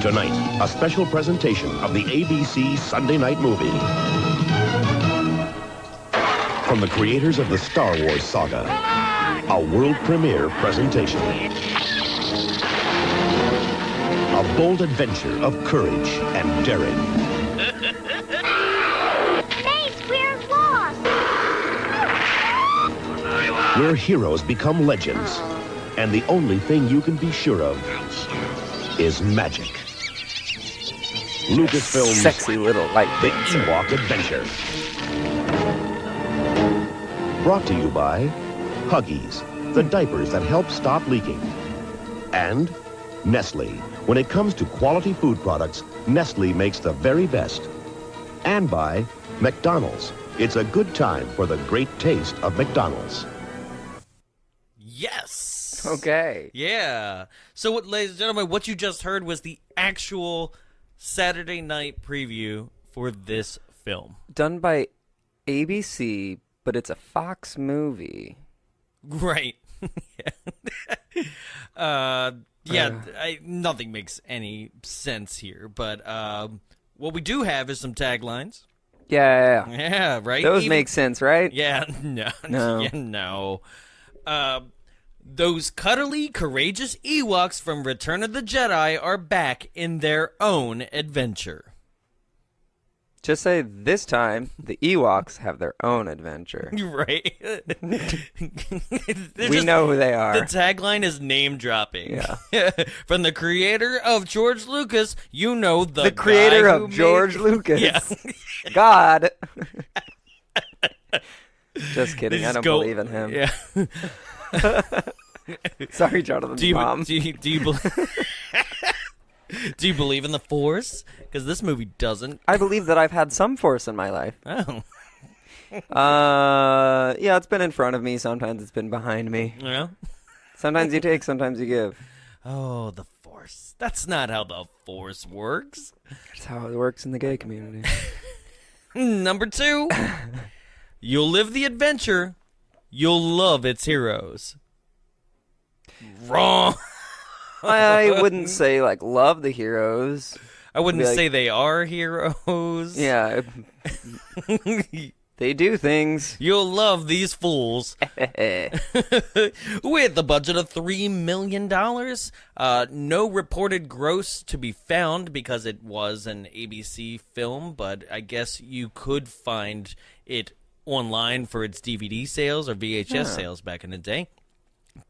Tonight, a special presentation of the ABC Sunday Night Movie. From the creators of the Star Wars saga, a world premiere presentation. A bold adventure of courage and daring. Thanks, we're lost. Where heroes become legends, and the only thing you can be sure of is magic. Lucasfilm's Sexy little light The dancer. Ewok Adventure. Brought to you by Huggies, the diapers that help stop leaking. And Nestle. When it comes to quality food products, Nestle makes the very best. And by McDonald's. It's a good time for the great taste of McDonald's. Yes. Okay. Yeah. So, ladies and gentlemen, what you just heard was the actual Saturday night preview for this film. Done by ABC, but it's a Fox movie. Right. Nothing makes any sense here, but what we do have is some taglines. Yeah. Yeah, right? Those make sense, right? Yeah, no. No. Yeah, no. Those cuddly, courageous Ewoks from Return of the Jedi are back in their own adventure. Just say this time, the Ewoks have their own adventure. Right? We know who they are. The tagline is name dropping. Yeah. From the creator of George Lucas, you know The creator guy of who George made... Lucas. Yeah. God. Just kidding. I don't Go- believe in him. Yeah. Sorry, Jonathan's mom. Do you do you believe in the Force? Because this movie doesn't. I believe that I've had some force in my life. Oh. Yeah, it's been in front of me. Sometimes it's been behind me. Yeah. Sometimes you take, sometimes you give. Oh, the Force. That's not how the Force works. That's how it works in the gay community. Number 2. You'll live the adventure. You'll love its heroes. Wrong. I wouldn't say, like, love the heroes. I wouldn't Be like- say they are heroes. Yeah. They do things. You'll love these fools. With a budget of $3 million, no reported gross to be found because it was an ABC film, but I guess you could find it online for its DVD sales or VHS sales back in the day.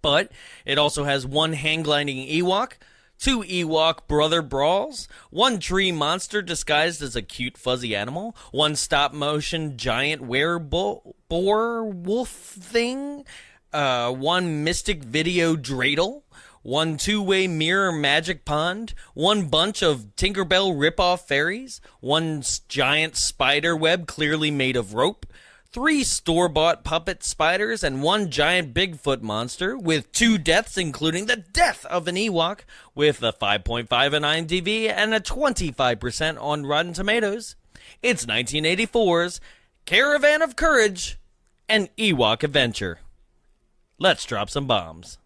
But it also has 1 hang-gliding Ewok, 2 Ewok brother brawls, 1 tree monster disguised as a cute fuzzy animal, 1 stop-motion giant werewolf thing, 1 mystic video dreidel, 1 two-way mirror magic pond, 1 bunch of Tinkerbell rip-off fairies, 1 giant spider web clearly made of rope, 3 store-bought puppet spiders, and 1 giant Bigfoot monster, with 2 deaths, including the death of an Ewok, with a 5.5 on IMDb and a 25% on Rotten Tomatoes. It's 1984's Caravan of Courage, an Ewok Adventure. Let's drop some bombs.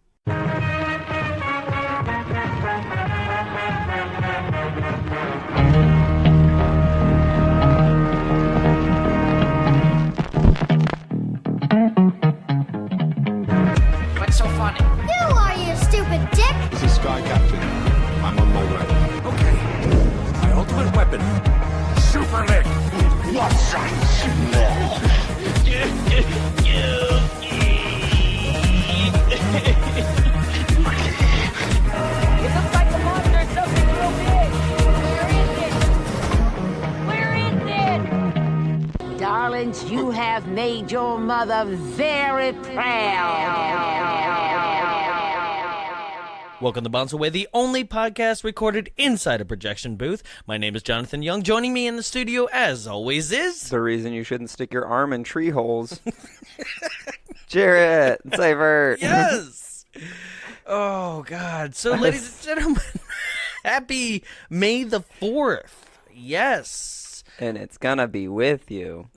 What's so funny? Who are you, stupid dick? This is Sky Captain. I'm on my way. Okay. My ultimate weapon. Super Lick. It looks like the monster is something real big. Where is it? Darlings, you have made your mother very proud. Welcome to Bounce Away, the only podcast recorded inside a projection booth. My name is Jonathan Young. Joining me in the studio, as always, is... The reason you shouldn't stick your arm in tree holes. Jarrett Seibert. Yes! Oh, God. So, ladies and gentlemen, happy May the 4th. Yes. And it's gonna be with you.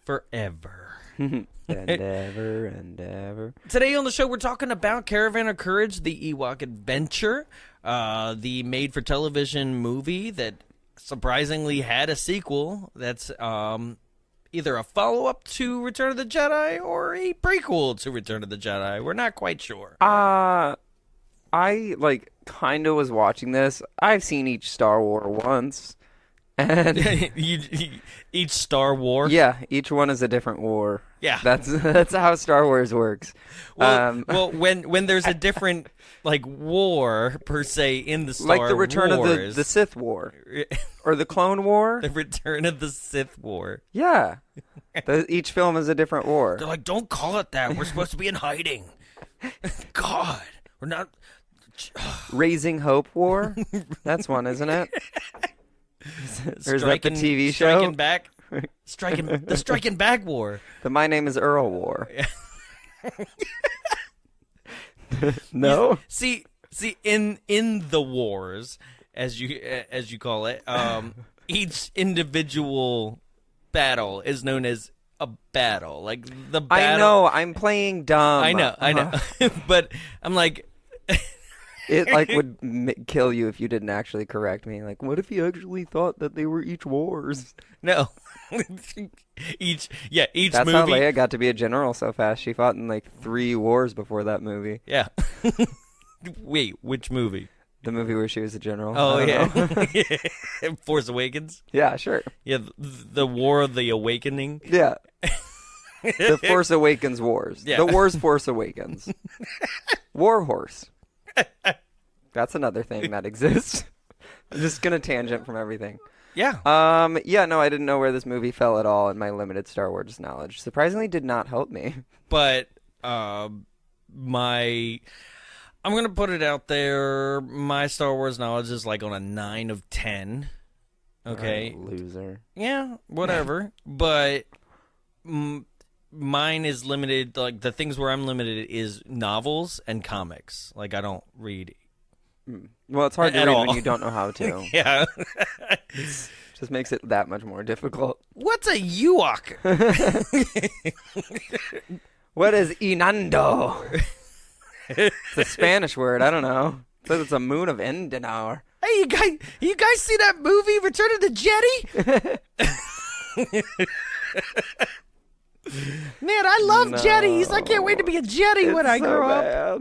Forever. And ever and ever. Today on the show, we're talking about Caravan of Courage, the Ewok Adventure. the made-for-television movie that surprisingly had a sequel that's either a follow-up to Return of the Jedi or a prequel to Return of the Jedi. We're not quite sure. I kind of was watching this. I've seen each Star Wars once. And each Star War? Yeah, each one is a different war. Yeah. That's how Star Wars works. Well, when there's a different war per se in the Star Wars, like the Return of the Sith War or the Clone War, the Return of the Sith War. Yeah, each film is a different war. They're like, don't call it that. We're supposed to be in hiding. God, we're not. Raising Hope War. That's one, isn't it? Or is that the TV show? Striking Back War. The My Name is Earl War. No. See, in the wars, as you call it, each individual battle is known as a battle. Like the battle. I know. I'm playing dumb. I know. But I'm like. It would kill you if you didn't actually correct me. Like, what if you actually thought that they were each wars? No, each That's movie. how Leia got to be a general so fast. She fought in 3 wars before that movie. Yeah. Wait, which movie? The movie where she was a general. Oh yeah. Force Awakens. Yeah, sure. Yeah, the War of the Awakening. Yeah. The Force Awakens wars. Yeah. The Wars Force Awakens. War Horse. That's another thing that exists. I'm just gonna tangent from everything. Yeah. Yeah, no, I didn't know where this movie fell at all in my limited Star Wars knowledge. Surprisingly did not help me. But I'm gonna put it out there, my Star Wars knowledge is on a 9 of 10. Okay. Loser. Yeah, whatever. But mine is limited, the things where I'm limited is novels and comics. I don't read. Well, it's hard to at read all. when you don't know how to. Yeah. Just makes it that much more difficult. What's a Ewok? What is Inando? It's a Spanish word. I don't know. It says it's a moon of Endenauer. Hey, you guys see that movie, Return of the Jedi? Man, I love Jedis. I can't wait to be a Jedi when I grow up.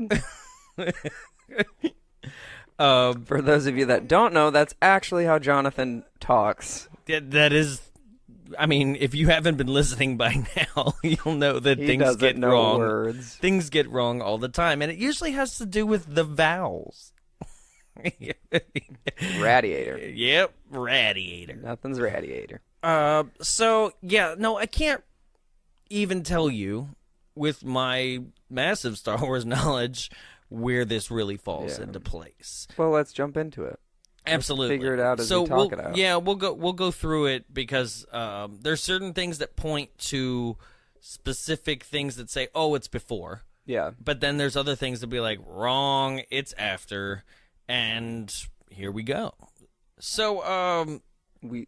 For those of you that don't know, that's actually how Jonathan talks. That is, I mean, if you haven't been listening by now, you'll know that He things doesn't get know wrong. words. Things get wrong all the time, and it usually has to do with the vowels. Radiator. Yep, radiator. Nothing's radiator. So yeah, no, I can't even tell you with my massive Star Wars knowledge where this really falls into place. Well, let's jump into it. Absolutely, figure it out as we talk it out. Yeah, we'll go through it because there's certain things that point to specific things that say, "Oh, it's before." Yeah, but then there's other things that be like, "Wrong, it's after," and here we go. So, we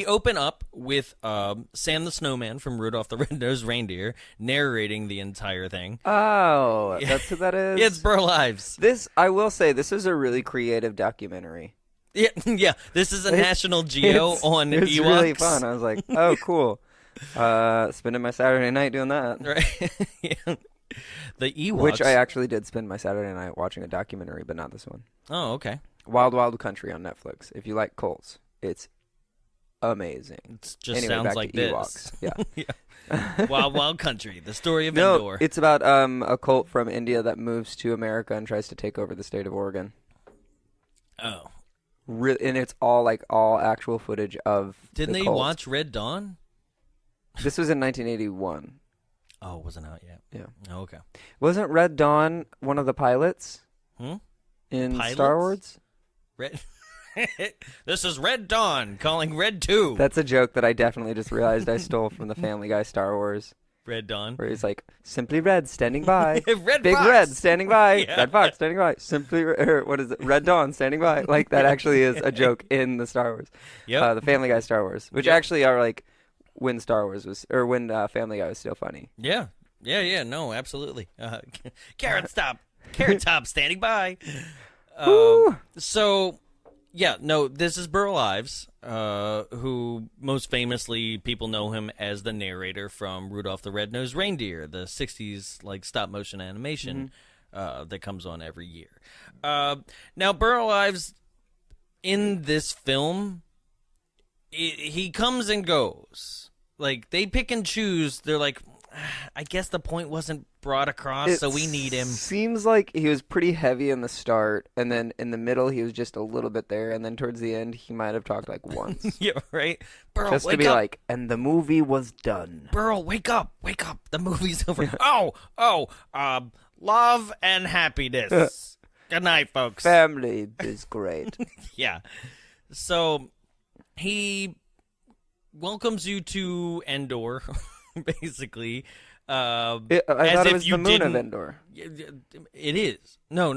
open up with Sam the Snowman from Rudolph the Red-Nosed Reindeer narrating the entire thing. Oh, that's who that is? Yeah, it's Burl Ives. I will say, this is a really creative documentary. Yeah. This is a National Geo on Ewoks. It's really fun. I was like, oh, cool. Spending my Saturday night doing that. Right. Yeah. The Ewoks. Which I actually did spend my Saturday night watching a documentary, but not this one. Oh, okay. Wild Wild Country on Netflix. If you like Colts, it's amazing. It just anyway, sounds back like to this. Ewoks. Yeah. Yeah. Wild Wild Country, the story of No, Endor. it's about a cult from India that moves to America and tries to take over the state of Oregon. Oh. And it's all actual footage of Didn't the they cult. watch Red Dawn? This was in 1981. Oh, it wasn't out yet. Yeah. Oh, okay. Wasn't Red Dawn one of the pilots in Pilots? Star Wars? Red. This is Red Dawn calling Red 2. That's a joke that I definitely just realized I stole from the Family Guy Star Wars. Red Dawn. Where he's like, Simply Red standing by. Red Big Fox. Red standing by. Yeah. Red Fox standing by. What is it? Red Dawn standing by. Like, that actually is a joke in the Star Wars. Yep. The Family Guy Star Wars. Which actually are when Star Wars was, or when Family Guy was still funny. Yeah. Yeah, no, absolutely. Carrot Top standing by. So, yeah, no, this is Burl Ives, who most famously people know him as the narrator from Rudolph the Red-Nosed Reindeer, the 60s like stop-motion animation that comes on every year. Now, Burl Ives, in this film, he comes and goes. Like, they pick and choose. They're like, I guess the point wasn't brought across, so we need him. Seems like he was pretty heavy in the start, and then in the middle he was just a little bit there, and then towards the end he might have talked like once. Yeah, right? Burl, just to be like, and the movie was done. Burl, wake up, the movie's over. Love and happiness. Good night, folks. Family is great. Yeah. So, he welcomes you to Endor, basically. I thought it was the moon of Endor. It is. No.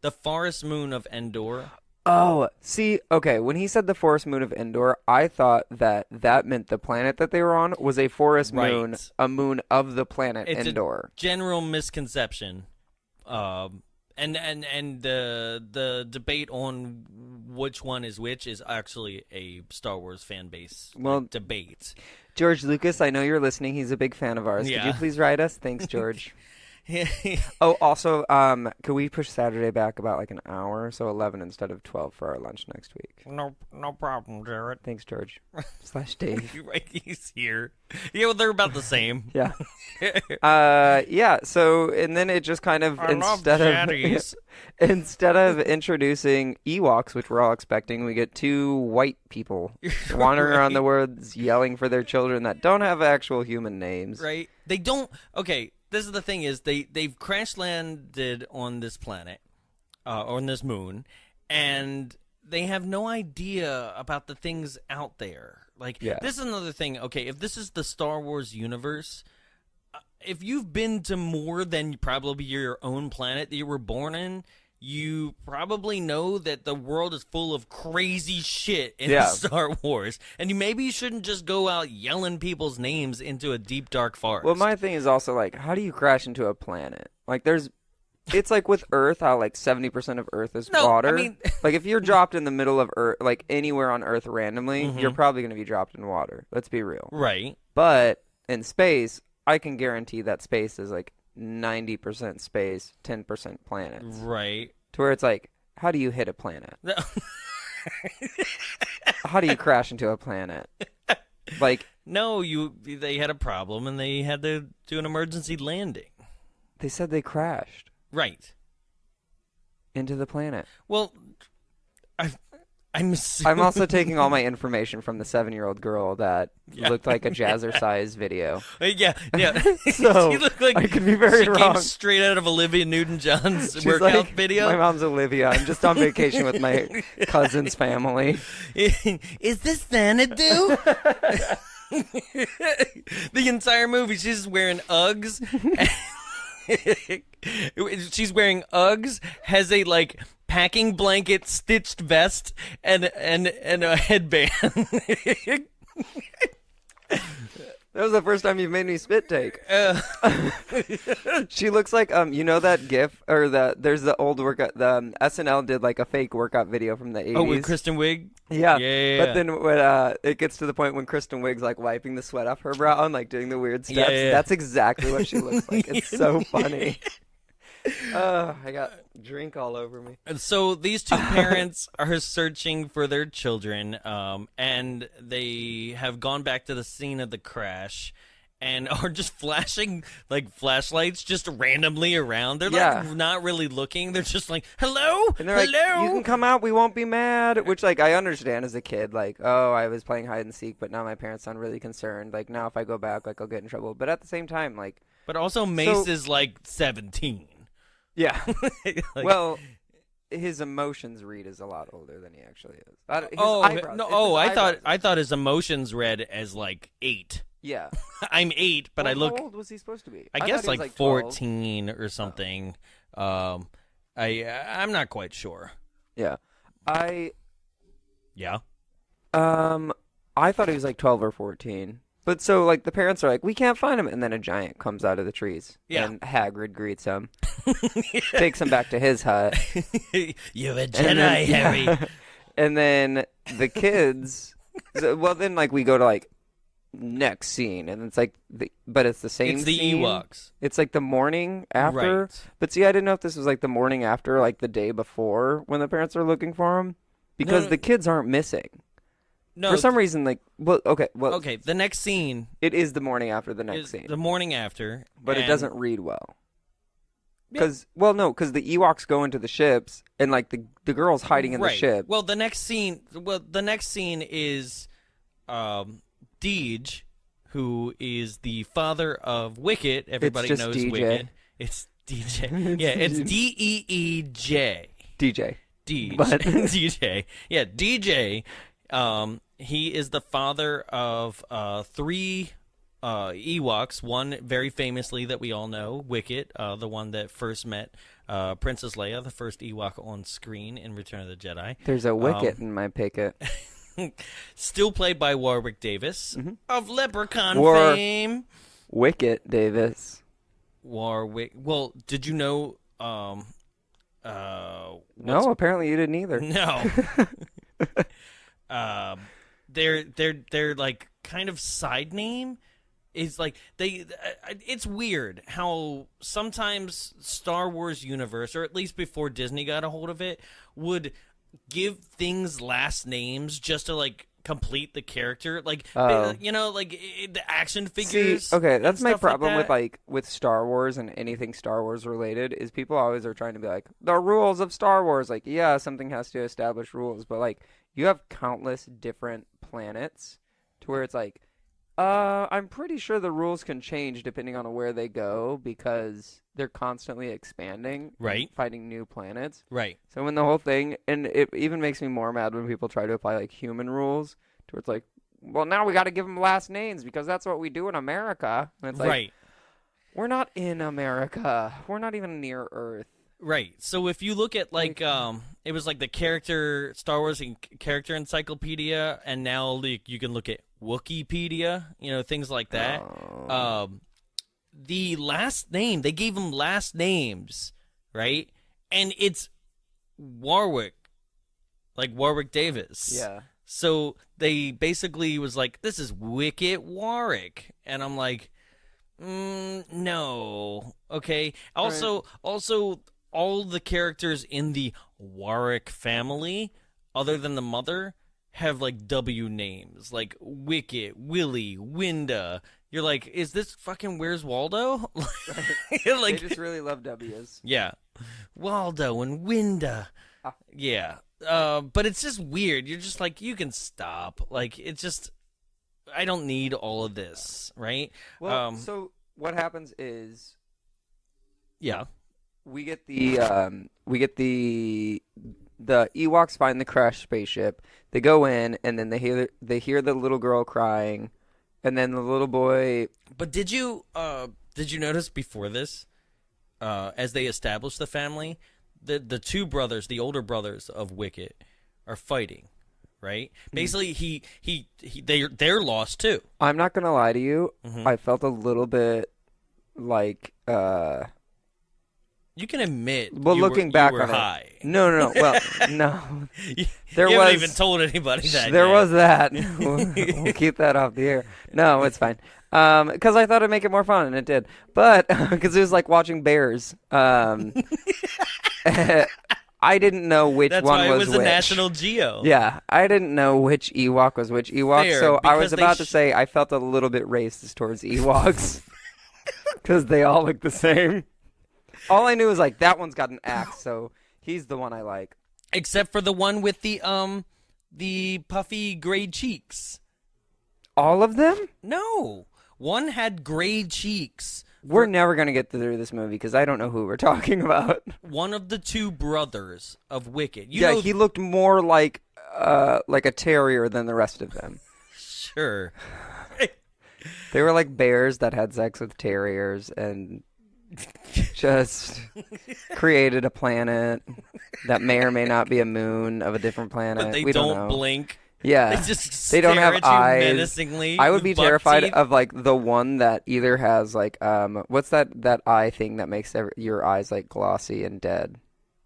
The forest moon of Endor. Oh, see, okay, when he said the forest moon of Endor, I thought that meant the planet that they were on was a forest moon, a moon of the planet Endor. It's a general misconception. And the debate on which one is which is actually a Star Wars fan base debate. George Lucas, I know you're listening. He's a big fan of ours. Yeah. Could you please write us? Thanks, George. Also, could we push Saturday back about like an hour? So 11 instead of 12 for our lunch next week. No problem, Jared. Thanks, George. / Dave. Right, he's here. Yeah, well, they're about the same. Yeah. Yeah. So, and then it just kind of instead of introducing Ewoks, which we're all expecting, we get 2 white people wandering around the woods yelling for their children that don't have actual human names. Right. They don't. Okay. This is the thing: is they've crash landed on this planet, on this moon, and they have no idea about the things out there. Like, this is another thing. Okay, if this is the Star Wars universe, if you've been to more than probably your own planet that you were born in, you probably know that the world is full of crazy shit in Star Wars. And maybe you shouldn't just go out yelling people's names into a deep, dark forest. Well, my thing is also, like, how do you crash into a planet? Like, it's like with Earth, how, like, 70% of Earth is water. I mean, like, if you're dropped in the middle of Earth, like, anywhere on Earth randomly, you're probably going to be dropped in water. Let's be real. Right. But in space, I can guarantee that space is, like, 90% space, 10% planets. Right. To where it's like, how do you hit a planet? How do you crash into a planet? Like, no, they had a problem and they had to do an emergency landing. They said they crashed. Right. Into the planet. Well, I'm also taking all my information from the 7-year-old girl that looked like a jazzercise video. Yeah. So she looked like I could be very wrong. Came straight out of Olivia Newton-John's workout video. My mom's Olivia. I'm just on vacation with my cousin's family. Is this Xanadu? The entire movie, she's just wearing Uggs. She's wearing Uggs, has a like packing blanket stitched vest and a headband. That was the first time you've made me spit take. She looks like you know that GIF or there's the old workout. The SNL did like a fake workout video from the 80s. Oh, with Kristen Wiig. Yeah. Yeah. But then when it gets to the point when Kristen Wiig's like wiping the sweat off her brow and like doing the weird steps, that's exactly what she looks like. It's so funny. I got drink all over me. And so these 2 parents are searching for their children, and they have gone back to the scene of the crash and are just flashing like flashlights just randomly around. They're like not really looking. They're just like, hello? And they're like, you can come out, we won't be mad. Which, like, I understand as a kid. Like, oh, I was playing hide and seek, but now my parents sound really concerned. Like, now if I go back, like, I'll get in trouble. But at the same time, like... But also Mace is like 17. Yeah. Well, his emotions read as a lot older than he actually is. I thought his emotions read as like 8. Yeah. I'm 8, but I look. How old was he supposed to be? I guess like 14 or something. I'm not quite sure. Yeah. Yeah. I thought he was like 12 or 14. But so, like, the parents are like, we can't find him. And then a giant comes out of the trees. Yeah. And Hagrid greets him. Takes him back to his hut. You're a Jedi, Harry. Yeah. And then the kids... well, then, like, we go to, like, next scene. And it's like... but it's the same It's the scene. Ewoks. It's, like, the morning after. Right. But, see, I didn't know if this was, like, the morning after, like, the day before when the parents are looking for him. Because the kids aren't missing. No, for some reason, like, okay. The next scene, it is the morning after the next scene. The morning after, but it doesn't read well. Because the Ewoks go into the ships, and like the girl's hiding in the ship. Well, the next scene is, Deej, who is the father of Wicket. Everybody knows DJ. Wicket. It's DJ. Yeah, it's D-E-E-J. DJ. Deej. But DJ. Yeah, DJ. He is the father of 3 Ewoks. One very famously that we all know, Wicket, the one that first met Princess Leia, the first Ewok on screen in Return of the Jedi. There's a Wicket in my picket. Still played by Warwick Davis of Leprechaun fame. Wicket Davis. Warwick. Well, did you know? No, apparently you didn't either. No. Their like kind of side name is like it's weird how sometimes Star Wars universe, or at least before Disney got a hold of it, would give things last names just to like complete the character, like like the action figures. See, okay, that's my problem like with Star Wars and anything Star Wars related is people always are trying to be like the rules of Star Wars. Like, yeah, something has to establish rules, but like you have countless different planets to where it's like, I'm pretty sure the rules can change depending on where they go because they're constantly expanding, right? Finding new planets, right? So when the whole thing, and it even makes me more mad when people try to apply like human rules to where it's like, well, now we got to give them last names because that's what we do in America. And it's like, right? We're not in America. We're not even near Earth. Right. So if you look at like it was like the character Star Wars character encyclopedia, and now you can look at Wikipedia, things like that. The last name, they gave them last names, right? And it's Warwick, like Warwick Davis. Yeah. So they basically was like, this is Wicket Warwick, and I'm like, no, okay. Also, all the characters in the Warwick family, other than the mother, have like W names, like Wicket, Willie, Winda. You're like, is this fucking Where's Waldo? They just really love W's. Yeah, Waldo and Winda. Yeah, but it's just weird. You're just like, you can stop. Like, it's just, I don't need all of this, right? Well, so what happens is, yeah, we get the Ewoks find the crashed spaceship. They go in, and then they hear the little girl crying, and then the little boy. But did you notice before this, as they established the family, the 2 brothers, the older brothers of Wicket, are fighting, right? Basically, they're lost too. I'm not gonna lie to you. I felt a little bit like. You can admit. Well, looking back on high. It. No. Well, no. You haven't even told anybody that. There was that. We'll keep that off the air. No, it's fine. Because I thought it'd make it more fun, and it did. But because it was like watching bears. I didn't know which That's one why was it was which. a National Geo. Yeah, I didn't know which Ewok was which Ewok, Fair, so I was because about to say I felt a little bit racist towards Ewoks because they all look the same. All I knew was like that one's got an axe, so he's the one I like. Except for the one with the puffy gray cheeks. All of them? No, one had gray cheeks. We're never gonna get through this movie because I don't know who we're talking about. One of the 2 brothers of Wicket. He looked more like a terrier than the rest of them. Sure. They were like bears that had sex with terriers and just created a planet that may or may not be a moon of a different planet. But they we don't know. blink. Yeah. They just they don't stare have at you eyes. menacingly. I would with be buck terrified teeth. of like the one that either has like what's that eye thing that makes your eyes like glossy and dead?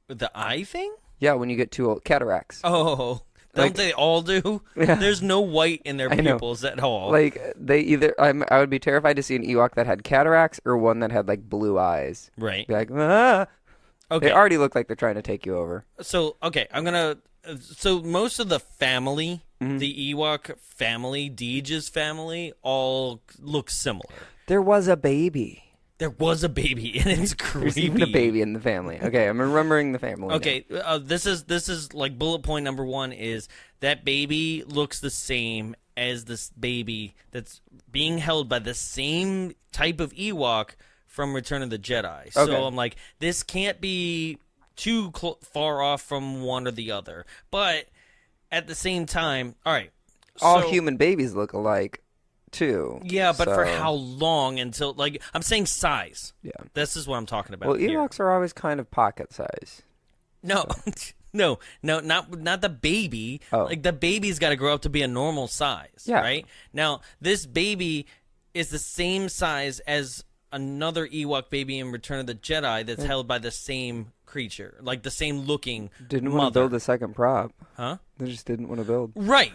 The eye thing? Yeah, when you get too old, cataracts. Oh, don't they all do? Yeah. There's no white in their I know. pupils at all. Like they either I would be terrified to see an Ewok that had cataracts or one that had like blue eyes. Right. Be like, ah. Okay. They already look like they're trying to take you over. So, okay, I'm going to... So, most of the family, Mm-hmm. the Ewok family, Deej's family, all look similar. There was a baby. There was a baby, and it's creepy. There's even a baby in the family. Okay, I'm remembering the family. Okay, this is like bullet point number 1 is that baby looks the same as this baby that's being held by the same type of Ewok from Return of the Jedi. So Okay. I'm like, this can't be too far off from one or the other. But at the same time, all right. All so- human babies look alike, too. Yeah, but for so- how long until, like, I'm saying size. Yeah. This is what I'm talking about. Well, here. Ewoks are always kind of pocket size. No, no, not the baby. Oh. Like the baby's got to grow up to be a normal size, Yeah. right? Now, this baby is the same size as another Ewok baby in Return of the Jedi that's held by the same creature, like the same looking Didn't mother. want to build a second prop. Huh? They just didn't want to build. Right.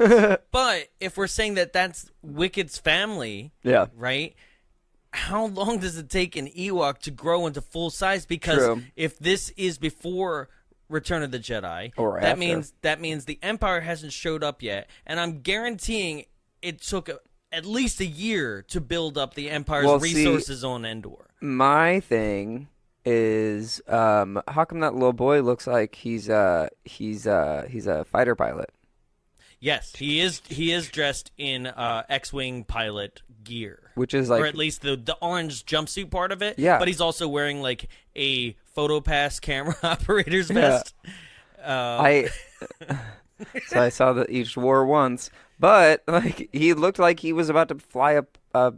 But if we're saying that that's Wicked's family, Yeah. right? How long does it take an Ewok to grow into full size? Because True. if this is before Return of the Jedi, Or that after. means the Empire hasn't showed up yet, and I'm guaranteeing it took at least a year to build up the Empire's Well, see- resources on Endor. My thing is, how come that little boy looks like he's a fighter pilot? Yes, he is dressed in X-wing pilot gear, Which is like, or at least the orange jumpsuit part of it. Yeah. But he's also wearing like a PhotoPass camera operator's Yeah. vest. So I saw that each wore once, but like he looked like he was about to fly up a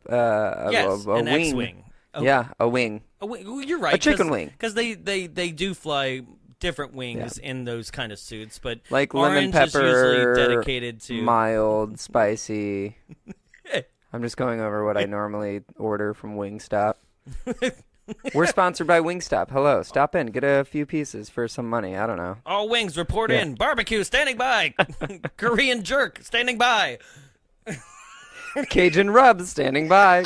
Yes, an wing. X-wing. Yeah, a wing. You're right. A chicken wing. Because they do fly different wings in those kind of suits, but Like lemon orange is usually pepper, dedicated to mild, spicy. I'm just going over what I normally order from Wingstop. We're sponsored by Wingstop. Hello, stop in, get a few pieces for some money. I don't know. all wings report in. Barbecue standing by. Korean jerk standing by. Cajun rubs standing by.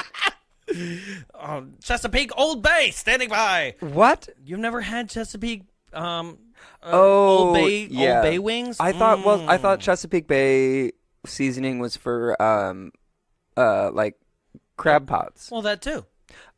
Chesapeake Old Bay standing by. What? You've never had Chesapeake Oh, Old Bay yeah. Old Bay wings? I thought Chesapeake Bay seasoning was for like crab pots. Well, that too.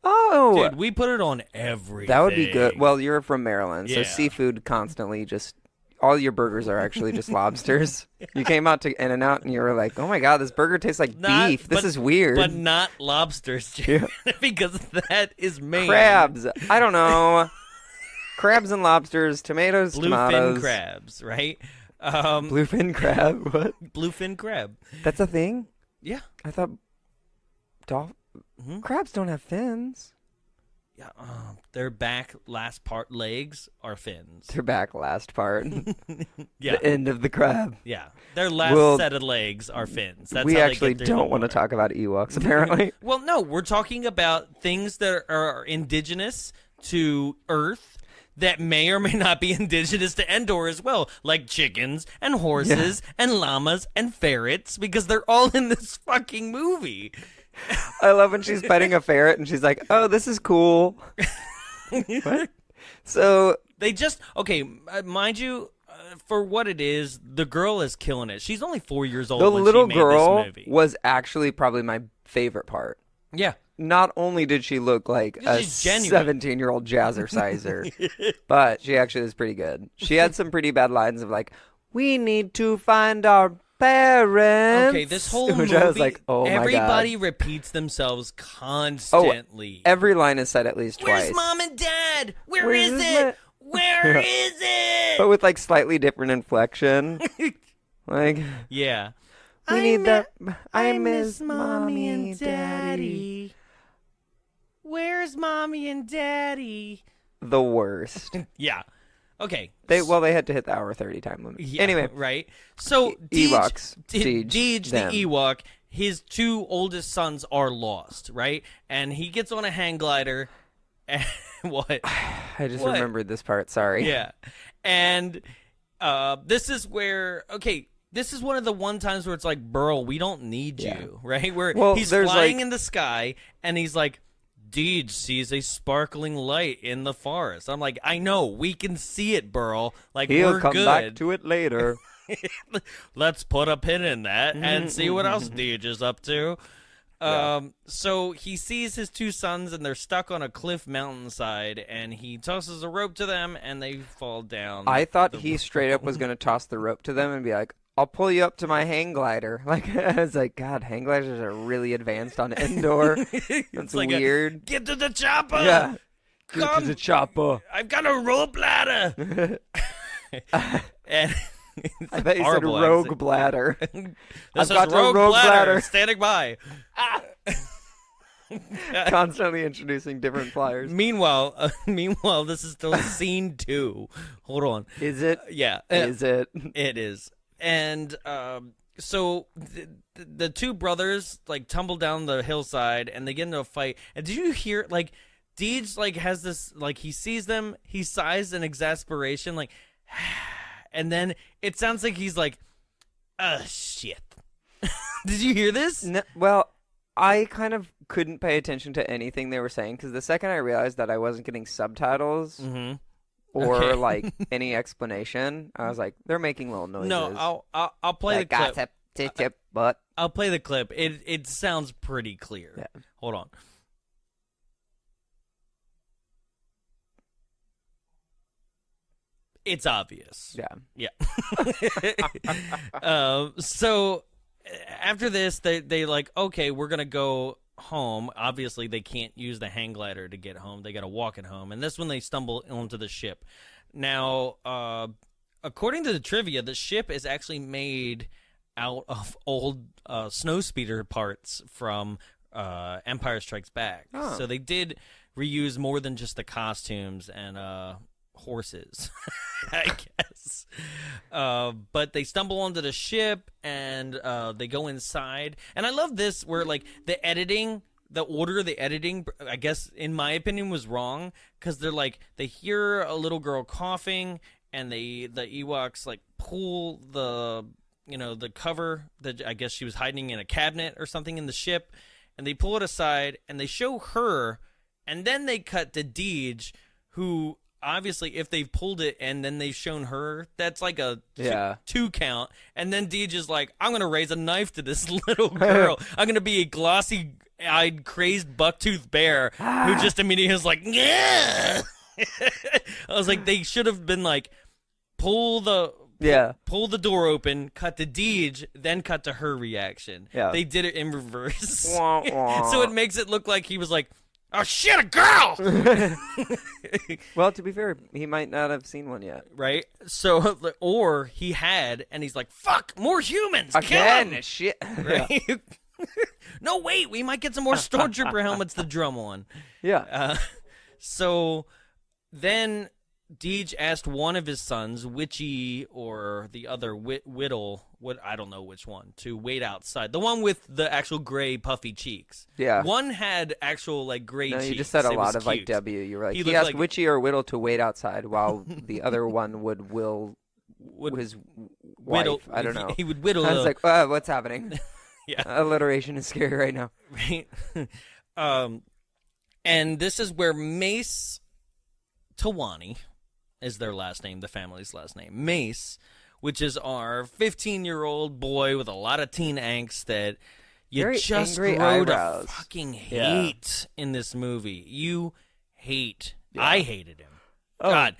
Oh, Dude, we put it on everything. that would be good. Well, you're from Maryland, so Yeah. seafood constantly just. All your burgers are actually just lobsters. You came out to In-N-Out and you were like, "Oh my god, this burger tastes like beef. This is weird." But not lobsters, Jim, because that is Maine. Crabs. I don't know. Crabs and lobsters, tomatoes, tomatoes. Bluefin crabs, right? Bluefin crab. What? Bluefin crab. That's a thing? Yeah. I thought crabs don't have fins. Yeah. Their back last part legs are fins. Their back last part. Yeah. The end of the crab. Yeah. Their last Well, set of legs are fins. That's We how actually they get through don't the want to water. talk about Ewoks, apparently. Well, no, we're talking about things that are indigenous to Earth that may or may not be indigenous to Endor as well, like chickens and horses and llamas and ferrets, because they're all in this fucking movie. I love when she's petting a ferret and she's like, "Oh, this is cool." What? So They just, okay, mind you, for what it is, the girl is killing it. She's only 4 years old the when little she made girl this movie. was actually probably my favorite part. Yeah. Not only did she look like a She's genuine. 17-year-old jazzerciser, but she actually was pretty good. She had some pretty bad lines of like, "We need to find our parents." Okay, this whole Which movie, I was like, "Oh everybody my god!" repeats themselves constantly. Every line is said at least Where's twice. mom and dad? Where Where is is it? my- Where is it? But with like slightly different inflection. Like, Yeah. we need that. I miss mommy and daddy. Where's mommy and daddy? The worst. Yeah. Okay. They had to hit the hour 30 time limit. Yeah, anyway, right. So Ewoks, Deej the Ewok, his 2 oldest sons are lost, right? And he gets on a hang glider. And what? I just remembered this part. Sorry. Yeah. And this is where this is one of the times where it's like, Burl, we don't need you, right? Where he's flying in the sky, and he's like, Deej sees a sparkling light in the forest. I'm like, I know, we can see it, Burl. Like, He'll come good. back to it later. Let's put a pin in that and see what else Deej is up to. So he sees his 2 sons, and they're stuck on a cliff mountainside, and he tosses a rope to them, and they fall down. I thought he straight up was going to toss the rope to them and be like, I'll pull you up to my hang glider. Like, I was like, God, hang gliders are really advanced on Endor. That's like weird. Get to the chopper! Yeah. Get to the chopper. I've got a rope ladder! And I bet you said rogue bladder. This is rogue bladder. Standing by. Constantly introducing different flyers. Meanwhile, this is still scene 2. Hold on. Is it? Yeah. Is it? It is. And so the 2 brothers like tumble down the hillside, and they get into a fight. And did you hear like Deej like has this like he sees them, he sighs in exasperation like, and then it sounds like he's like, shit. Did you hear this? No, well, I kind of couldn't pay attention to anything they were saying because the second I realized that I wasn't getting subtitles. Mm-hmm. Or like any explanation, I was like, they're making little noises. No, I'll play the clip. Gossip, but I'll play the clip. It sounds pretty clear. Yeah. Hold on. It's obvious. Yeah. So after this, they like, okay, we're gonna go home. Obviously, they can't use the hang glider to get home. They got to walk it home. And this when they stumble onto the ship. Now, according to the trivia, the ship is actually made out of old snowspeeder parts from Empire Strikes Back. Oh. So they did reuse more than just the costumes and horses, I guess. But they stumble onto the ship, and they go inside. And I love this where, like, the order of the editing, I guess, in my opinion, was wrong. Because they're like, they hear a little girl coughing, and the Ewoks, like, pull the cover that I guess she was hiding in a cabinet or something in the ship. And they pull it aside, and they show her, and then they cut to Deej, who... Obviously, if they've pulled it and then they've shown her, that's like a 2 count. And then Deej is like, I'm going to raise a knife to this little girl. I'm going to be a glossy-eyed, crazy buck-toothed bear who just immediately is like, yeah. I was like, they should have been like, pull the door open, cut to Deej, then cut to her reaction. Yeah. They did it in reverse. Wah, wah. So it makes it look like he was like, oh, shit, a girl! Well, to be fair, he might not have seen one yet. Right? So, or he had, and he's like, fuck, more humans! Again, kill 'em! shit. Right? No, wait, we might get some more Stormtrooper helmets to drum on. Yeah. So, then Deej asked one of his sons, Witchy or the other, Whittle, I don't know which one, to wait outside. The one with the actual gray puffy cheeks. Yeah. One had actual like gray cheeks. No, you just said a It lot was of like cute. W. You were like, He he looked asked like- Witchy or Whittle to wait outside while the other one would his wife. Whittle. I don't know. He would whittle. I was like, what's happening? Yeah. Alliteration is scary right now. Right. And this is where Mace Tawani is their last name, the family's last name. Mace, which is our 15-year-old boy with a lot of teen angst that you Very just angry grow to eyebrows. fucking hate in this movie. You hate. Yeah. I hated him. Oh. God,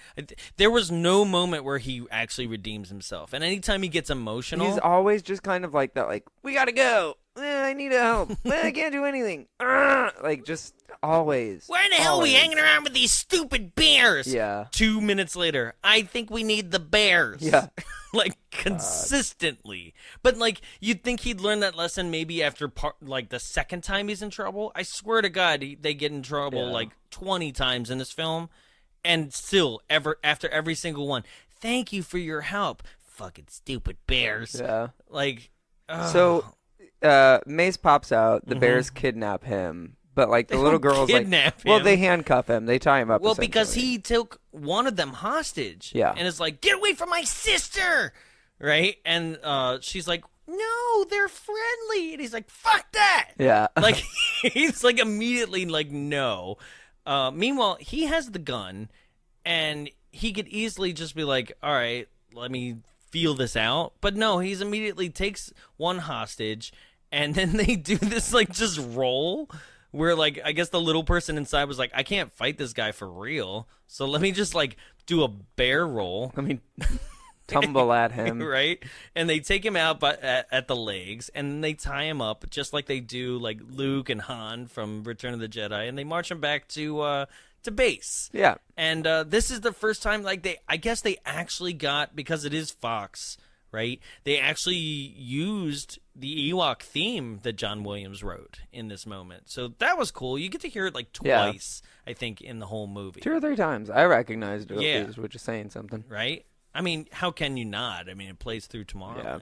there was no moment where he actually redeems himself. And anytime he gets emotional... He's always just kind of like that, like, we gotta go. I need help. I can't do anything. Like, just always. Where in the hell are we always. hanging around with these stupid bears? Yeah. 2 minutes later, I think we need the bears. Yeah. Like, consistently. But, like, you'd think he'd learn that lesson maybe after, like, the second time he's in trouble. I swear to God, they get in trouble, Yeah. like, 20 times in this film. And still, after every single one, thank you for your help. Fucking stupid bears. Yeah. Like, so Mace pops out. The bears kidnap him. But, like, the little girl's like, well, they handcuff him. They tie him up. Well, because he took one of them hostage. Yeah. And is like, get away from my sister! Right? And she's like, no, they're friendly. And he's like, fuck that! Yeah. Like, he's like immediately like, no. Meanwhile, he has the gun, and he could easily just be like, all right, let me feel this out. But no, he's immediately takes one hostage, and then they do this, like, just roll where, like, I guess the little person inside was like, I can't fight this guy for real, so let me just, like, do a bear roll. I mean, tumble at him. Right? And they take him out at the legs, and then they tie him up just like they do, like, Luke and Han from Return of the Jedi, and they march him back to base. Yeah. And this is the first time, like, I guess they actually got, because it is Fox, right? They actually used the Ewok theme that John Williams wrote in this moment. So that was cool. You get to hear it, like, twice, I think, in the whole movie. 2 or 3 times. I recognized it, at least, which is saying something. Right? I mean, how can you not? I mean, it plays through Tomorrowland. Yeah.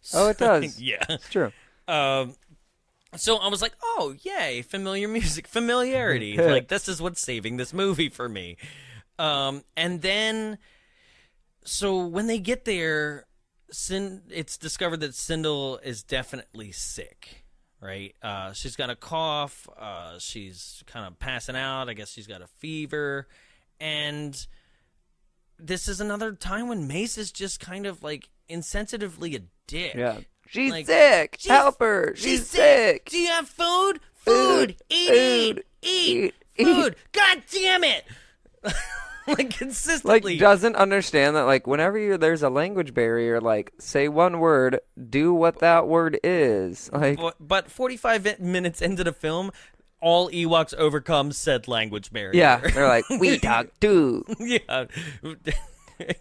So, Oh, it does. Yeah. It's true. So I was like, oh, yay, familiar music, familiarity. Like, this is what's saving this movie for me. And then, so when they get there, it's discovered that Sindel is definitely sick, right? She's got a cough. She's kind of passing out. I guess she's got a fever. And this is another time when Mace is just kind of, like, insensitively a dick. Yeah. She's Like, sick. Help her. She's sick. Do you have food? Food. Eat. Food. God damn it. Like, consistently. Like, doesn't understand that, like, whenever there's a language barrier, like, say one word, do what that word is. Like, But 45 minutes into the film, all Ewoks overcome said language barrier. yeah. They're like, we talk too. Yeah.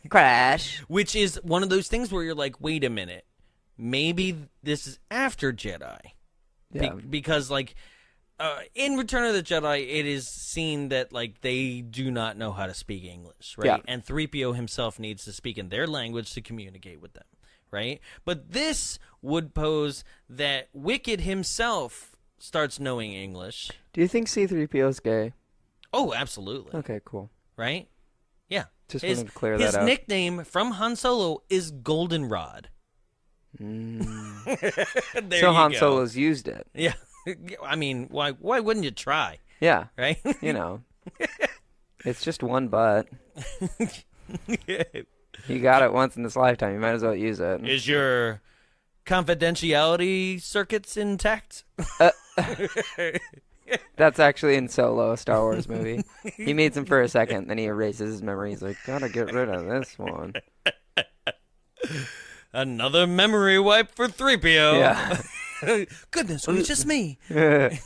Crash. Which is one of those things where you're like, wait a minute. Maybe this is after Jedi. Yeah. Because, like, in Return of the Jedi, it is seen that, like, they do not know how to speak English, right? Yeah. And 3PO himself needs to speak in their language to communicate with them, right? But this would pose that Wicket himself starts knowing English. Do you think C-3PO's gay? Oh, absolutely. Okay, cool. Right? Yeah. Just wanted to clear that his out. nickname from Han Solo is Goldenrod. So Han Solo's used it. Yeah. I mean, why wouldn't you try? Yeah. Right? You know. It's just one butt. You got it once in this lifetime. You might as well use it. Is your confidentiality circuits intact? That's actually in Solo, a Star Wars movie. He meets him for a second, then he erases his memory. He's like, gotta get rid of this one. Another memory wipe for 3PO. Yeah. Goodness, it was just me. Yeah.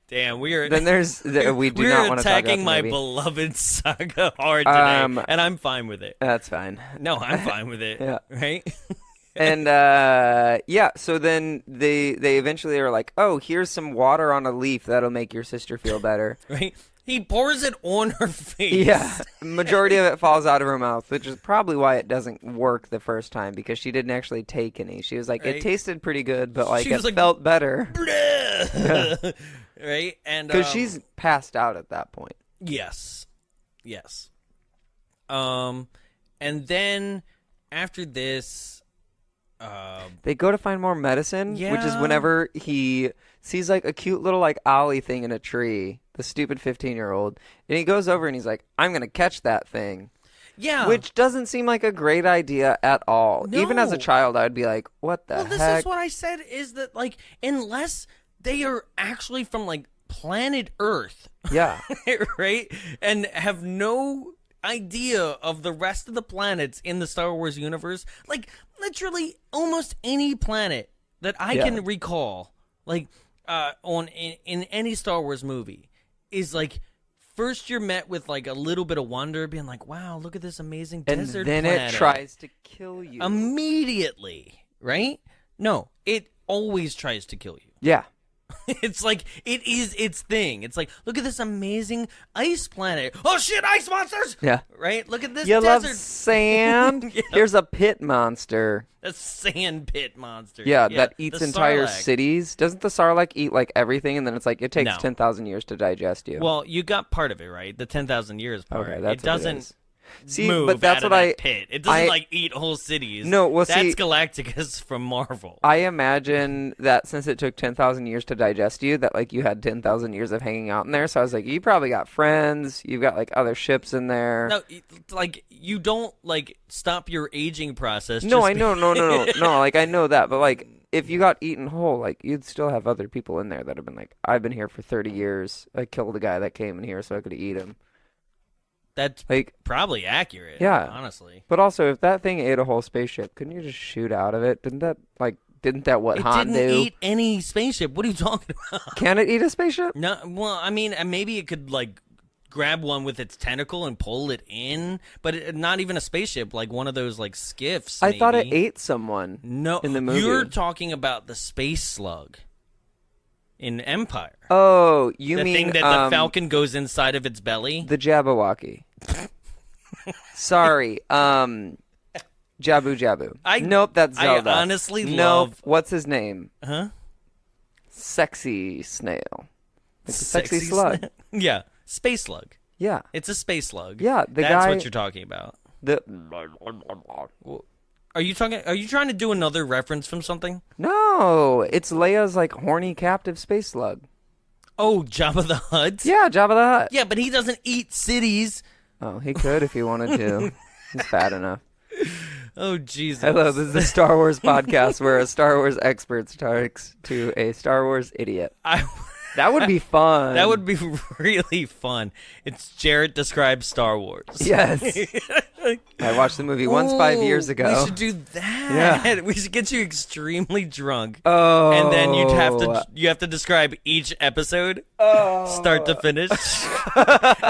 Damn, we are. Then there's we do not want to talk about attacking the my movie. beloved saga hard today, and I'm fine with it. That's fine. No, I'm fine with it. Yeah. Right. And yeah, so then they eventually are like, oh, here's some water on a leaf that'll make your sister feel better. Right. He pours it on her face. Yeah, majority of it falls out of her mouth, which is probably why it doesn't work the first time, because she didn't actually take any. She was like, Right. it tasted pretty good, but like She was it like, felt better. Yeah. Right. And Because she's passed out at that point. Yes. And then after this, They go to find more medicine, which is Yeah. whenever he sees like a cute little like ollie thing in a tree, the stupid 15-year-old, and he goes over and he's like, I'm going to catch that thing. yeah. Which doesn't seem like a great idea at all. Even as a No. child, I'd be like, what the Well, this heck? is what I said, is that, like, unless they are actually from, like, planet Earth, Yeah. right, and have no idea of the rest of the planets in the Star Wars universe, like, literally almost any planet that I Yeah. can recall, like, in any Star Wars movie, is, like, first you're met with, like, a little bit of wonder, being like, wow, look at this amazing And desert then planet. it tries to kill you. Immediately, right? No, it always tries to kill you. Yeah. It's like, it is its thing. It's like, look at this amazing ice planet. Oh shit, ice monsters! Yeah. Right? Look at this You desert. love sand? Yeah. Here's a pit monster. A sand pit monster. Yeah, that eats the entire Sarlacc. cities. Doesn't the Sarlacc eat like everything, and then it's like it takes No. 10,000 years to digest you? Well, you got part of it, right? The 10,000 years part. Okay, that's it what it doesn't is. See, move but that's out of what that I pit. It doesn't I- like eat whole cities. No, well, that's see- Galacticus from Marvel. I imagine that since it took 10,000 years to digest you, that like you had 10,000 years of hanging out in there. So I was like, you probably got friends. You've got like other ships in there. No, like you don't like stop your aging process. No, just I know, no. Like I know that, but like if you got eaten whole, like you'd still have other people in there that have been like, I've been here for 30 years. I killed a guy that came in here so I could eat him. That's Like, probably accurate. Yeah. honestly, but also if that thing ate a whole spaceship, couldn't you just shoot out of it? Didn't that what it Han didn't do? eat any spaceship. What are you talking about? Can it eat a spaceship? No, well, I mean, maybe it could like grab one with its tentacle and pull it in, but not even a spaceship, like one of those like skiffs. I thought it maybe. ate someone. No, in the movie. You're talking about the space slug in Empire. Oh, you the mean thing that the Falcon goes inside of its belly? the Jabberwocky. Sorry, Jabu Jabu. Nope, that's Zelda. I honestly nope. love. What's his name? Huh? Sexy snail. Like a sexy slug. Yeah, space slug. Yeah. It's a space slug. Yeah, the That's guy- what you're talking about. The Are you trying to do another reference from something? No, it's Leia's like horny captive space slug. Oh, Jabba the Hutt? Yeah, Jabba the Hutt. Yeah, but he doesn't eat cities. Oh, he could if he wanted to. He's fat enough. Oh, Jesus. Hello, this is the Star Wars podcast where a Star Wars expert talks to a Star Wars idiot. That would be fun. That would be really fun. It's Jarrett describes Star Wars. Yes. I watched the movie once 5 years ago. We should do that. Yeah. We should get you extremely drunk. Oh. And then you have to describe each episode start to finish.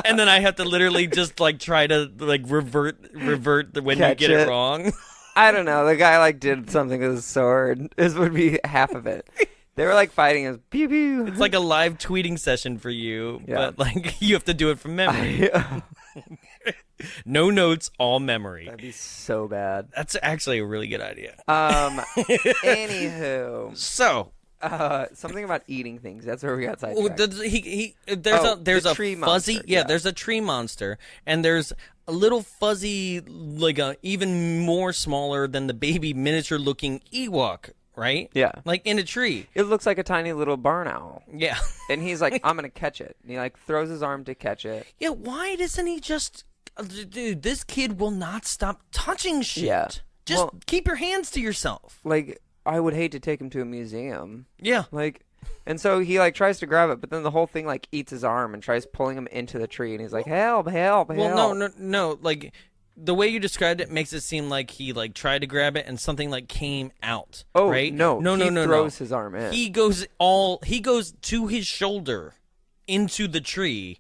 And then I have to literally just like try to like revert when Catch you get it it. wrong. I don't know. The guy like did something with his sword. This would be half of it. They were like fighting as pew pew. It's like a live tweeting session for you, Yeah. but like you have to do it from memory. No notes, all memory. That'd be so bad. That's actually a really good idea. Anywho. So, Something about eating things. That's where we got oh, sidetracked. there's the a tree fuzzy monster, yeah, yeah. there's a tree monster, and there's a little fuzzy, like a even more smaller than the baby miniature looking Ewok, right? Yeah. Like in a tree. It looks like a tiny little barn owl. Yeah. And he's like, I'm going to catch it. And he like throws his arm to catch it. Yeah, why doesn't he just dude, this kid will not stop touching shit. Yeah. Just Well- keep your hands to yourself. Like, I would hate to take him to a museum. Yeah. Like, and so he like tries to grab it, but then the whole thing like eats his arm and tries pulling him into the tree. And he's like, help, help, help. Well, no. Like, the way you described it makes it seem like he like tried to grab it and something like came out. Oh, right? no. no. He throws his arm in. He goes to his shoulder into the tree,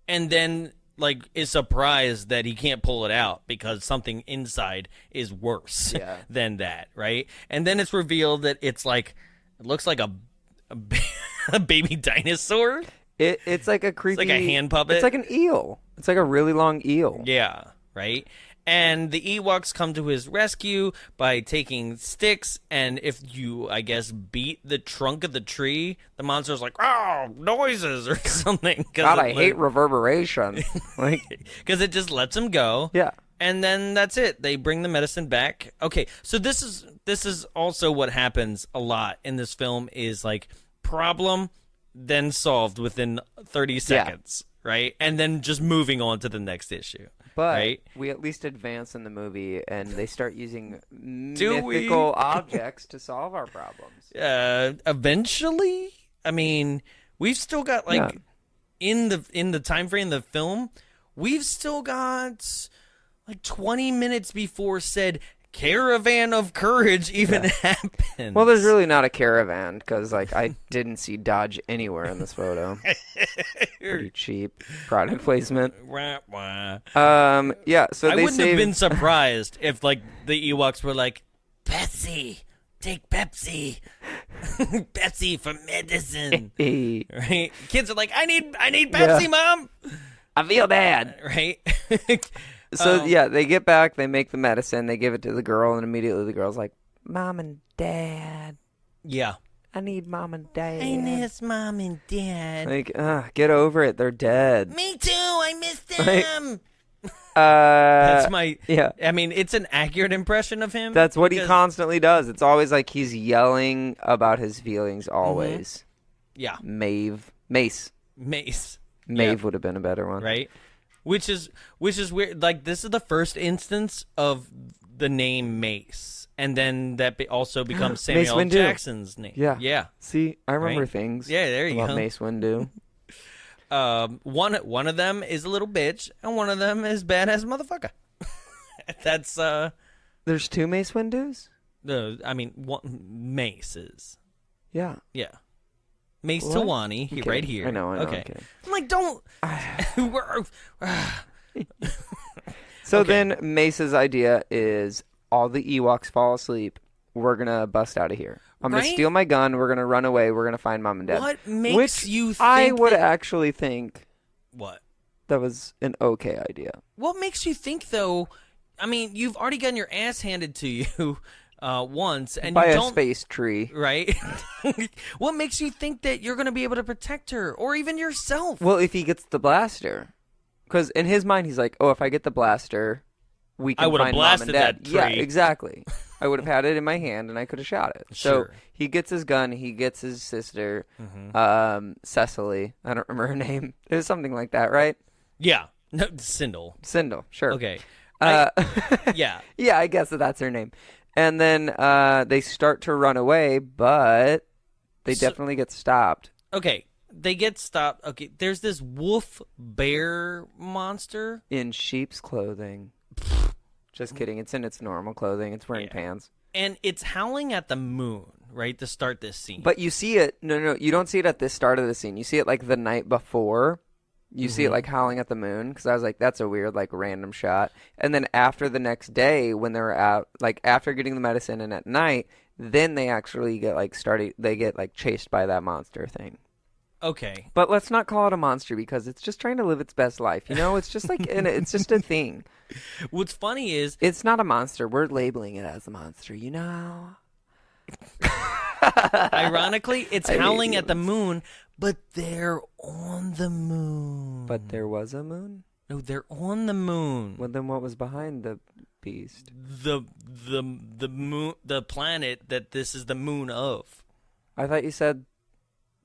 and then like is surprised that he can't pull it out because something inside is worse Yeah. than that, right? And then it's revealed that it looks like a baby dinosaur. It's like a creepy... It's like a hand puppet. It's like an eel. It's like a really long eel. Yeah, right? And the Ewoks come to his rescue by taking sticks, and if you, I guess, beat the trunk of the tree, the monster's like, oh, noises or something. God, I hate reverberation. Like, because it just lets him go. yeah. And then that's it. They bring the medicine back. Okay, so this is also what happens a lot in this film is like problem, then solved within 30 seconds, right? And then just moving on to the next issue. But right? we at least advance in the movie, and they start using Do we? mythical objects to solve our problems. Eventually, I mean, we've still got like in the time frame of the film, we've still got like 20 minutes before said Caravan of Courage even happens. Well, there's really not a caravan, because like I didn't see Dodge anywhere in this photo. Pretty cheap product placement. Wah, wah. Yeah, so I they wouldn't have saved... been surprised if like the Ewoks were like, Pepsi, take Pepsi. Pepsi for medicine. Right? Kids are like, I need Pepsi, Mom. I feel bad. Right? So, they get back, they make the medicine, they give it to the girl, and immediately the girl's like, Mom and Dad. Yeah. I need Mom and Dad. I miss Mom and Dad. Like, get over it. They're dead. Me too. I miss them. That's my... Yeah. I mean, it's an accurate impression of him. That's what he constantly does. It's always like he's yelling about his feelings always. Yeah. Mace. Maeve would have been a better one. Right? Which is weird. Like, this is the first instance of the name Mace. And then that also becomes Samuel L. Jackson's name. Yeah. Yeah. See, I remember things. Yeah, there you about go. Mace Windu. One of them is a little bitch, and one of them is badass motherfucker. That's There's 2 Mace Windus? One Maces. Yeah. Yeah. Mace Tawani, right here. I know. Okay. I'm like, don't. So then Mace's idea is all the Ewoks fall asleep. We're going to bust out of here. I'm going to steal my gun. We're going to run away. We're going to find Mom and Dad. What makes you think I would actually think what? That was an okay idea. What makes you think, though? I mean, you've already gotten your ass handed to you once. And by you a don't, space tree. Right? What makes you think that you're going to be able to protect her or even yourself? Well, if he gets the blaster. Because in his mind, he's like, oh, if I get the blaster, we can find Mom and Dad. That tree. Yeah, exactly. I would have had it in my hand and I could have shot it. Sure. So he gets his gun. He gets his sister, Cecily. I don't remember her name. It was something like that, right? Yeah. No, Sindel, sure. Okay. Yeah. Yeah, I guess that's her name. And then they start to run away, but they definitely get stopped. Okay. They get stopped. Okay. There's this wolf bear monster. In sheep's clothing. Just kidding. It's in its normal clothing. It's wearing pants. And it's howling at the moon, right, to start this scene. But you see it. No, you don't see it at the start of the scene. You see it like the night before. You see it like howling at the moon. Because I was like, that's a weird, like, random shot. And then after the next day, when they're out, like, after getting the medicine and at night, then they actually get, like, they get, like, chased by that monster thing. Okay. But let's not call it a monster because it's just trying to live its best life. You know, it's just like, it's just a thing. What's funny is... It's not a monster. We're labeling it as a monster, you know? Ironically, it's howling at the moon, but they're on the moon. But there was a moon? No, they're on the moon. Well, then what was behind the beast? The moon, the planet that this is the moon of. I thought you said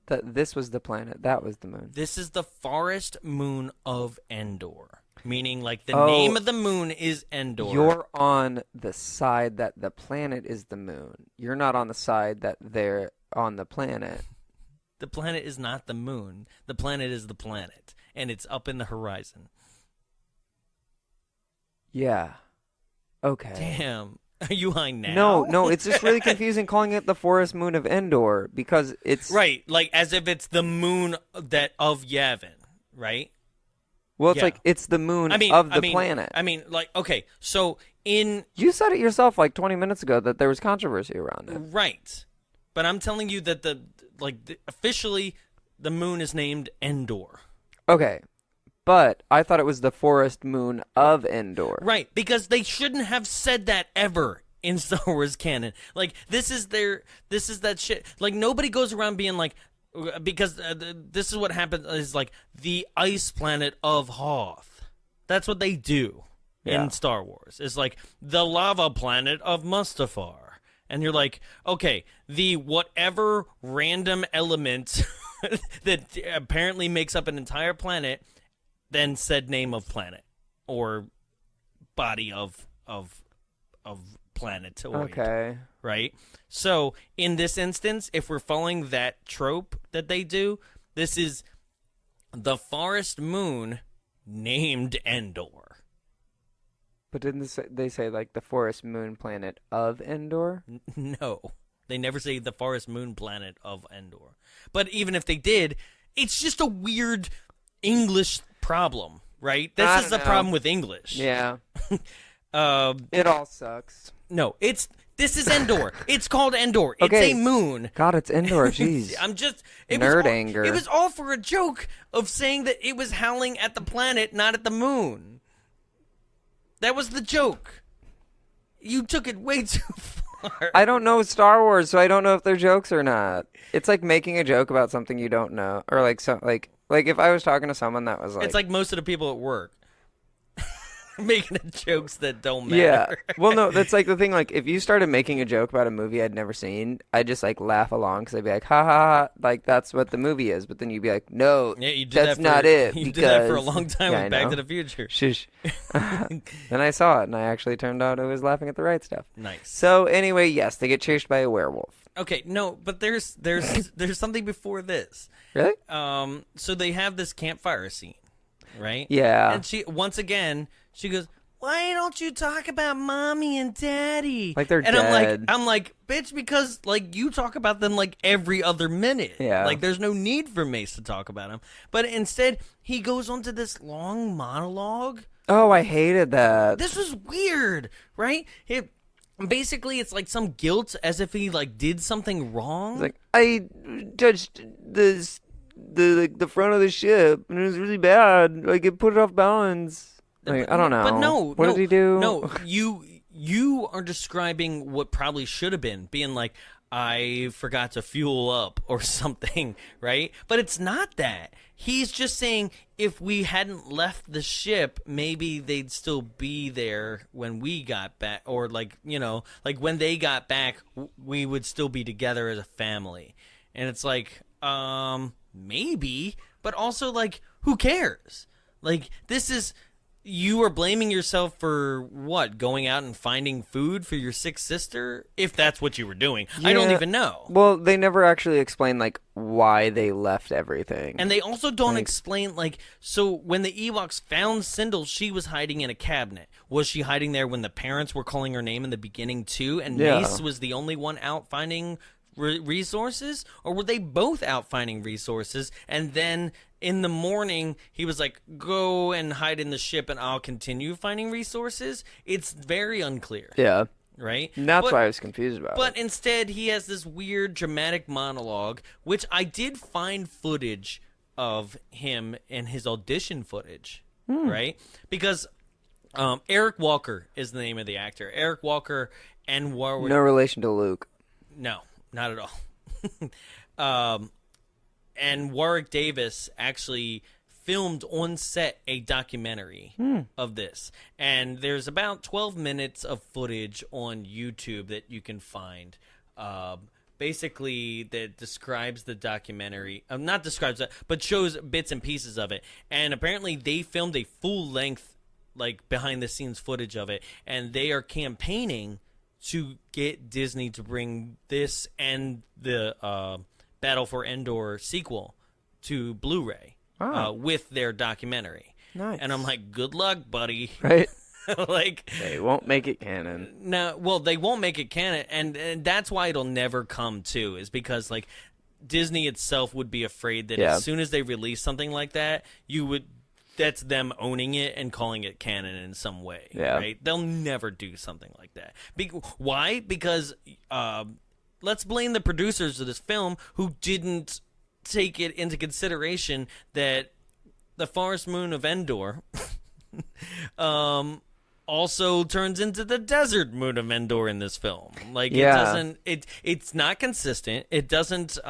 that this was the planet. That was the moon. This is the forest moon of Endor. Meaning, like, the name of the moon is Endor. You're on the side that the planet is the moon. You're not on the side that they're on the planet. The planet is not the moon. The planet is the planet. And it's up in the horizon. Yeah. Okay. Damn. Are you high now? No, it's just really confusing calling it the forest moon of Endor because it's... Right, like as if it's the moon that of Yavin, right? Well, it's like it's the moon of the planet. I mean, like, okay, so in... You said it yourself like 20 minutes ago that there was controversy around it. Right. But I'm telling you that officially the moon is named Endor. Okay. But I thought it was the forest moon of Endor. Right, because they shouldn't have said that ever in Star Wars canon. Like, this is that shit. Like, nobody goes around being like, because this is what happens is like the ice planet of Hoth. That's what they do in Star Wars. It's like the lava planet of Mustafar. And you're like, okay, the whatever random element that apparently makes up an entire planet, then said name of planet or body of planetoid. Okay. Right? So, in this instance, if we're following that trope that they do, this is the forest moon named Endor. But didn't they say, like, the forest moon planet of Endor? No. They never say the forest moon planet of Endor. But even if they did, it's just a weird English problem, right? This is the problem with English. Yeah. It all sucks. No, this This is Endor. It's called Endor. It's Okay. a moon. God, it's Endor. Jeez. I'm just Nerd anger. It was all for a joke of saying that it was howling at the planet, not at the moon. That was the joke. You took it way too far. I don't know Star Wars, so I don't know if they're jokes or not. It's like making a joke about something you don't know, or like if I was talking to someone that was like, it's like most of the people at work making jokes that don't matter. yeah. Well, no, that's like the thing. Like, if you started making a joke about a movie I'd never seen, I'd just like laugh along because I'd be like, ha ha ha, like that's what the movie is. But then you'd be like, no, Yeah, you did that's that not it. You because... did that for a long time Yeah, with I Back know. to the Future. Shush. Then I saw it, and I actually turned out I was laughing at the right stuff. Nice. So anyway, yes, they get chased by a werewolf. Okay, no, but there's something before this. Really? So they have this campfire scene, right? Yeah. And she once again she goes, "Why don't you talk about mommy and daddy?" Like they're and dead. I'm like, bitch, because like you talk about them like every other minute. Yeah. Like there's no need for Mace to talk about them. But instead, he goes on to this long monologue. Oh, I hated that. This was weird, right? Basically, it's like some guilt, as if he like did something wrong. It's like, I touched the front of the ship, and it was really bad. Like, it put it off balance. Like, I don't know. But no, what did he do? No, you are describing what probably should have been, being like, I forgot to fuel up or something, right? But it's not that. He's just saying if we hadn't left the ship, maybe they'd still be there when we got back, or like, you know, like when they got back, we would still be together as a family. And it's like, maybe, but also like, who cares? Like, this is... You are blaming yourself for what? Going out and finding food for your sick sister? If that's what you were doing. Yeah. I don't even know. Well, they never actually explain, like, why they left everything. And they also don't explain, like, so when the Ewoks found Sindel, she was hiding in a cabinet. Was she hiding there when the parents were calling her name in the beginning, too? And Yeah. Mace was the only one out finding resources? Or were they both out finding resources? And then... in the morning, he was like, go and hide in the ship and I'll continue finding resources. It's very unclear. Yeah. Right? And that's why I was confused about But it. instead, he has this weird dramatic monologue, which I did find footage of him and his audition footage. Right? Because Eric Walker is the name of the actor. Eric Walker and Warwick... No relation to Luke. No, not at all. And Warwick Davis actually filmed on set a documentary of this. And there's about 12 minutes of footage on YouTube that you can find. Basically, that describes the documentary. Not describes that, but shows bits and pieces of it. And apparently they filmed a full-length, like, behind-the-scenes footage of it. And they are campaigning to get Disney to bring this and the... Battle for Endor sequel to Blu-ray with their documentary. Nice. And I'm like, good luck, buddy. Right? Like, They won't make it canon. no, well, they won't make it canon, and that's why it'll never come to, is because, like, Disney itself would be afraid that as soon as they release something like that, that's them owning it and calling it canon in some way. Yeah. Right? They'll never do something like that. Why? Because... let's blame the producers of this film who didn't take it into consideration that the forest moon of Endor also turns into the desert moon of Endor in this film. Like, it's not consistent. It doesn't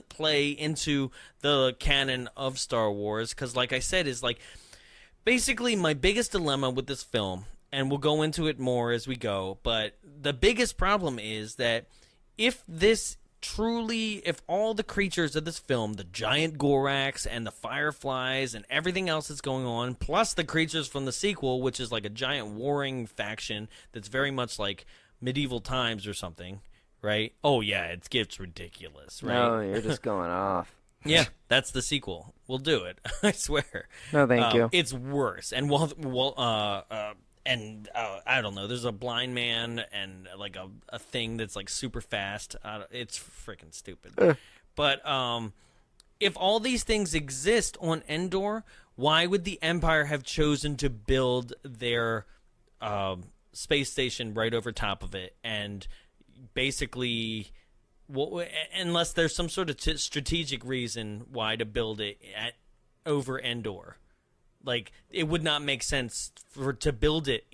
play into the canon of Star Wars because, like I said, is like basically my biggest dilemma with this film. And we'll go into it more as we go, but the biggest problem is that if all the creatures of this film, the giant Gorax and the Fireflies and everything else that's going on, plus the creatures from the sequel, which is like a giant warring faction that's very much like medieval times or something, right? Oh, yeah, it gets ridiculous, right? No, you're just going off. Yeah, that's the sequel. We'll do it, I swear. No, thank you. It's worse. And I don't know, there's a blind man and like a thing that's like super fast. It's freaking stupid. But if all these things exist on Endor, why would the Empire have chosen to build their space station right over top of it, and basically, unless there's some sort of strategic reason why to build it over Endor. Like, it would not make sense to build it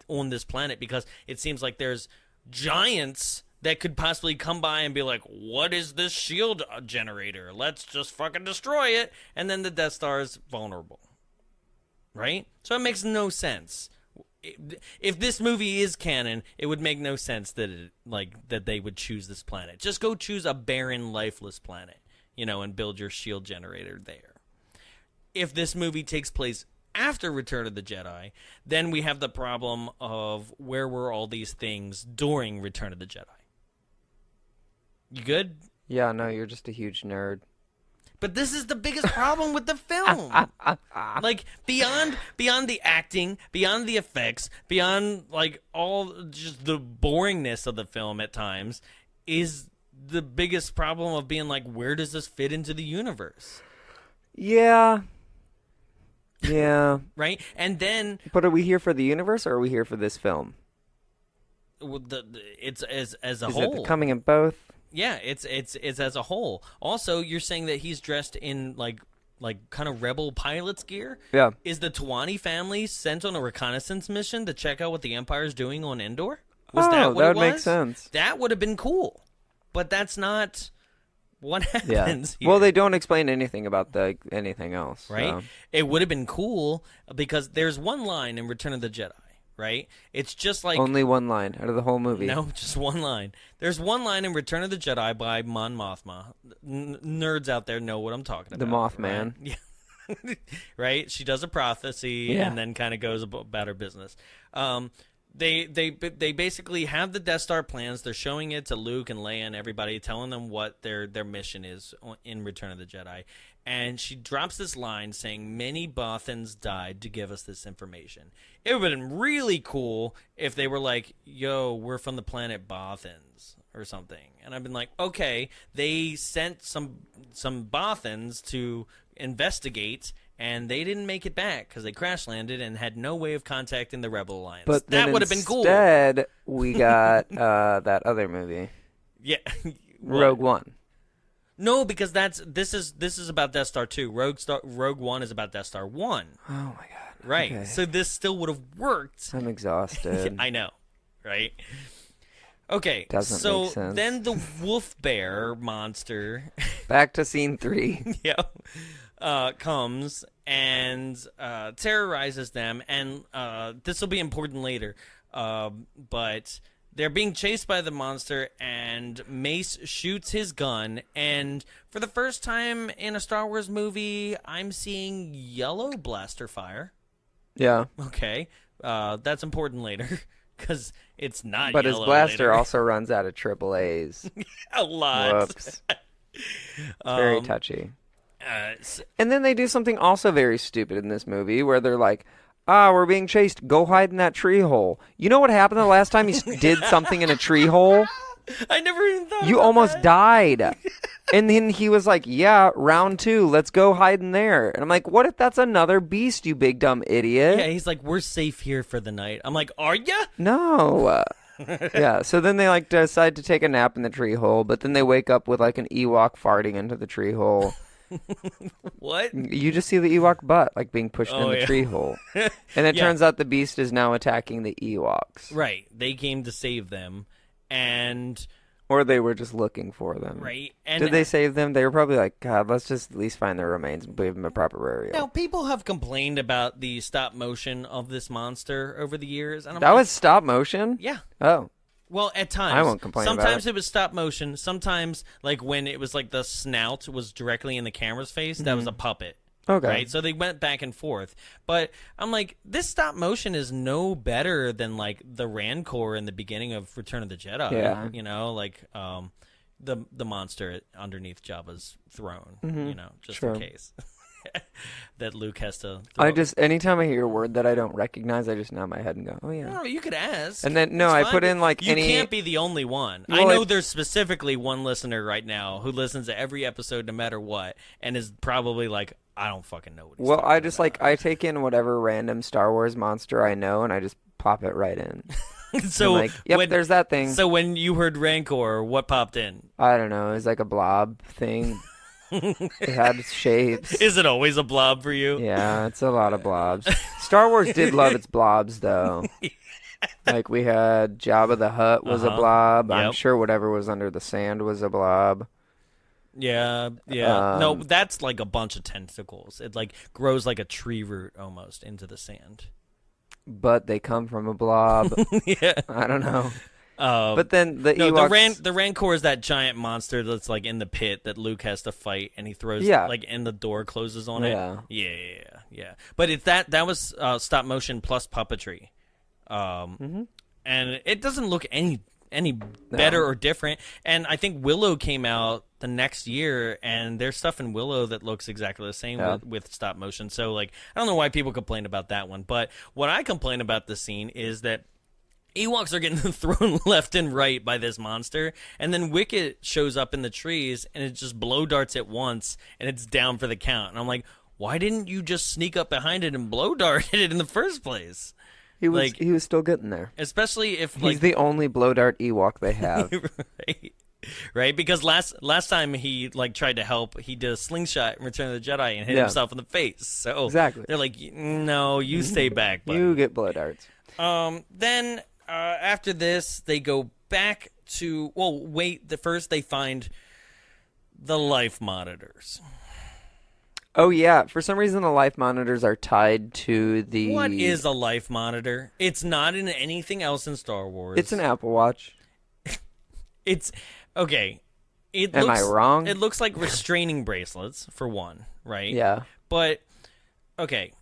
on this planet, because it seems like there's giants that could possibly come by and be like, what is this shield generator? Let's just fucking destroy it. And then the Death Star is vulnerable. Right? So it makes no sense. If this movie is canon, it would make no sense that that they would choose this planet. Just go choose a barren, lifeless planet, and build your shield generator there. If this movie takes place after Return of the Jedi, then we have the problem of where were all these things during Return of the Jedi. You good? Yeah, no, you're just a huge nerd. But this is the biggest problem with the film. Like, beyond the acting, beyond the effects, beyond all just the boringness of the film at times, is the biggest problem of being like, where does this fit into the universe? Yeah. Yeah. Right? And then... But are we here for the universe, or are we here for this film? It's as a is whole. It coming in both? Yeah, it's as a whole. Also, you're saying that he's dressed in like kind of rebel pilot's gear? Yeah. Is the Tawani family sent on a reconnaissance mission to check out what the Empire's doing on Endor? That would make sense. That would have been cool. But that's not what happens here. Well, they don't explain anything about anything else. Right? So. It would have been cool because there's one line in Return of the Jedi. Right? It's just like... Only one line out of the whole movie. No, just one line. There's one line in Return of the Jedi by Mon Mothma. Nerds out there know what I'm talking about. The Mothman. Right? Yeah. Right? She does a prophecy and then kind of goes about her business. They basically have the Death Star plans. They're showing it to Luke and Leia and everybody, telling them what their mission is in Return of the Jedi. And she drops this line saying, many Bothans died to give us this information. It would have been really cool if they were like, yo, we're from the planet Bothans or something. And I've been like, okay, they sent some Bothans to investigate, and they didn't make it back because they crash landed and had no way of contacting the Rebel Alliance. But that would have been cool. Instead, we got that other movie. Yeah. Rogue One. No, because this is about Death Star 2. Rogue One is about Death Star 1. Oh my god. Right. Okay. So this still would have worked. I'm exhausted. I know. Right? Okay. Doesn't make sense. Then the wolf bear monster Back to scene 3. comes and terrorizes them, and this will be important later. But they're being chased by the monster, and Mace shoots his gun, and for the first time in a Star Wars movie, I'm seeing yellow blaster fire. Yeah. Okay. That's important later, because it's not But yellow his blaster later. also runs out of triple A's. A lot. Whoops. It's very touchy. And then they do something also very stupid in this movie, where they're like, we're being chased. Go hide in that tree hole. You know what happened the last time you did something in a tree hole? I never even thought You about almost that. died. And then he was like, yeah, round 2. Let's go hide in there. And I'm like, what if that's another beast, you big dumb idiot? Yeah, he's like, we're safe here for the night. I'm like, are ya? No. Yeah, so then they decide to take a nap in the tree hole, but then they wake up with an Ewok farting into the tree hole. What? You just see the Ewok butt being pushed in the tree hole. And it turns out the beast is now attacking the Ewoks. Right. They came to save them, and... Or they were just looking for them. Right. And did they save them? They were probably like, God, let's just at least find their remains and give them a proper burial. Now, people have complained about the stop motion of this monster over the years. And that was stop motion? Yeah. Oh. Well, at times. I won't complain about Sometimes it. it was stop motion. Sometimes, when it was the snout was directly in the camera's face, that was a puppet. Okay. Right? So they went back and forth. But I'm like, this stop motion is no better than, the Rancor in the beginning of Return of the Jedi. Yeah. You know, the monster underneath Jabba's throne, just in case. That Luke has to throw. Anytime I hear a word that I don't recognize, I just nod my head and go, oh, yeah. No, you could ask. And then, no, It's I fine, put in, but you any... You can't be the only one. Well, I know there's specifically one listener right now who listens to every episode no matter what, and is probably I don't fucking know what he's talking about. I take in whatever random Star Wars monster I know, and I just pop it right in. So like, yep, there's that thing. So when you heard Rancor, what popped in? I don't know. It was like a blob thing. It had shapes. Is it always a blob for you? Yeah, it's a lot of blobs. Star Wars did love its blobs, though. Like, we had Jabba the Hutt was a blob. I'm sure whatever was under the sand was a blob. Yeah. No, that's like a bunch of tentacles. It like grows like a tree root almost into the sand. But they come from a blob. Yeah. I don't know. But then the Ewoks... the Rancor is that giant monster that's like in the pit that Luke has to fight, and he throws like, and the door closes on it. Yeah. But that was stop motion plus puppetry, and it doesn't look any better or different. And I think Willow came out the next year, and there's stuff in Willow that looks exactly the same with stop motion. So like, I don't know why people complain about that one, but what I complain about this scene is that Ewoks are getting thrown left and right by this monster, and then Wicket shows up in the trees, and it just blow darts it once, and it's down for the count. And I'm like, why didn't you just sneak up behind it and blow dart it in the first place? He was still getting there. Especially if he's the only blow dart Ewok they have. Right? Because last time he like tried to help, he did a slingshot in Return of the Jedi and hit himself in the face. So exactly. They're like, no, you stay back, buddy. You get blow darts. Then after this, they go back to... Well, wait. First, they find the life monitors. Oh, yeah. For some reason, the life monitors are tied to the... What is a life monitor? It's not in anything else in Star Wars. It's an Apple Watch. It's... Okay. Am I wrong? It looks like restraining bracelets, for one, right? Yeah. But, okay.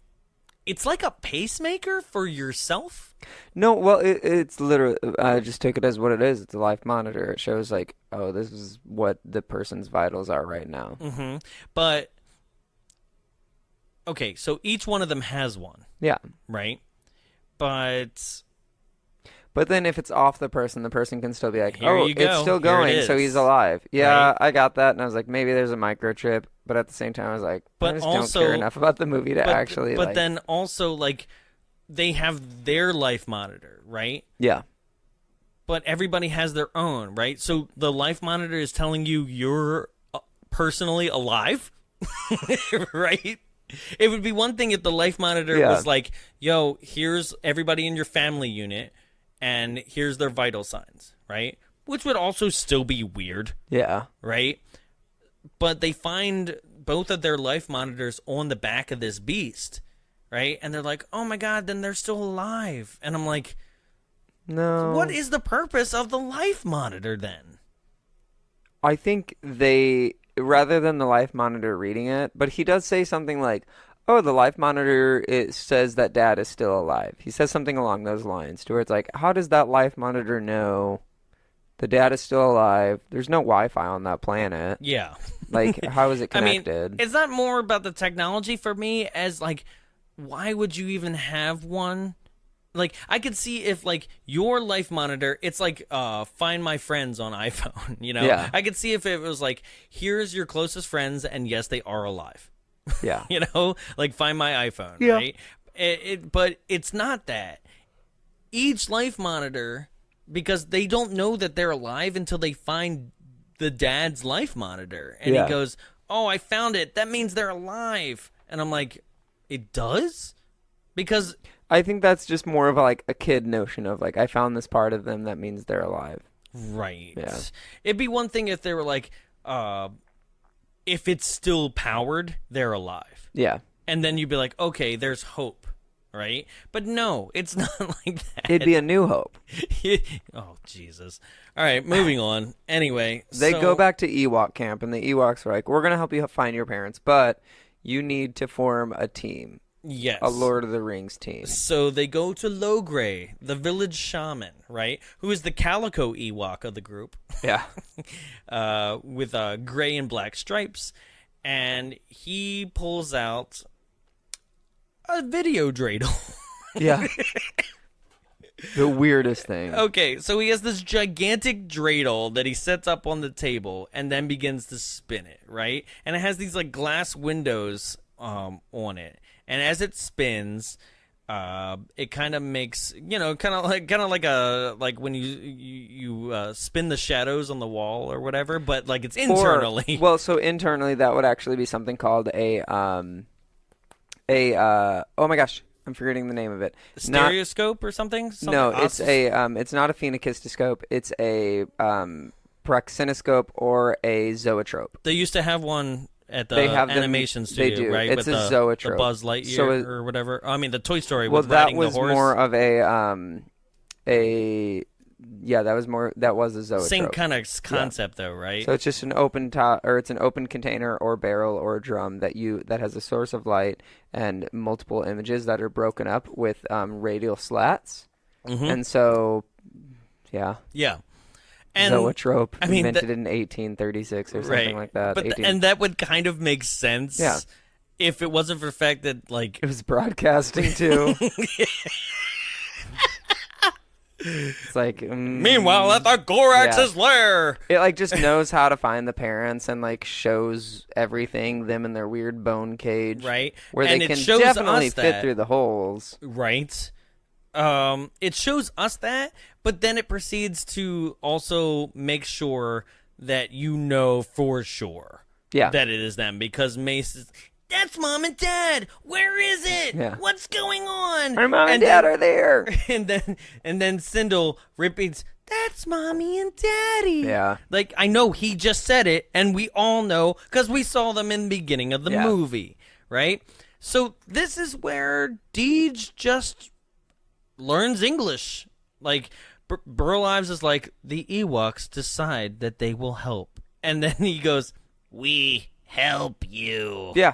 It's like a pacemaker for yourself? No, well, it's literally... I just took it as what it is. It's a life monitor. It shows, like, oh, this is what the person's vitals are right now. Mm-hmm. But... Okay, so each one of them has one. Yeah. Right? But then if it's off the person can still be like, Here you go. It's still Here going, it is. so he's alive. Yeah, Right. I got that, and I was like, maybe there's a microchip. But at the same time, I was like, I just don't care enough about the movie to actually, But then also, like, they have their life monitor, right? Yeah. But everybody has their own, right? So the life monitor is telling you you're personally alive, right? It would be one thing if the life monitor was like, yo, here's everybody in your family unit, and here's their vital signs, right? Which would also still be weird. Yeah. Right? But they find both of their life monitors on the back of this beast, right? And they're like, oh my God, then they're still alive. And I'm like, no. What is the purpose of the life monitor then? I think they... Rather than the life monitor reading it, but he does say something like, oh, the life monitor, it says that Dad is still alive. He says something along those lines, to where it's like, how does that life monitor know the Dad is still alive? There's no Wi-Fi on that planet. Yeah. Like, how is it connected? I mean, it's not more about the technology for me as, like, why would you even have one? Like, I could see if, like, your life monitor, it's like Find My Friends on iPhone, you know? Yeah. I could see if it was like, here's your closest friends, and yes, they are alive. Yeah. You know? Like, Find My iPhone, yeah. right? But it's not that. Each life monitor, because they don't know that they're alive until they find the Dad's life monitor. And he goes, oh, I found it. That means they're alive. And I'm like, it does? Because... I think that's just more of like a kid notion of like, I found this part of them, that means they're alive. Right. Yeah. It'd be one thing if they were like, if it's still powered, they're alive. Yeah. And then you'd be like, okay, there's hope, right? But no, it's not like that. It'd be a new hope. Oh, Jesus. All right, moving on. Anyway. They go back to Ewok camp, and the Ewoks are like, we're going to help you find your parents, but you need to form a team. Yes. A Lord of the Rings team. So they go to Logray, the village shaman, right? Who is the calico Ewok of the group. Yeah. With gray and black stripes. And he pulls out a video dreidel. Yeah. The weirdest thing. Okay, so he has this gigantic dreidel that he sets up on the table and then begins to spin it, right? And it has these like glass windows on it. And as it spins, it kind of makes, kind of like when you spin the shadows on the wall or whatever, but like it's internally. So internally that would actually be something called oh my gosh, I'm forgetting the name of it. Stereoscope or something? No, it's it's not a phenakistoscope. It's a praxinoscope or a zoetrope. They used to have one at the animation studio, they do. Right? It's with a zoetrope. The Buzz Lightyear or whatever. I mean, the Toy Story with riding the horse. Well, that was more of that was a zoetrope. Same kind of concept, though, right? So it's just an open it's an open container or barrel or drum that has a source of light and multiple images that are broken up with radial slats, and so, yeah. And, zoetrope, invented in 1836 or something like that. But and that would kind of make sense if it wasn't for the fact that, like... It was broadcasting, too. It's like... Meanwhile, at the Gorax's lair! It, like, just knows how to find the parents and, like, shows everything, them in their weird bone cage. Right. Where and they can definitely fit through the holes. Right. It shows us that, but then it proceeds to also make sure that for sure that it is them, because Mace is, that's Mom and Dad. Where is it? Yeah. What's going on? My Mom and Dad are there. And then Sindel repeats, that's Mommy and Daddy. Yeah. Like, I know he just said it, and we all know because we saw them in the beginning of the movie, right? So this is where Deej just learns English. Like, Burl Ives is like, the Ewoks decide that they will help. And then he goes, we help you. Yeah.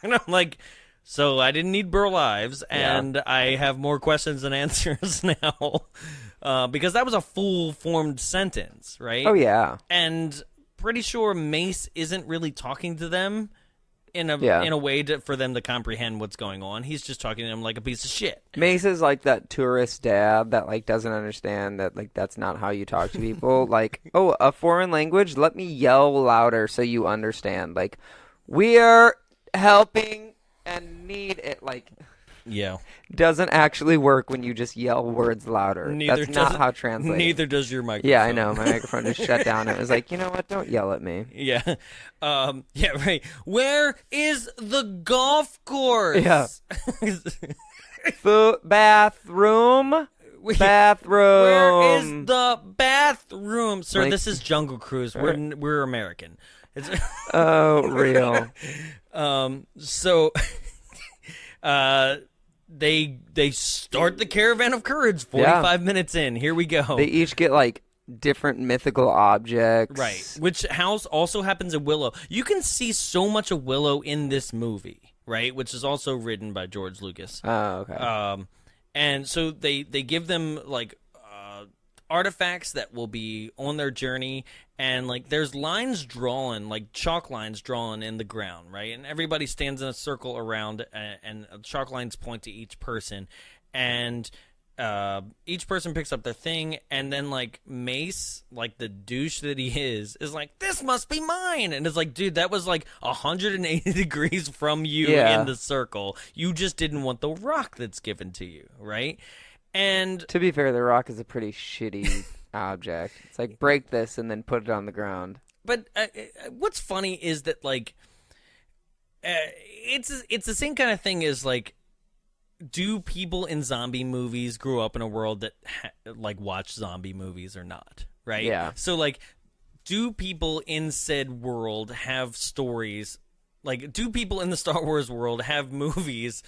And I'm like, so I didn't need Burl Ives, and I have more questions than answers now. Because that was a full-formed sentence, right? Oh, yeah. And pretty sure Mace isn't really talking to them in a way for them to comprehend what's going on. He's just talking to them like a piece of shit. Mace is like that tourist dad that like doesn't understand that like that's not how you talk to people. Like, oh, a foreign language? Let me yell louder so you understand. Like, we're helping and need it. Like, doesn't actually work when you just yell words louder. That's not how translate. Neither does your microphone. Yeah, I know. My microphone just shut down. It was like, you know what? Don't yell at me. Yeah. Yeah, right. Where is the golf course? Yeah. Bathroom. Bathroom. Where is the bathroom, sir? Like, this is Jungle Cruise. We're American. It's oh, real. So, they start the Caravan of Courage 45 minutes in. Here we go. They each get like different mythical objects. Right. Which house also happens in Willow. You can see so much of Willow in this movie, right? Which is also written by George Lucas. Oh, okay. And so they give them like artifacts that will be on their journey, and like there's lines drawn, like chalk lines drawn in the ground, right? And everybody stands in a circle around, and chalk lines point to each person, and each person picks up their thing, and then like Mace, like the douche that he is like, this must be mine, and it's like, dude, that was like 180 degrees from you in the circle. You just didn't want the rock that's given to you, right? And to be fair, the rock is a pretty shitty object. It's like, break this and then put it on the ground. But what's funny is that like it's the same kind of thing as like, do people in zombie movies grow up in a world that like watch zombie movies or not, right? Yeah. So like, do people in said world have stories? Like, do people in the Star Wars world have movies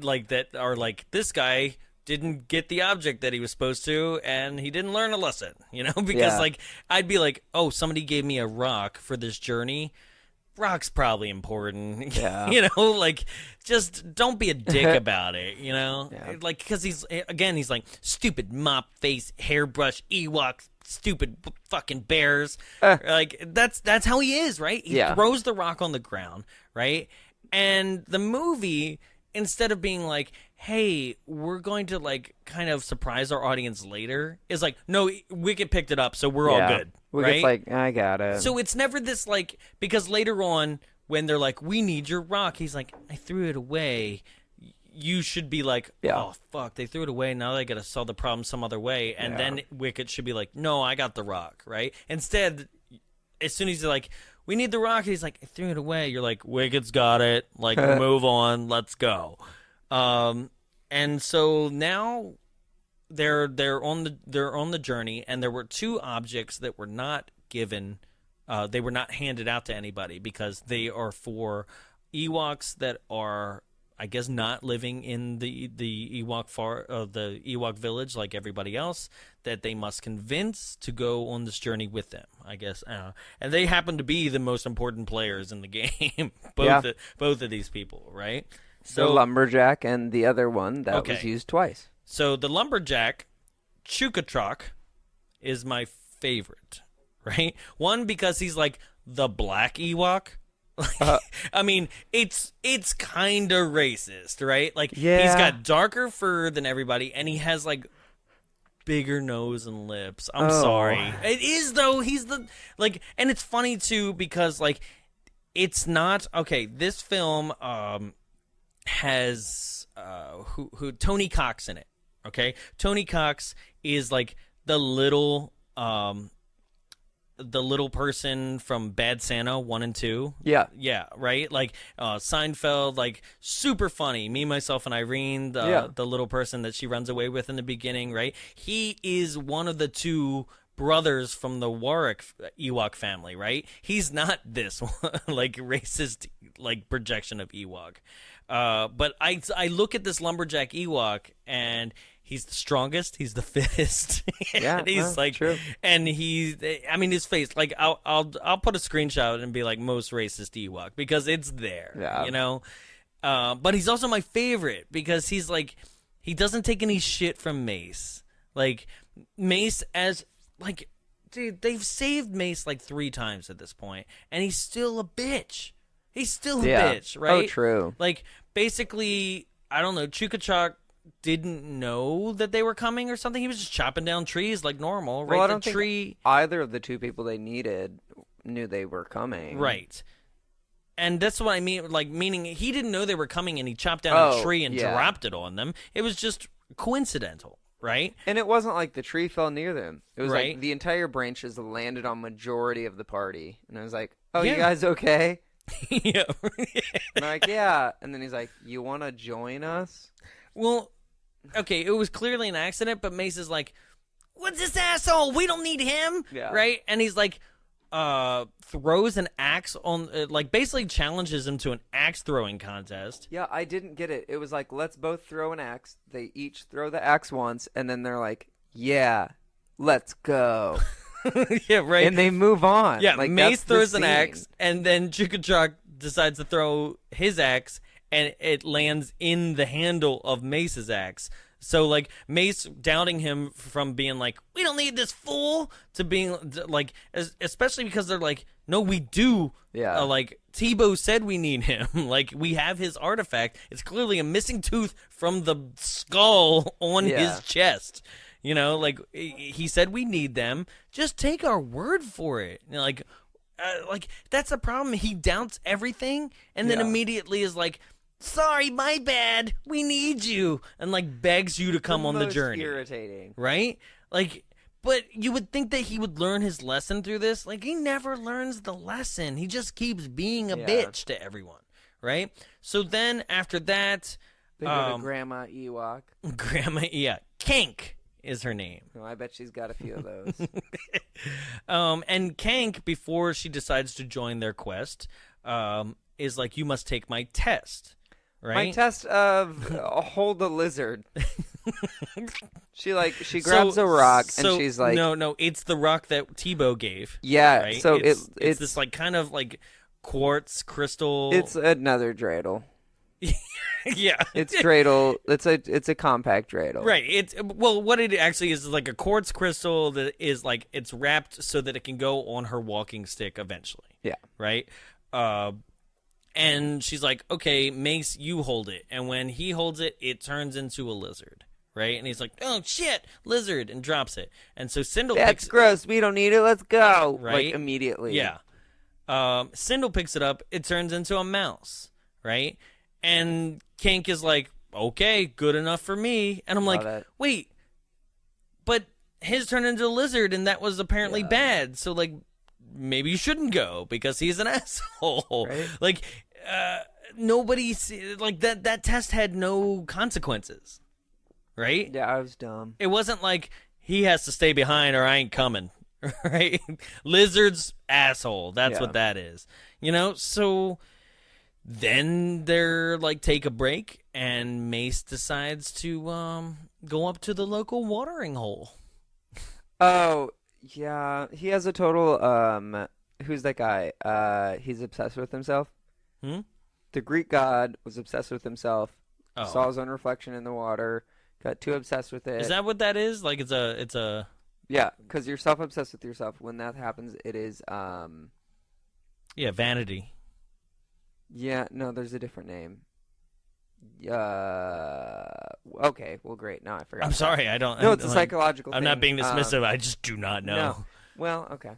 like that are like, this guy didn't get the object that he was supposed to, and he didn't learn a lesson, you know? Because like, I'd be like, oh, somebody gave me a rock for this journey. Rock's probably important. Yeah. You know, like, just don't be a dick about it, you know? Yeah. Like, because he's like, stupid mop face, hairbrush, Ewoks, stupid fucking bears. Like, that's how he is, right? He throws the rock on the ground, right? And the movie, instead of being like, hey, we're going to like kind of surprise our audience later, is like, no, Wicket picked it up, so we're all good. Wicket's right? like, I got it. So it's never this like, because later on when they're like, we need your rock, he's like, I threw it away. you should be like, oh, fuck, they threw it away. Now they got to solve the problem some other way. And then Wicket should be like, no, I got the rock, right? Instead, as soon as he's like, we need the rock, he's like, I threw it away. You're like, Wicket's got it. Like, move on. Let's go. And so now they're on the journey, and there were 2 objects that were not given. They were not handed out to anybody because they are for Ewoks that are, I guess, not living in the Ewok village like everybody else, that they must convince to go on this journey with them, I guess. And they happen to be the most important players in the game, both of these people, right? So the lumberjack and the other one that was used twice. So the lumberjack, Chukatrak, is my favorite, right? One, because he's like the black Ewok. I mean, it's kind of racist, right? Like, he's got darker fur than everybody, and he has, like, bigger nose and lips. I'm sorry. It is, though. He's the, like, and it's funny, too, because, like, it's not, okay, this film has, Tony Cox in it, okay? Tony Cox is, like, the little person from Bad Santa 1 and 2. Yeah, right? Like, Seinfeld, like, super funny. Me, Myself, and Irene, the little person that she runs away with in the beginning, right? He is one of the 2 brothers from the Warwick Ewok family, right? He's not this, like, racist, like, projection of Ewok. But I look at this lumberjack Ewok, and he's the strongest. He's the fittest. And he's like, true. And his face. Like, I'll put a screenshot and be like, most racist Ewok, because it's there. You know. But he's also my favorite because he's like, he doesn't take any shit from Mace. Like, Mace as like, dude, they've saved Mace like 3 times at this point, and he's still a bitch. He's still a bitch, right? Oh, true. Like, basically, I don't know, Chukachak didn't know that they were coming or something. He was just chopping down trees like normal, right? Well, I don't think either of the 2 people they needed knew they were coming. Right. And that's what I mean, like, meaning he didn't know they were coming and he chopped down a tree and dropped it on them. It was just coincidental, right? And it wasn't like the tree fell near them. It was like the entire branches landed on majority of the party. And I was like, oh, you guys okay? Yeah. And I'm like, yeah. And then he's like, you want to join us? Well, okay, it was clearly an accident, but Mace is like, what's this asshole? We don't need him, right? And he's like, throws an axe on, like, basically challenges him to an axe throwing contest. Yeah, I didn't get it. It was like, let's both throw an axe. They each throw the axe once, and then they're like, yeah, let's go. Yeah, right. And they move on. Yeah, like, Mace throws an axe, and then Chukachak decides to throw his axe, and it lands in the handle of Mace's axe. So, like, Mace doubting him from being like, we don't need this fool, to being, like, especially because they're like, no, we do. Yeah. Like, Tebow said we need him. Like, we have his artifact. It's clearly a missing tooth from the skull on his chest. You know, like, he said we need them. Just take our word for it. You know, like, that's the problem. He doubts everything and then immediately is like, sorry, my bad. We need you. And, like, begs you to come on the journey. Irritating. Right? Like, but you would think that he would learn his lesson through this. Like, he never learns the lesson. He just keeps being a bitch to everyone. Right? So then, after that... They go to Grandma Ewok. Kank is her name. Oh, I bet she's got a few of those. And Kank, before she decides to join their quest, is like, you must take my test, right? My test of hold a lizard. She grabs a rock and she's like, no, it's the rock that Tebow gave. Yeah, right? so it's this like kind of like quartz crystal. It's another dreidel. Yeah, it's dreidel. It's a compact dreidel. Right. What it actually is like a quartz crystal that is like, it's wrapped so that it can go on her walking stick eventually. Yeah. Right. And she's like, okay, Mace, you hold it. And when he holds it, it turns into a lizard. Right. And he's like, oh shit, lizard, and drops it. And so Sindel That's gross. We don't need it. Let's go. Right. Like, immediately. Yeah. Sindel picks it up. It turns into a mouse. Right. And Kank is like, okay, good enough for me. And I'm like, wait, but his turned into a lizard, and that was apparently bad. So, like, maybe you shouldn't go because he's an asshole. Right? Like, nobody, like, that test had no consequences. Right? Yeah, I was dumb. It wasn't like he has to stay behind or I ain't coming. Right? Lizard's asshole. That's what that is. You know? So then they're like, take a break, and Mace decides to go up to the local watering hole. Oh, yeah. He has a total, who's that guy? He's obsessed with himself. The Greek god was obsessed with himself. Saw his own reflection in the water. Got too obsessed with it. Is that what that is? Like, it's a... Yeah, because you're self-obsessed with yourself. When that happens, it is, Yeah, vanity. Yeah, no, there's a different name. Okay, well, great. Now I forgot. I'm sorry, I don't... No, it's a psychological thing. I'm not being dismissive, I just do not know. No. Well, okay.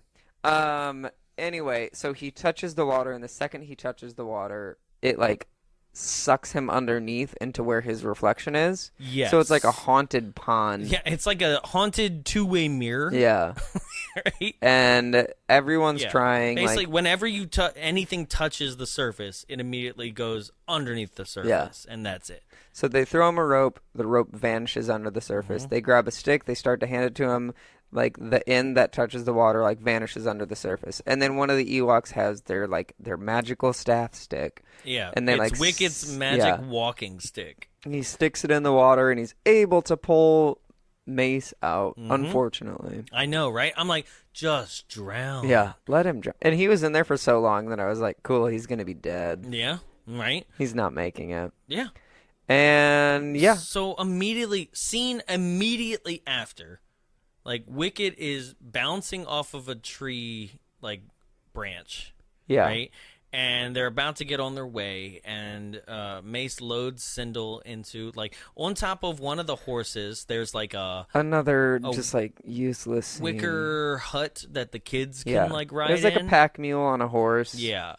Anyway, so he touches the water, and the second he touches the water, it, like, sucks him underneath into where his reflection is. Yes. So it's like a haunted pond. Yeah, it's like a haunted two-way mirror. Yeah. Right? And everyone's trying. Basically, like, whenever anything touches the surface, it immediately goes underneath the surface, and that's it. So they throw him a rope. The rope vanishes under the surface. They grab a stick. They start to hand it to him. Like, the end that touches the water, like, vanishes under the surface. And then one of the Ewoks has their magical staff stick. Yeah, and then, it's Wicket's magic walking stick. And he sticks it in the water, and he's able to pull Mace out, unfortunately. I know, right? I'm like, just drown. Yeah, let him drown. And he was in there for so long that I was like, cool, he's going to be dead. Yeah, right? He's not making it. Yeah. And, So immediately after... Like, Wicket is bouncing off of a tree, like, branch. Yeah. Right? And they're about to get on their way, and Mace loads Sindel into, like, on top of one of the horses, there's, like, another just, like, useless scene. Wicker hut that the kids can, like, ride in. There's, like, a pack mule on a horse. Yeah.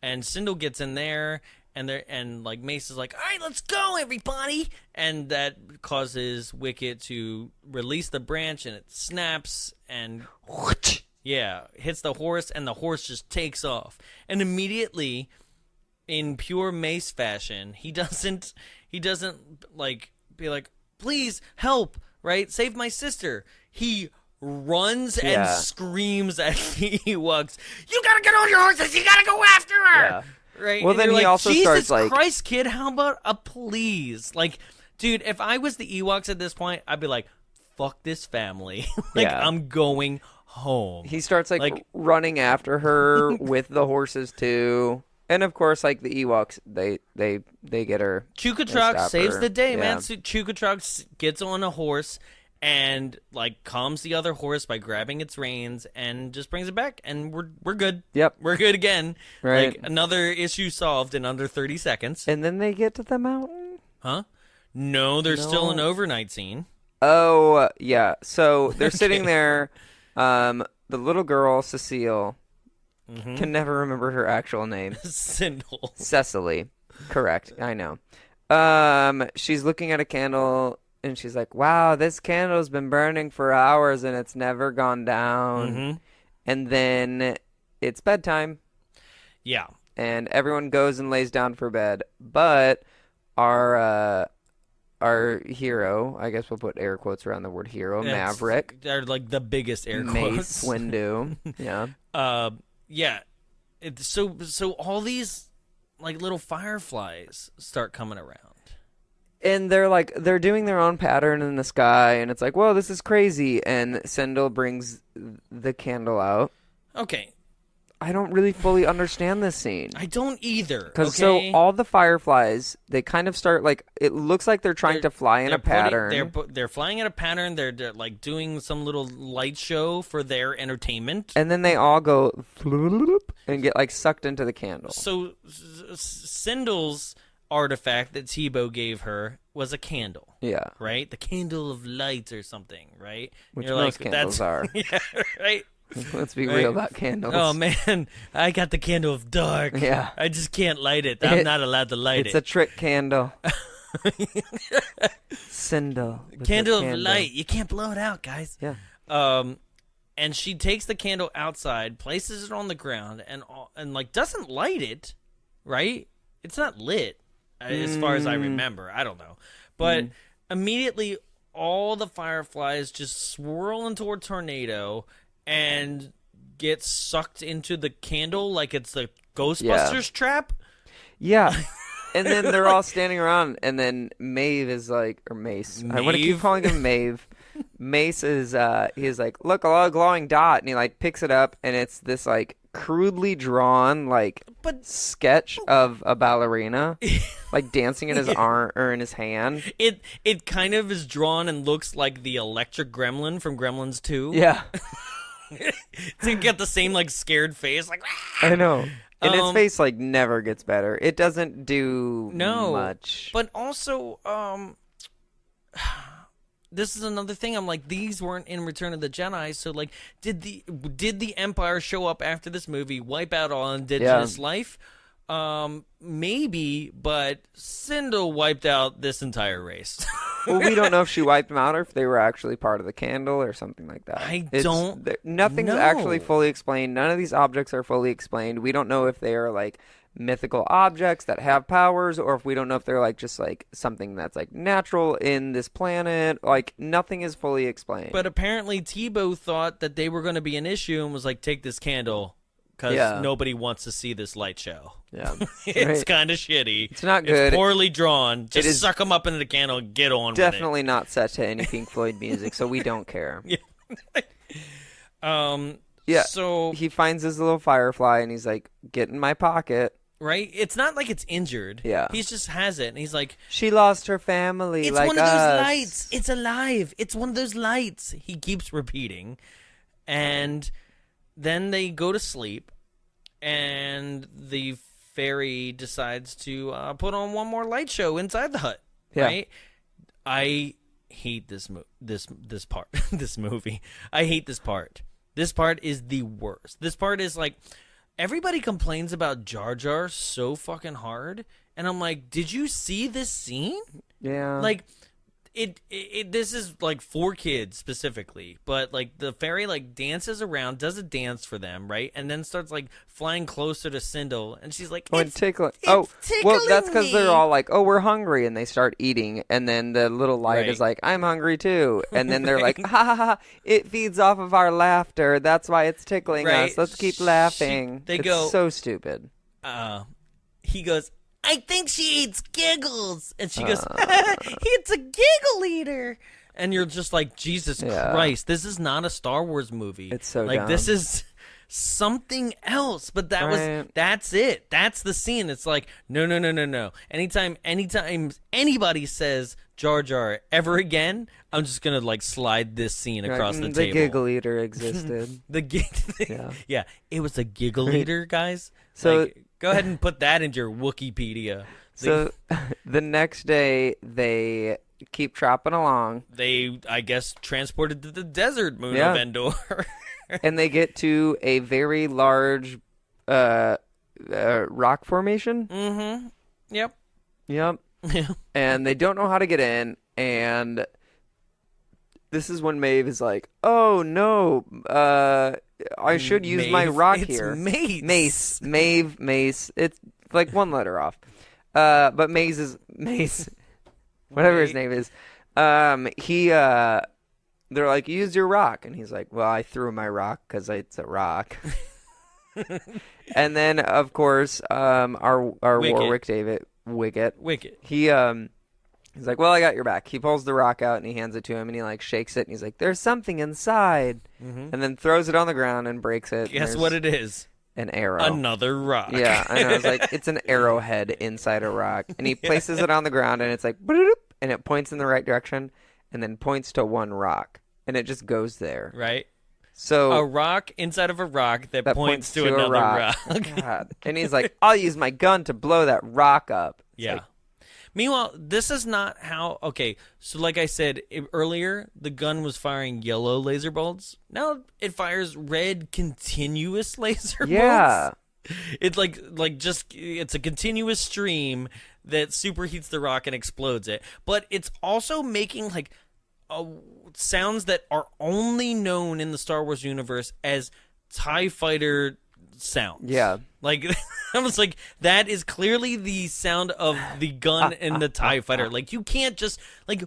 And Sindel gets in there, and like Mace is like, all right, let's go, everybody, and that causes Wicket to release the branch, and it snaps and hits the horse, and the horse just takes off. And immediately, in pure Mace fashion, he doesn't like be like, please help, right? Save my sister. He runs and screams at the Ewoks, you gotta get on your horses, you gotta go after her. Yeah. Right. Well, then he also starts like, Jesus Christ, kid, how about a please? Like, dude, if I was the Ewoks at this point, I'd be like, fuck this family. I'm going home. He starts like running after her with the horses too. And of course, like the Ewoks, they get her. Chukatron saves the day, man. So Chukatron gets on a horse and like calms the other horse by grabbing its reins and just brings it back, and we're good. Yep, we're good again. Right, like another issue solved in under 30 seconds. And then they get to the mountain. Huh? No, there's still an overnight scene. Oh yeah, so they're sitting there. The little girl Cecile can never remember her actual name. Sindel. Cecily, correct? I know. She's looking at a candle. And she's like, wow, this candle's been burning for hours and it's never gone down. And then it's bedtime. Yeah. And everyone goes and lays down for bed. But our hero, I guess we'll put air quotes around the word hero, Maverick. They're like the biggest air quotes. Mace Windu. Yeah. Yeah. So all these like little fireflies start coming around. And they're doing their own pattern in the sky, and it's like, whoa, this is crazy. And Sindel brings the candle out. Okay. I don't really fully understand this scene. I don't either. Because so all the fireflies, they kind of start like, it looks like they're trying to fly in a pattern. They're flying in a pattern. They're like doing some little light show for their entertainment. And then they all go and get like sucked into the candle. So Sindel's artifact that Tebow gave her was a candle. Yeah. Right? The candle of light or something, right? Which most candles are. Yeah, right? Let's be real about candles. Oh, man. I got the candle of dark. Yeah. I just can't light it. I'm not allowed to light it. It's a trick candle. Candle. Candle of light. You can't blow it out, guys. Yeah. And she takes the candle outside, places it on the ground, and like doesn't light it, right? It's not lit, as far as I remember. I don't know, but immediately all the fireflies just swirl into a tornado and get sucked into the candle like it's the Ghostbusters trap. Yeah. And then they're all standing around, and then Maeve is like, or Mace. I want to keep calling him Maeve. Mace is, he's like, look, a glowing dot, and he like picks it up, and it's this like crudely drawn like sketch of a ballerina, like dancing in his arm or in his hand. It kind of is drawn and looks like the electric gremlin from Gremlins 2. Yeah. To get the same like scared face, like I know. And its face like never gets better. It doesn't do much. But also, this is another thing. I'm like, these weren't in Return of the Jedi, so like, did the Empire show up after this movie, wipe out all indigenous life? Maybe, but Sindel wiped out this entire race. Well, we don't know if she wiped them out or if they were actually part of the candle or something like that. Nothing's actually fully explained. None of these objects are fully explained. We don't know if they are like mythical objects that have powers, or if we don't know if they're like just like something that's like natural in this planet. Like nothing is fully explained. But apparently Tebow thought that they were going to be an issue and was like, take this candle. Because nobody wants to see this light show. Yeah. It's kind of shitty. It's not good. It's poorly drawn. Just suck them up into the candle and get on with it. Definitely not set to any Pink Floyd music, so we don't care. So he finds his little firefly, and he's like, get in my pocket. Right? It's not like it's injured. Yeah. He just has it, and he's like... She lost her family it's like one of those lights. It's alive. It's one of those lights. He keeps repeating. And... then they go to sleep, and the fairy decides to put on one more light show inside the hut. Yeah. Right? I hate this part. This movie. I hate this part. This part is the worst. This part is like, everybody complains about Jar Jar so fucking hard, and I'm like, did you see this scene? Yeah. Like. This is like for kids specifically, but like the fairy like dances around, does a dance for them, right? And then starts like flying closer to Sindel, and she's like, it's tickling. Oh, well, that's because they're all like, oh, we're hungry, and they start eating, and then the little light is like, I'm hungry too, and then they're like, ha ha ha, it feeds off of our laughter, that's why it's tickling us. Let's keep laughing. It's so stupid. He goes, I think she eats giggles. And she goes, it's a giggle eater. And you're just like, Jesus Christ, this is not a Star Wars movie. It's so like dumb. This is something else. But that's it. That's the scene. It's like, no. Anytime anybody says Jar Jar ever again, I'm just going to like slide this scene across the table. The giggle eater existed. Yeah, it was a giggle eater, guys. So... like, go ahead and put that into your Wikipedia. So the next day, they keep tropping along. They, I guess, transported to the desert moon of Endor. And they get to a very large rock formation. Mm-hmm. Yep. Yeah. And they don't know how to get in. And this is when Maeve is like, oh, no, I should use my rock here. Mace. Mace. It's like one letter off. But Mace, whatever his name is. They're like, use your rock. And he's like, well, I threw my rock because it's a rock. And then, of course, our Warwick Davis, Wicket. He's like, well, I got your back. He pulls the rock out, and he hands it to him, and he, like, shakes it, and he's like, there's something inside. Mm-hmm. And then throws it on the ground and breaks it. Guess what it is? An arrow. Another rock. Yeah, I know. I was like, it's an arrowhead inside a rock. And he places it on the ground, and it's like, and it points in the right direction, and then points to one rock. And it just goes there. Right. So a rock inside of a rock that points to another rock. Oh, God. And he's like, I'll use my gun to blow that rock up. It's like, meanwhile, this is not how... Okay, so like I said earlier, the gun was firing yellow laser bolts. Now it fires red continuous laser bolts. Yeah. It's like just... It's a continuous stream that superheats the rock and explodes it. But it's also making like sounds that are only known in the Star Wars universe as TIE fighter sounds. Yeah. Like, I was like, that is clearly the sound of the gun in the TIE fighter. Like, you can't just, like,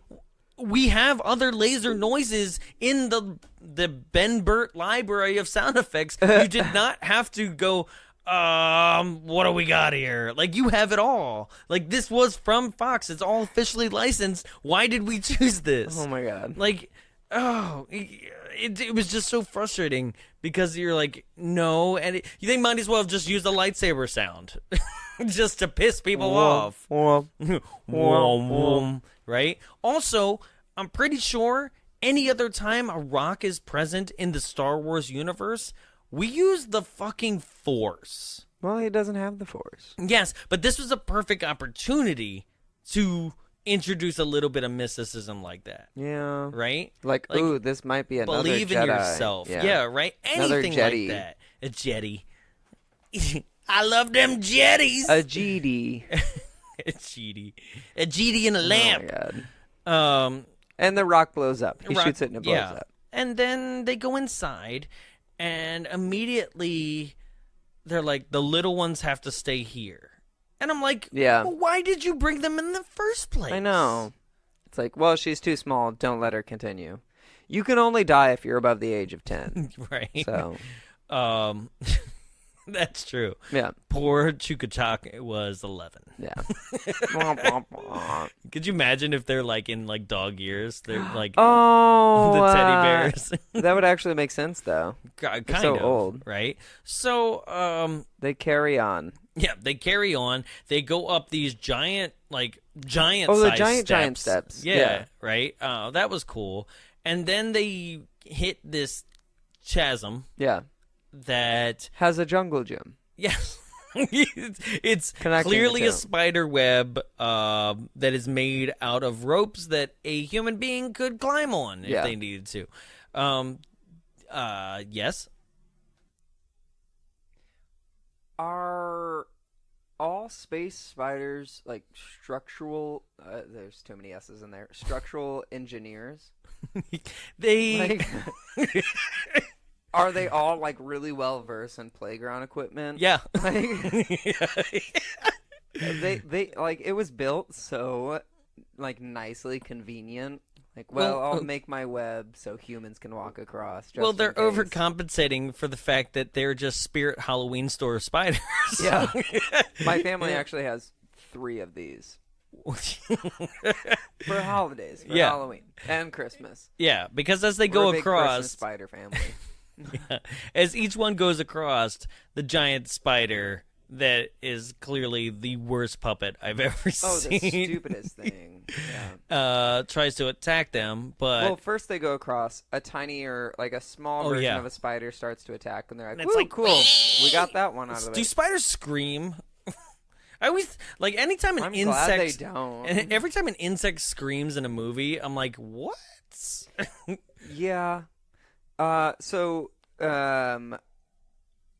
we have other laser noises in the Ben Burt library of sound effects. You did not have to go, what do we got here? Like, you have it all. Like, this was from Fox. It's all officially licensed. Why did we choose this? Oh, my God. Like, it was just so frustrating because you're like, no, and they might as well have just used a lightsaber sound just to piss people off. Right? Also, I'm pretty sure any other time a rock is present in the Star Wars universe, we use the fucking Force. Well, he doesn't have the Force. Yes, but this was a perfect opportunity to introduce a little bit of mysticism like that. Yeah. Right? Like, ooh, this might be another believe Jedi. in yourself. Yeah, right? Anything like that. A Jedi. I love them Jedis. A GD. A GD. A GD in a lamp. Oh, my God. And the rock blows up. He shoots it and it blows up. And then they go inside, and immediately they're like, the little ones have to stay here. And I'm like, well, why did you bring them in the first place? I know. It's like, well, she's too small. Don't let her continue. You can only die if you're above the age of 10. Right. So, that's true. Yeah. Poor Chukachak was 11. Yeah. Could you imagine if they're like in like dog years? They're like the teddy bears. That would actually make sense, though. Kind so of old, right? So they carry on. Yeah, they carry on. They go up these giant steps. Yeah, right. That was cool. And then they hit this chasm. Yeah. That has a jungle gym. Yes. It's clearly a spider web that is made out of ropes that a human being could climb on if they needed to. Yes. Are all space spiders like structural? There's too many S's in there. Structural engineers. They. Are they all like really well versed in playground equipment? Yeah. Like, they like it was built so like nicely convenient. Like, I'll make my web so humans can walk across. Well, they're overcompensating for the fact that they're just Spirit Halloween store spiders. Yeah. My family actually has 3 of these. For holidays, for Halloween and Christmas. Yeah, because as they go a big across, Christmas spider family. Yeah. As each one goes across, the giant spider that is clearly the worst puppet I've ever seen. Oh, the stupidest thing. Tries to attack them, but first they go across. A tinier, like a small version of a spider starts to attack, and they're like, it's like, cool, we got that one out of the way. Do spiders scream? I always like anytime an insect. Glad they don't. And every time an insect screams in a movie, I'm like, what? Yeah.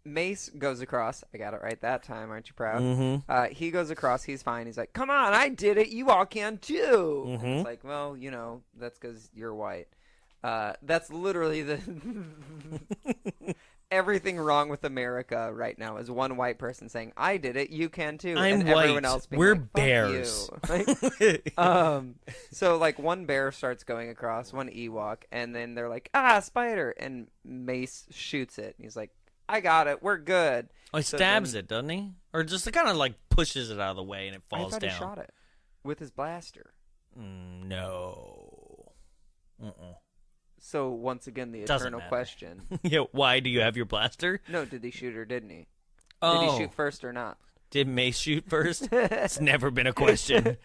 Mace goes across. I got it right that time. Aren't you proud? Mm-hmm. He goes across. He's fine. He's like, come on, I did it. You all can too. Mm-hmm. And it's like, well, that's because you're white. That's literally the everything wrong with America right now is one white person saying, I did it. You can too. I'm and white. Everyone else being We're like, bears. So like one bear starts going across, one Ewok, and then they're like, spider, and Mace shoots it. And he's like, I got it. We're good. Oh, he stabs it, doesn't he? Or just kind of like pushes it out of the way and it falls down. He shot it with his blaster. No. So once again, the eternal question. Yeah, why do you have your blaster? No, did he shoot or didn't he? Oh. Did he shoot first or not? Did Mace shoot first? It's never been a question.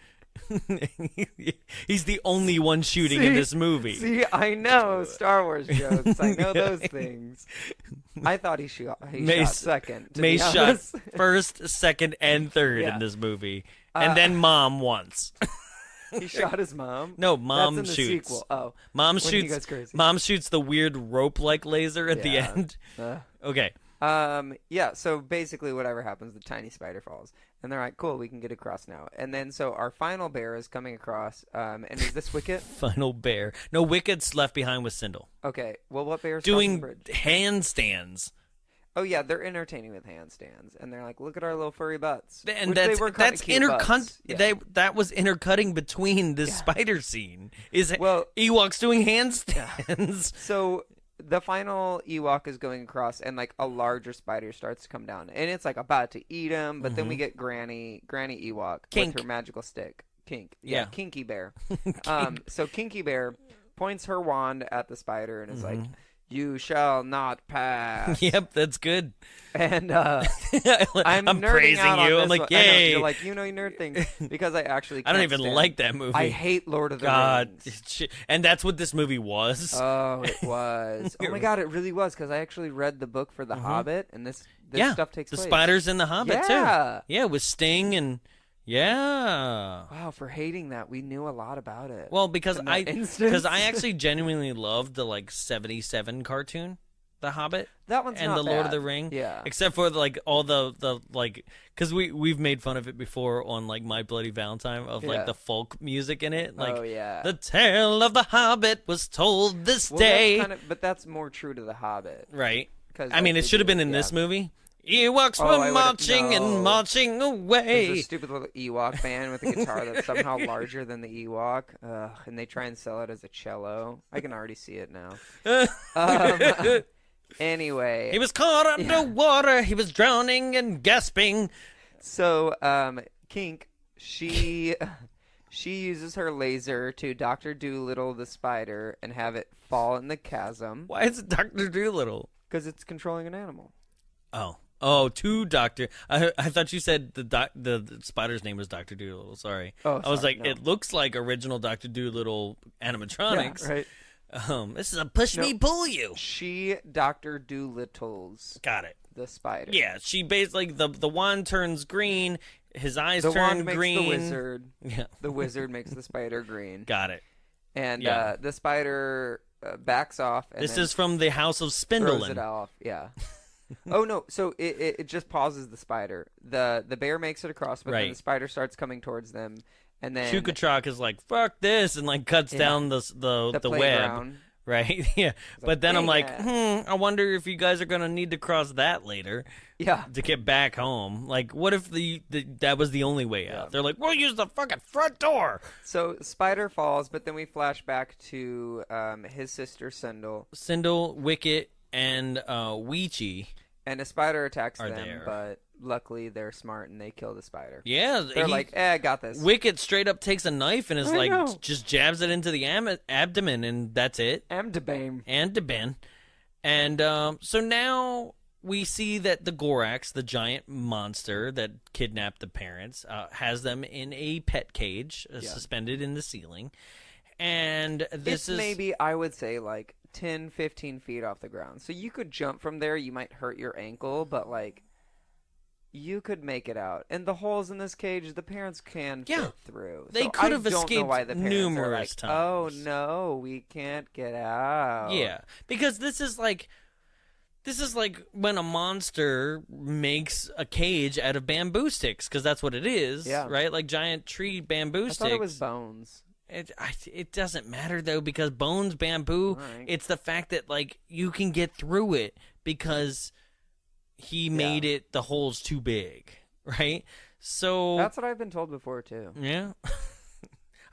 He's the only one shooting in this movie. See, I know Star Wars jokes. I know those things. I thought he shot second. Mace shot first, second, and third in this movie. And then Mom once. He shot his mom? No, Mom That's in the shoots. Sequel. Oh, Mom when shoots. He goes crazy. Mom shoots the weird rope-like laser at the end. Okay. Yeah, so basically whatever happens, the tiny spider falls. And they're like, cool, we can get across now. And then so our final bear is coming across, and is this Wicket? Final bear. No, Wicket's left behind with Sindel. Okay, well, what bear's doing crossing the bridge? handstands. Oh, yeah, they're entertaining with handstands. And they're like, look at our little furry butts. And Which that's they were kinda cute butts. Yeah. That was intercutting between the spider scene. Ewoks doing handstands. So the final Ewok is going across, and like a larger spider starts to come down, and it's like about to eat him. But then we get Granny Ewok with her magical stick. Kinky Bear. So Kinky Bear points her wand at the spider and is like, "You shall not pass." Yep, that's good. And I'm praising out you. on I'm this like, one. I know, yay! you're like, you nerd things because I actually can't I don't even stand. like that movie. I hate Lord of the Rings. And that's what this movie was. Oh, it was. Oh my God, it really was, because I actually read the book for The Hobbit, and this stuff takes place. The spiders in The Hobbit too. Yeah, with Sting and Wow, for hating that, we knew a lot about it. Well, because I actually genuinely loved the 77 cartoon. The Hobbit, that one's and not the Lord bad. of the Ring, yeah. Except for all the because we've made fun of it before on My Bloody Valentine of the folk music in it. The tale of the Hobbit was told this day. But that's more true to the Hobbit, right? I mean, it should have been in this movie. Ewoks were marching away. There's a stupid little Ewok band with a guitar that's somehow larger than the Ewok, and they try and sell it as a cello. I can already see it now. Anyway. He was caught underwater. He was drowning and gasping. So, Kink, she uses her laser to Dr. Doolittle the spider and have it fall in the chasm. Why is it Dr. Doolittle? Because it's controlling an animal. Oh, to Dr. I thought you said the spider's name was Dr. Doolittle. Sorry. Oh, I was like, no. it looks like original Dr. Doolittle animatronics. Yeah, right. This is a push me, pull you. She Dr. Doolittle's. Got it. The spider. Yeah, she basically, the wand turns green, his eyes turn green. The wand makes the wizard. Yeah. The wizard makes the spider green. Got it. And the spider backs off. And this is from the House of Spindlin. Throws it off, yeah. Oh, no, so it just pauses the spider. The bear makes it across, but then the spider starts coming towards them. And then Chukachak is like, fuck this, and cuts down the web. Right? Yeah. But then I'm like, I wonder if you guys are going to need to cross that later. Yeah. To get back home. What if that was the only way out? They're like, we'll use the fucking front door. So Spider falls, but then we flash back to his sister Sindel, Wicket, and Weechie. And a spider attacks them, but luckily they're smart and they kill the spider. Yeah. They're like, I got this. Wicket straight up takes a knife and is just jabs it into the abdomen, and that's it. Abdomen. And so now we see that the Gorax, the giant monster that kidnapped the parents, has them in a pet cage suspended in the ceiling. And this is maybe, I would say, 10, 15 feet off the ground. So you could jump from there. You might hurt your ankle, but you could make it out. And the holes in this cage, the parents can fit through. They could have escaped why the numerous times. Oh no, we can't get out. Yeah, because this is like when a monster makes a cage out of bamboo sticks, because that's what it is. Yeah. Right, like giant tree bamboo sticks. I thought it was bones. It doesn't matter though, because bones, bamboo. Right. It's the fact that you can get through it because he made it the holes too big, right? So that's what I've been told before too. Yeah,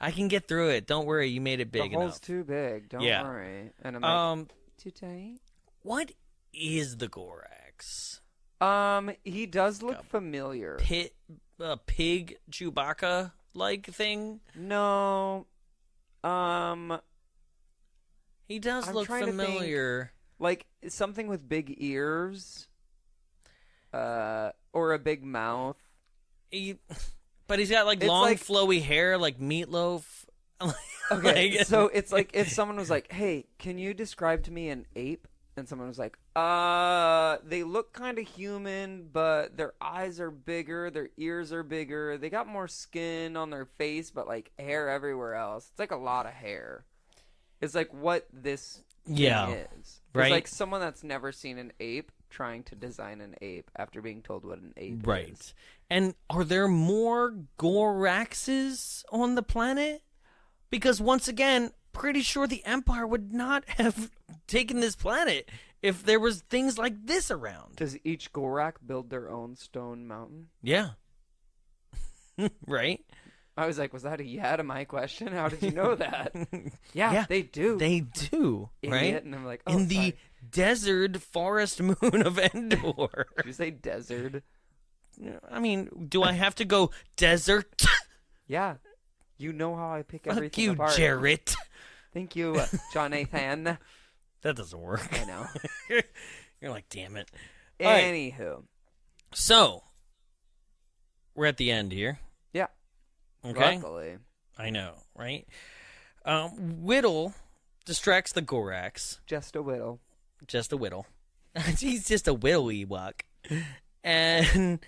I can get through it. Don't worry, you made it big enough. The hole's too big. Don't worry. And I'm too tight. What is the Gorax? He does look familiar. Pig Chewbacca like thing? No. He does look familiar. Like something with big ears. Or a big mouth. But he's got long flowy hair like Meatloaf. Okay, so it's like if someone was like, "Hey, can you describe to me an ape?" And someone was like, they look kind of human, but their eyes are bigger, their ears are bigger, they got more skin on their face, but hair everywhere else. It's a lot of hair. It's what this thing is. Right. It's someone that's never seen an ape trying to design an ape after being told what an ape is. Right. And are there more Goraxes on the planet? Because once again, pretty sure the Empire would not have taken this planet if there was things like this around. Does each Gorak build their own stone mountain? Yeah. Right? I was like, was that a yeah to my question? How did you know that? Yeah, they do. They do, right? Idiot. And I'm like, oh, in the desert forest moon of Endor. Did you say desert? I mean, do I have to go desert? Yeah. You know how I pick Fuck everything you, apart. Jarrett. Thank you, John Nathan. That doesn't work. I know. You're like, damn it. Anywho. Right. So, we're at the end here. Yeah. Okay. Luckily. I know, right? Whittle distracts the Gorax. Just a whittle. Just a whittle. He's just a whittle Ewok. And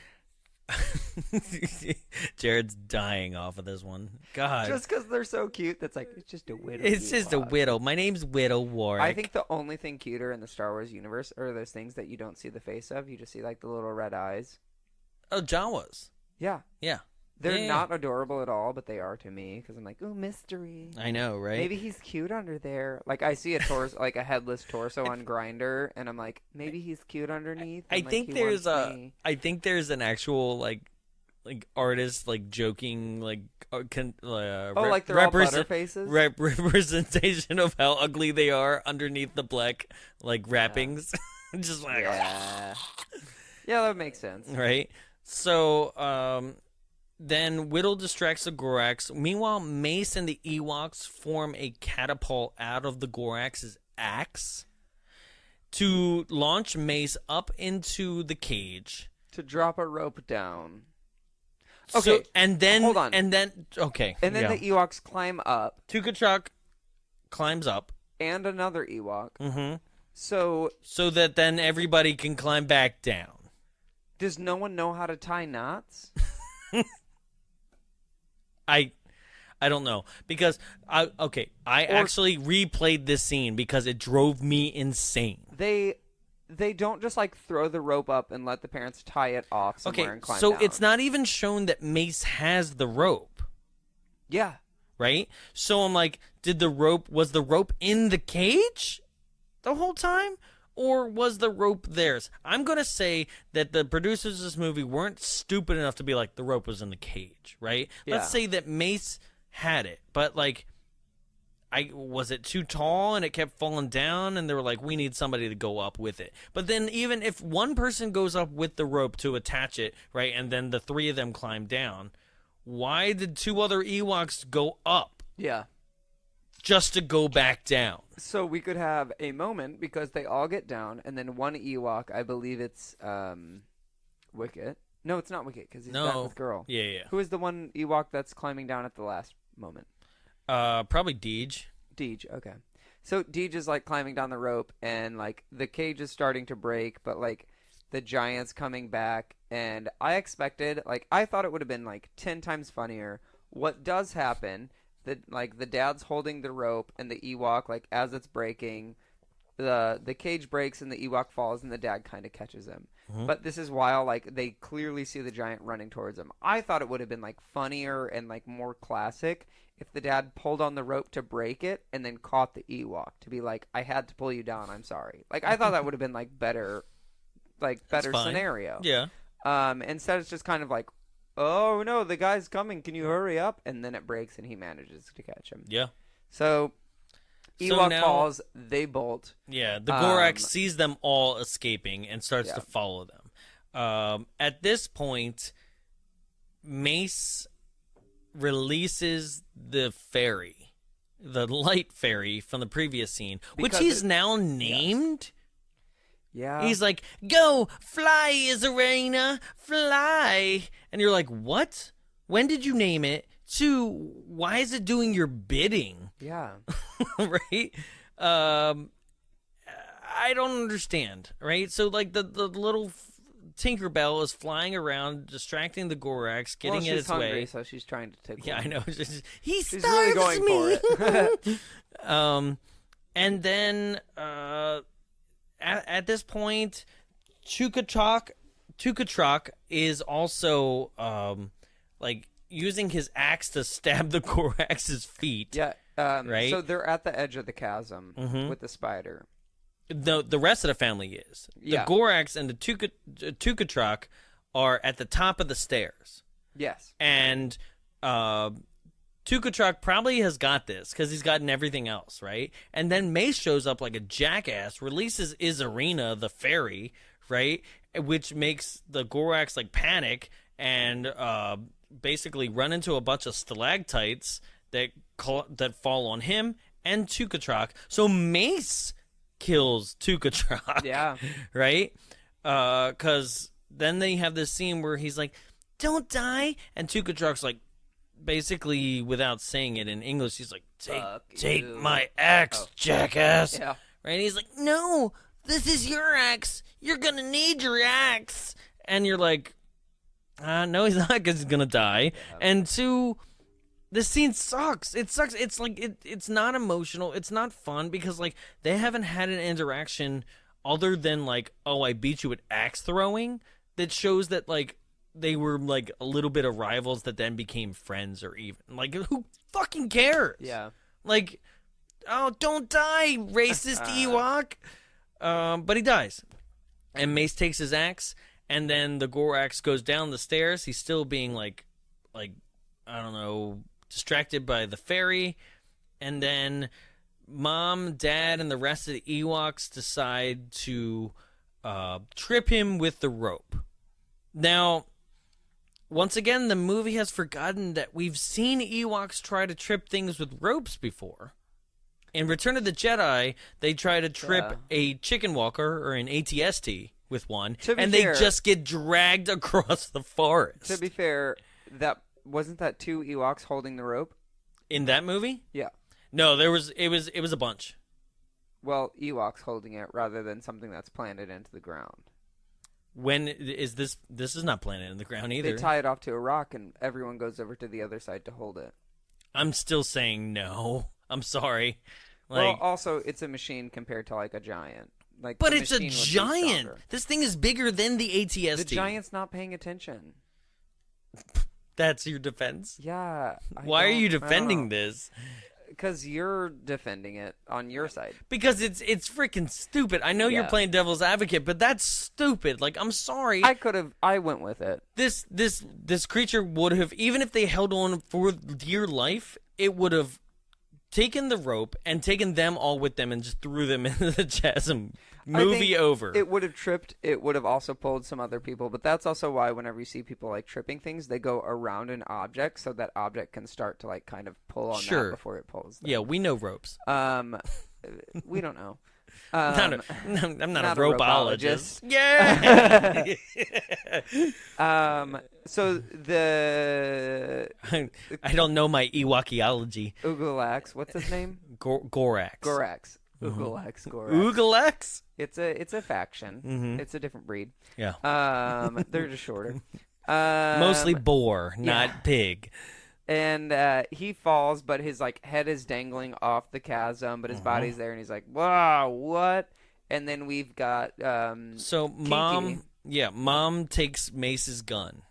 Jared's dying off of this one. God. Just because they're so cute, that's like, it's just a whittle. It's just a whittle. My name's Whittle Warwick. I think the only thing cuter in the Star Wars universe are those things that you don't see the face of. You just see, like, the little red eyes. Oh, Jawas. Yeah. Yeah. They're not adorable at all, but they are to me because I'm like, ooh, mystery. I know, right? Maybe he's cute under there. Like I see a torso, like a headless torso on Grindr, and I'm like, maybe he's cute underneath. I think there's an actual like artist like joking like like they're all butter faces. Representation of how ugly they are underneath the black like wrappings. Just like yeah, that makes sense, right? So then Whittle distracts the Gorax. Meanwhile, Mace and the Ewoks form a catapult out of the Gorax's axe to launch Mace up into the cage. To drop a rope down. Okay, so, and then hold on. And then okay. And then the Ewoks climb up. Tukachuk climbs up. And another Ewok. Mm-hmm. So that then everybody can climb back down. Does no one know how to tie knots? I don't know because I actually replayed this scene because it drove me insane. They don't just like throw the rope up and let the parents tie it off somewhere and climb down. down. It's not even shown that Mace has the rope. Yeah. Right? So I'm like, was the rope in the cage the whole time? Or was the rope theirs? I'm going to say that the producers of this movie weren't stupid enough to be like, the rope was in the cage, right? Yeah. Let's say that Mace had it, but like, was it too tall and it kept falling down and they were like, we need somebody to go up with it. But then even if one person goes up with the rope to attach it, right, and then the three of them climb down, why did two other Ewoks go up? Yeah. Just to go back down. So we could have a moment because they all get down, and then one Ewok, I believe it's Wicket. No, it's not Wicket because he's back with Girl. Yeah. Who is the one Ewok that's climbing down at the last moment? Probably Deej. Deej, okay. So Deej is like climbing down the rope, and like the cage is starting to break, but like the giant's coming back, and I thought it would have been like 10 times funnier. What does happen? The dad's holding the rope, and the Ewok, like, as it's breaking, the cage breaks, and the Ewok falls, and the dad kind of catches him. Mm-hmm. But this is while, like, they clearly see the giant running towards him. I thought it would have been, like, funnier and, like, more classic if the dad pulled on the rope to break it and then caught the Ewok to be like, I had to pull you down, I'm sorry. Like, I thought that would have been, like, better scenario. Yeah. Instead, it's just kind of like, oh no, the guy's coming, can you hurry up? And then it breaks and he manages to catch him. Yeah. So Ewok falls, they bolt. Yeah, the Gorax sees them all escaping and starts to follow them. At this point, Mace releases the fairy, the light fairy from the previous scene, which he's now named. Yes. Yeah. He's like, go, fly, Izarena, fly. And you're like, what? When did you name it? 2, why is it doing your bidding? Yeah. Right? I don't understand, right? So, like, the little Tinkerbell is flying around, distracting the Gorax, getting in its hungry, way. So she's trying to take I know. She's really going me. for it. And then... At this point, Tukachok is also like using his axe to stab the Gorax's feet. Yeah. Right. So they're at the edge of the chasm with the spider. The rest of the family is. The Gorax and the Tukachok are at the top of the stairs. Yes. And Tukachok probably has got this because he's gotten everything else, right? And then Mace shows up like a jackass, releases Izarina, the fairy, right? Which makes the Gorax like panic and basically run into a bunch of stalactites that fall on him and Tukachok. So Mace kills Tukachok. Yeah. Right? Because then they have this scene where he's like, "Don't die," and Tukachok's like, basically without saying it in English, he's like, "Take my axe, jackass." Yeah. Right? And he's like, "No, this is your axe. You're gonna need your axe." And you're like, no, he's not, because he's gonna die. Yeah. And two, this scene sucks. It sucks. It's like it's not emotional. It's not fun because like they haven't had an interaction other than like, "Oh, I beat you at axe throwing," that shows that like they were like a little bit of rivals that then became friends, or even like, who fucking cares? Yeah. Like, "Oh, don't die, racist Ewok." But he dies, and Mace takes his axe, and then the Gorax goes down the stairs. He's still being like I don't know, distracted by the fairy, and then Mom, Dad, and the rest of the Ewoks decide to trip him with the rope. Now, once again, the movie has forgotten that we've seen Ewoks try to trip things with ropes before. In Return of the Jedi, they try to trip a chicken walker or an AT-ST with one, and they just get dragged across the forest. To be fair, wasn't that 2 Ewoks holding the rope? In that movie? Yeah. No, it was a bunch. Well, Ewoks holding it rather than something that's planted into the ground. When is this? This is not planted in the ground either. They tie it off to a rock, and everyone goes over to the other side to hold it. I'm still saying no. I'm sorry. Well, also, it's a machine compared to like a giant. Like, but it's a giant. This thing is bigger than the AT-ST. The giant's not paying attention. That's your defense? Yeah. Why are you defending this? Because you're defending it on your side. Because it's freaking stupid. I know you're playing devil's advocate, but that's stupid. Like, I'm sorry. I went with it. This creature would have, even if they held on for dear life, it would have taken the rope and taken them all with them and just threw them into the chasm. Movie over. It would have tripped. It would have also pulled some other people. But that's also why whenever you see people like tripping things, they go around an object so that object can start to like kind of pull on that before it pulls them. Yeah, we know ropes. We don't know. I'm not a ropeologist. Yeah. So I don't know my Ewokiology. Ugalax, what's his name? Gorax. Ugalax. Gorax. Ugalax? It's a faction. Mm-hmm. It's a different breed. Yeah. They're just shorter. Mostly boar, not pig. And he falls, but his like head is dangling off the chasm, but his body's there, and he's like, "Wow, what?" And then we've got so Kinky. Mom takes Mace's gun.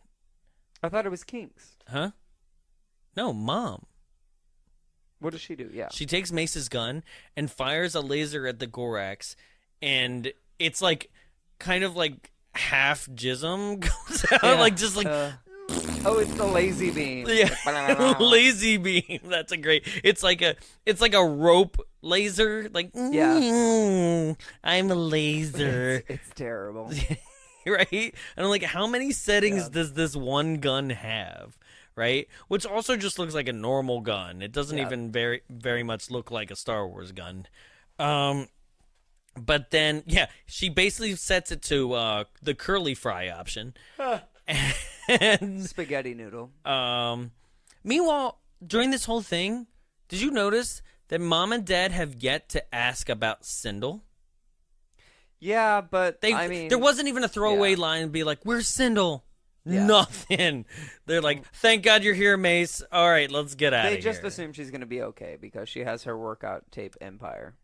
I thought it was Kink's. Huh? No, Mom. What does she do? Yeah. She takes Mace's gun and fires a laser at the Gorax, and it's like kind of like half jism goes out, like just like. Oh, it's the lazy beam. Yeah, lazy beam. That's a great. It's like a rope laser. Like, I'm a laser. It's terrible, right? And I'm like, how many settings does this one gun have? Right, which also just looks like a normal gun. It doesn't even very much look like a Star Wars gun. But then, she basically sets it to the curly fry option. And spaghetti noodle. Meanwhile, during this whole thing, did you notice that Mom and Dad have yet to ask about Sindel? Yeah, but there wasn't even a throwaway line and be like, "Where's Sindel?" Yeah. Nothing. They're like, "Thank God you're here, Mace. All right, let's get out of here." They just assume she's going to be okay because she has her workout tape empire.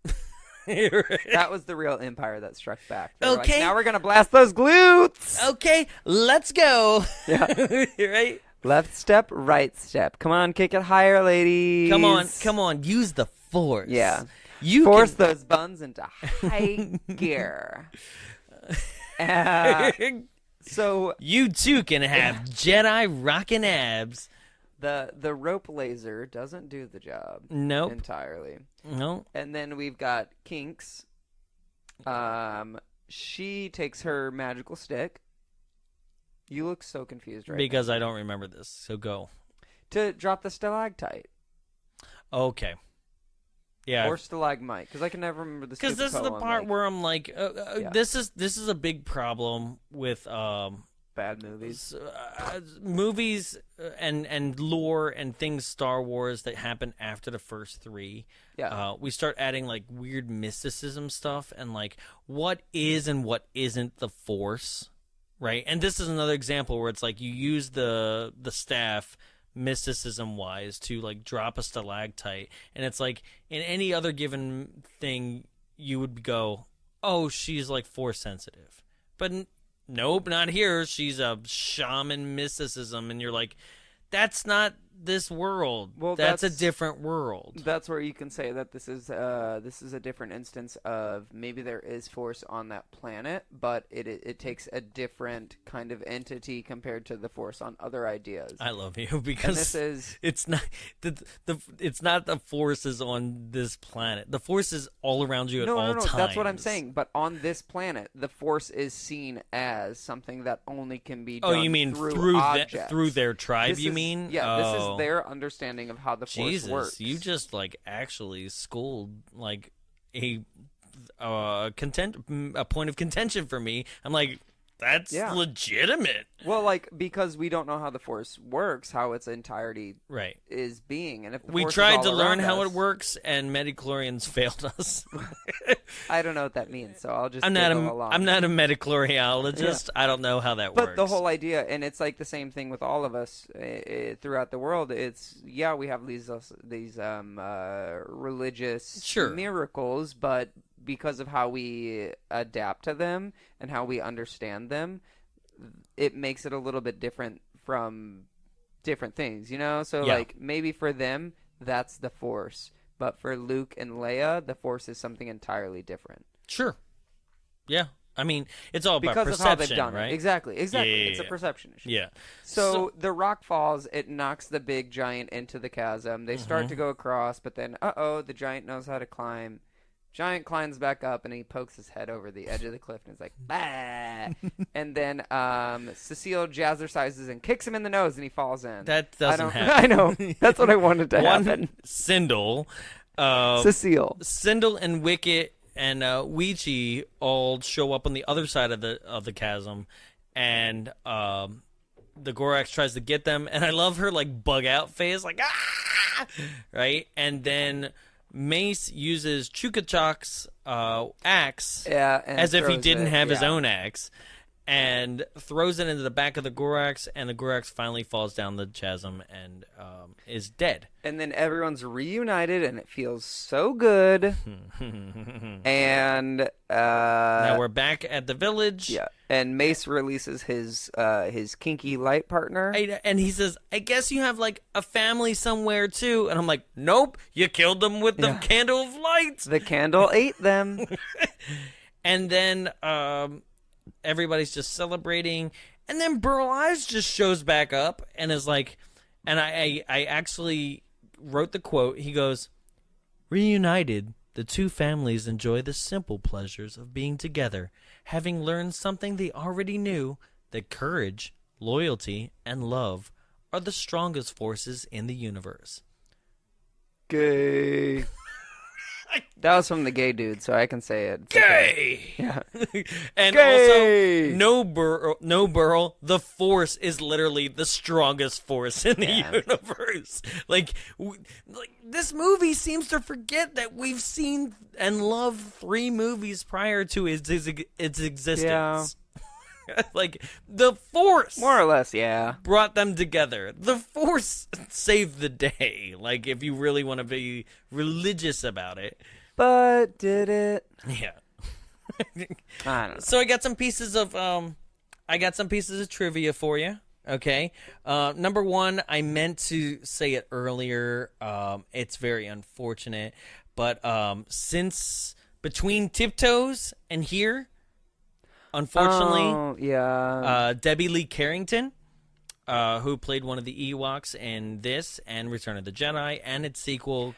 That was the real Empire that struck back. They were like, Okay. now we're gonna blast those glutes. Okay, let's go. Yeah. Right? Left step, right step. Come on, kick it higher, ladies. Come on. Use the force. Yeah. You Force can... those buns into high gear. So you too can have Jedi rockin' abs. the rope laser doesn't do the job. Nope. Entirely. No. And then we've got Kinks. She takes her magical stick. You look so confused right Because I don't remember this, so go. now. To drop the stalactite. Okay. Yeah. Or stalagmite, because I can never remember the Because this is the part where I'm like, Yeah. this is a big problem with bad movies. movies and lore and things Star Wars that happen after the first three. Yeah. We start adding like weird mysticism stuff and like what is and what isn't the Force, right? And this is another example where it's like you use the staff mysticism wise to like drop a stalactite, and it's like in any other given thing you would go, oh, she's like Force sensitive, but nope, not here. She's a shaman mysticism, and you're like, that's not this world. Well, that's a different world. That's where you can say that this is a different instance of maybe there is Force on that planet, but it takes a different kind of entity compared to the Force on other ideas. I love you because this is it's not it's not the Force is on this planet. The Force is all around you at all times. That's what I'm saying. But on this planet, the Force is seen as something that only can be done you mean through objects. through their tribe? This You is- mean? Yeah, this is Oh. their understanding of how the Force Jesus, works. you just like actually schooled like a point of contention for me. I'm like, that's legitimate. Well, like, because we don't know how the Force works, how its entirety Right. is being, and if the We Force is tried all to learn around how us- it works, and midichlorians failed us. I don't know what that means, so I'll just I'm not giggle along. a midichloriologist. I don't know how that works. But the whole idea, and it's like the same thing with all of us throughout the world. It's we have these religious miracles, but because of how we adapt to them and how we understand them, it makes it a little bit different from different things, you know? So like maybe for them that's the Force, but for Luke and Leia, the Force is something entirely different. Sure. Yeah. I mean, it's all about because perception, of how they've done right? it. Exactly. Yeah. It's a perception issue. Yeah. So the rock falls, it knocks the big giant into the chasm. They start to go across, but then, the giant knows how to climb. Giant climbs back up, and he pokes his head over the edge of the cliff, and he's like, bah! And then Cecile jazzercises and kicks him in the nose, and he falls in. That doesn't happen. I know. That's what I wanted to happen. Sindel. Cecile. Sindel and Wicket and Weechie all show up on the other side of the chasm, and the Gorax tries to get them, and I love her like bug out face, like ah, right, and then Mace uses Chukachak's axe, as if he didn't have his own axe, and throws it into the back of the Gorax, and the Gorax finally falls down the chasm and is dead. And then everyone's reunited, and it feels so good. And now we're back at the village. Yeah, and Mace releases his kinky light partner, and he says, "I guess you have like a family somewhere too." And I'm like, "Nope, you killed them with the candle of light. The candle ate them." And then everybody's just celebrating, and then Burl Ives just shows back up and is like, and I actually wrote the quote. He goes, "Reunited, the two families enjoy the simple pleasures of being together, having learned something they already knew, that courage, loyalty, and love are the strongest forces in the universe." Gay. That was from the gay dude, so I can say it. It's Gay! Okay. Yeah. And Gay! also, no Burl, the Force is literally the strongest force in the universe. Like this movie seems to forget that we've seen and loved 3 movies prior to its existence. Yeah. Like, the Force, more or less, yeah, brought them together. The Force saved the day. Like, if you really want to be religious about it. But did it? Yeah. I don't know. So I got some pieces of trivia for you. Okay. Number one, I meant to say it earlier. It's very unfortunate, but since between Tiptoes and here, unfortunately, Debbie Lee Carrington, who played one of the Ewoks in this and Return of the Jedi and its sequel,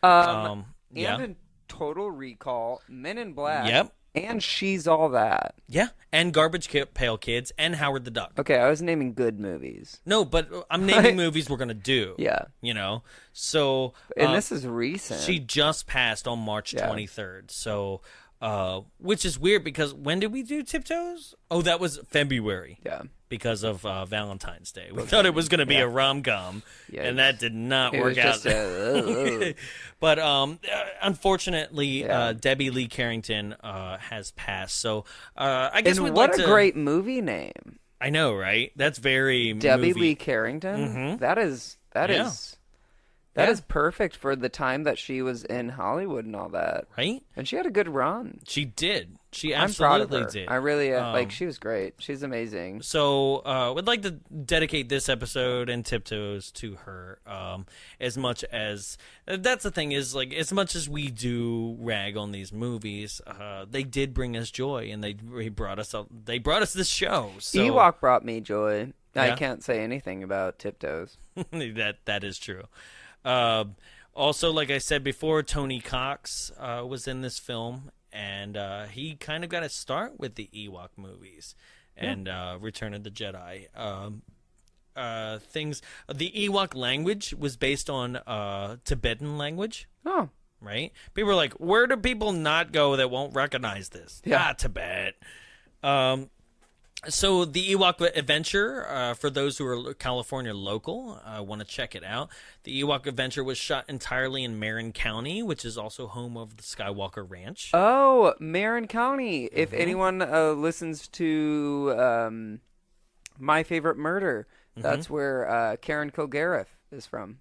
and in Total Recall, Men in Black. Yep. And She's All That. Yeah, and Garbage Pail Kids and Howard the Duck. Okay, I was naming good movies. No, but I'm naming movies we're going to do. Yeah. You know? So... And this is recent. She just passed on March 23rd. So, which is weird because when did we do Tiptoes? Oh, that was February. Yeah. Because of Valentine's Day. We thought it was going to be a rom-com, and that did not work out. But unfortunately, Debbie Lee Carrington has passed. So I guess we'd like to... What a great movie name. I know, right? That's very Debbie movie. Lee Carrington? Mm-hmm. That is perfect for the time that she was in Hollywood and all that. Right? And she had a good run. She did. She I'm proud of absolutely her. did. I really she was great. She's amazing. So we'd like to dedicate this episode and Tiptoes to her. As much as that's the thing is, like, as much as we do rag on these movies, they did bring us joy, and they brought us this show. So, Ewok brought me joy. Yeah. I can't say anything about Tiptoes. that is true. Also, like I said before, Tony Cox was in this film, and he kind of got a start with the Ewok movies and Return of the Jedi. The Ewok language was based on Tibetan language. Oh. Right? People are like, where do people not go that won't recognize this? Yeah. Tibet. So the Ewok Adventure, for those who are California local, want to check it out. The Ewok Adventure was shot entirely in Marin County, which is also home of the Skywalker Ranch. Oh, Marin County. If anyone listens to My Favorite Murder, that's where Karen Kilgariff is from.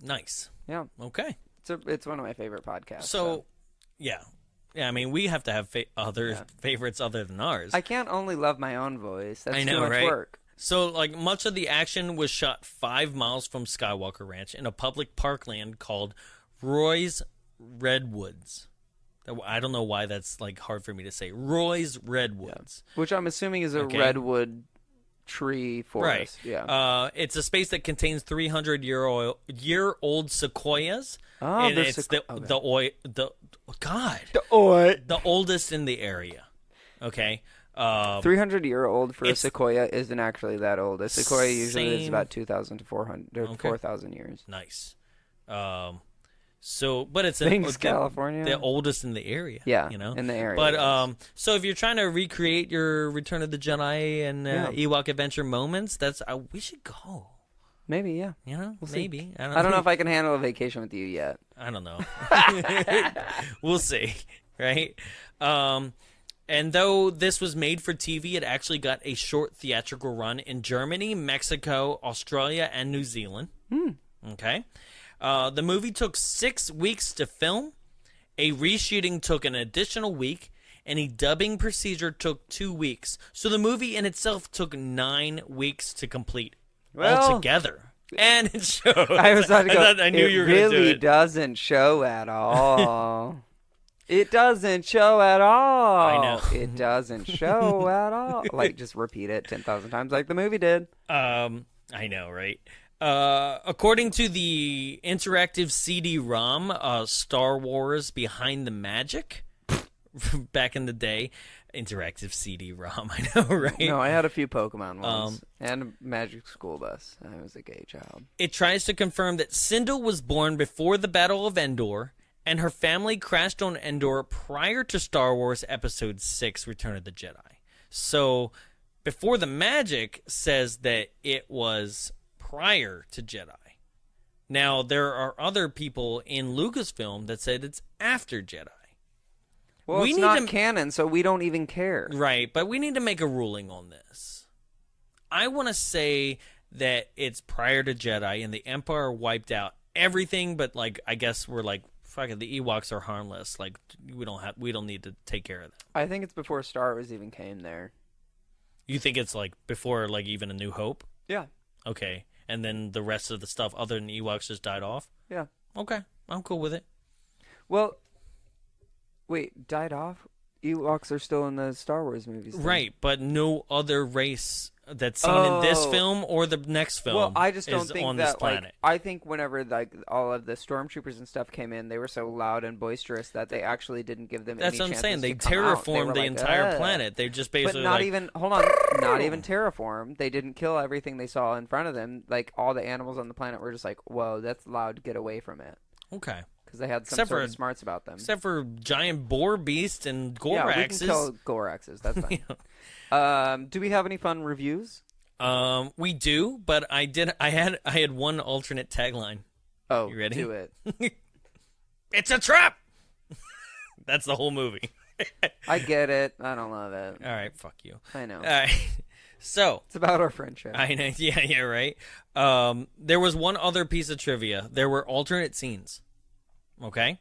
Nice. Yeah. Okay. It's one of my favorite podcasts. So. Yeah. Yeah, I mean, we have to have favorites other than ours. I can't only love my own voice. That's too much right? work. So, like, much of the action was shot 5 miles from Skywalker Ranch in a public parkland called Roy's Redwoods. I don't know why that's, like, hard for me to say. Roy's Redwoods. Yeah. Which I'm assuming is a redwood tree forest. Right. Yeah. It's a space that contains 300-year-old sequoias. Oh, and it's the oldest in the area. Okay. 300-year-old for a sequoia isn't actually that old. A sequoia usually is about 2,000 to 4,000 years. Nice. So, but it's California, the oldest in the area. Yeah, you know, in the area. But so if you're trying to recreate your Return of the Jedi and Ewok Adventure moments, we should go. Maybe, yeah. You know, we'll maybe. See. I don't know if I can handle a vacation with you yet. I don't know. We'll see, right? And though this was made for TV, it actually got a short theatrical run in Germany, Mexico, Australia, and New Zealand. Okay. The movie took 6 weeks to film. A reshooting took an additional week, and a dubbing procedure took 2 weeks. So the movie in itself took 9 weeks to complete altogether. And it shows. I was about to go. I knew you were going to do it. It really doesn't show at all. It doesn't show at all. I know. It doesn't show at all. Like, just repeat it 10,000 times like the movie did. I know, right? According to the interactive CD-ROM, Star Wars Behind the Magic, back in the day, interactive CD-ROM, I know, right? No, I had a few Pokemon ones, and a Magic School Bus. I was a gay child. It tries to confirm that Sindel was born before the Battle of Endor, and her family crashed on Endor prior to Star Wars Episode 6, Return of the Jedi. So, Before the Magic says that it was prior to Jedi. Now, there are other people in Lucasfilm that said it's after Jedi. Well, it's not canon, so we don't even care. Right, but we need to make a ruling on this. I want to say that it's prior to Jedi, and the Empire wiped out everything, but, like, I guess we're, like, fuck it, the Ewoks are harmless. Like we don't need to take care of them. I think it's before Star Wars even came there. You think it's like before like even A New Hope? Yeah. Okay. And then the rest of the stuff other than Ewoks just died off? Yeah. Okay. I'm cool with it. Well, wait, died off? Ewoks are still in the Star Wars movies. Then. Right, but no other race that's seen in this film or the next film. Well, I just don't is think on that this planet. like I think whenever like all of the stormtroopers and stuff came in, they were so loud and boisterous that they actually didn't give them. That's any what I'm saying. chances They to come out. terraformed the like, entire planet. They just basically but not like, even hold on, not even terraformed. They didn't kill everything they saw in front of them. Like all the animals on the planet were just like, "Whoa, that's loud. Get away from it." Okay. Because they had some sort of smarts about them. Except for giant boar beasts and Goraxes. Yeah, we can kill Goraxes. That's fine. Do we have any fun reviews? We do, but I had one alternate tagline. Oh, you ready? Do it. It's a trap. That's the whole movie. I get it. I don't love it. All right, fuck you. I know. All right. So it's about our friendship. I know. Yeah, right. There was one other piece of trivia. There were alternate scenes. Okay.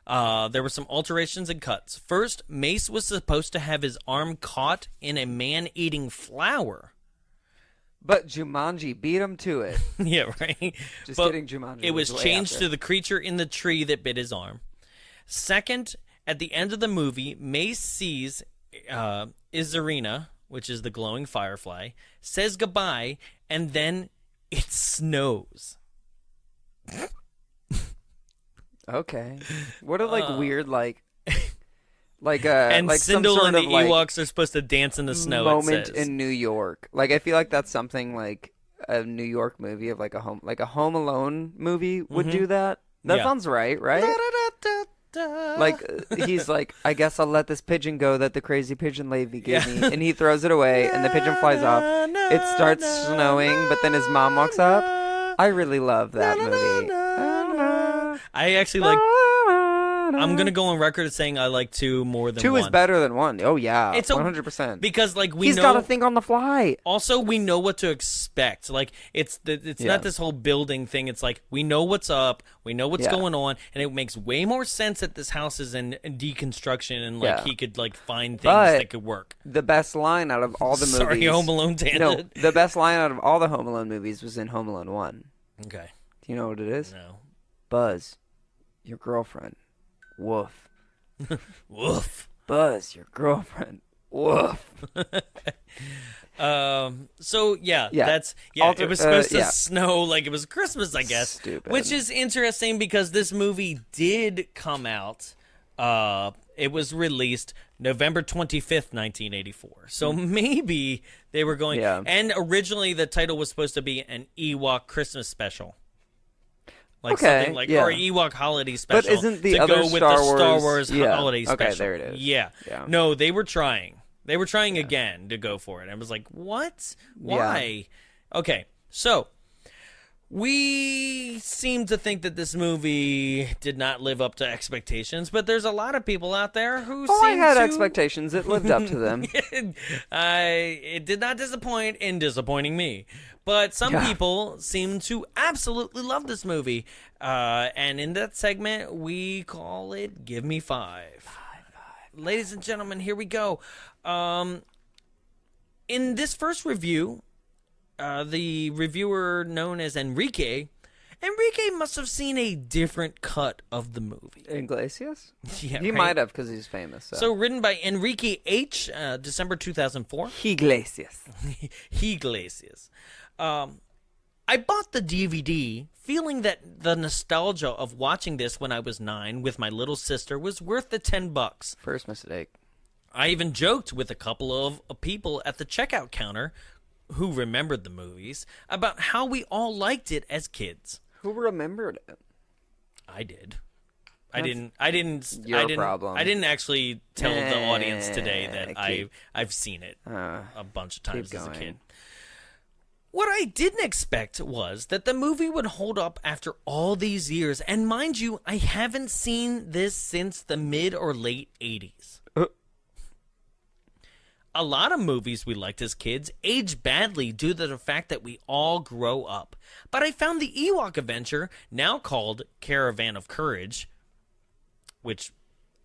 There were some alterations and cuts. First, Mace was supposed to have his arm caught in a man-eating flower. But Jumanji beat him to it. Yeah, right? Just but kidding, Jumanji. It was changed to the creature in the tree that bit his arm. Second, at the end of the movie, Mace sees Izarina, which is the glowing firefly, says goodbye, and then it snows. Okay. What a weird and Sindel and the Ewoks are supposed to dance in the snow. Moment in New York. Like I feel like that's something like a New York movie of like a Home Alone movie would do that. That sounds right? Like he's like, I guess I'll let this pigeon go that the crazy pigeon lady gave me, and he throws it away, and the pigeon flies off. It starts snowing, but then his mom walks up. I really love that movie. I actually like. I'm gonna go on record as saying I like 2 more than 1. 2 is better than 1. Oh yeah, it's 100%. Because like he's got to think on the fly. Also, we know what to expect. Like it's not this whole building thing. It's like we know what's up, we know what's going on, and it makes way more sense that this house is in deconstruction and like he could like find things that could work. The best line out of all the movies. Sorry, Home Alone tangent. No, the best line out of all the Home Alone movies was in Home Alone 1. Okay. Do you know what it is? No. Buzz, your girlfriend. Woof. Woof. Buzz, your girlfriend. Woof. So that's it was supposed to snow like it was Christmas, I guess. Stupid. Which is interesting because this movie did come out. It was released November 25th, 1984. So maybe they were going. Yeah. And originally the title was supposed to be an Ewok Christmas special. Like something like or Ewok holiday special. But isn't the to other go with Star the Star Wars Wars holiday special? Okay, there it is. Yeah. No, they were trying. They were trying again to go for it. I was like, what? Why? Yeah. Okay, so we seem to think that this movie did not live up to expectations, but there's a lot of people out there who I had expectations. It lived up to them. It did not disappoint in disappointing me. But some people seem to absolutely love this movie. And in that segment, we call it Give Me 5. Ladies and gentlemen, here we go. In this first review, the reviewer known as Enrique must have seen a different cut of the movie. Iglesias? Yeah, he might have because he's famous. So written by Enrique H., December 2004. Iglesias. Iglesias. I bought the DVD feeling that the nostalgia of watching this when I was 9 with my little sister was worth the $10. First mistake. I even joked with a couple of people at the checkout counter who remembered the movies about how we all liked it as kids. Who remembered it? I did. Your problem. I didn't actually tell the audience today that I've seen it a bunch of times as a kid. What I didn't expect was that the movie would hold up after all these years. And mind you, I haven't seen this since the mid or late 80s. A lot of movies we liked as kids age badly due to the fact that we all grow up. But I found the Ewok Adventure, now called Caravan of Courage, which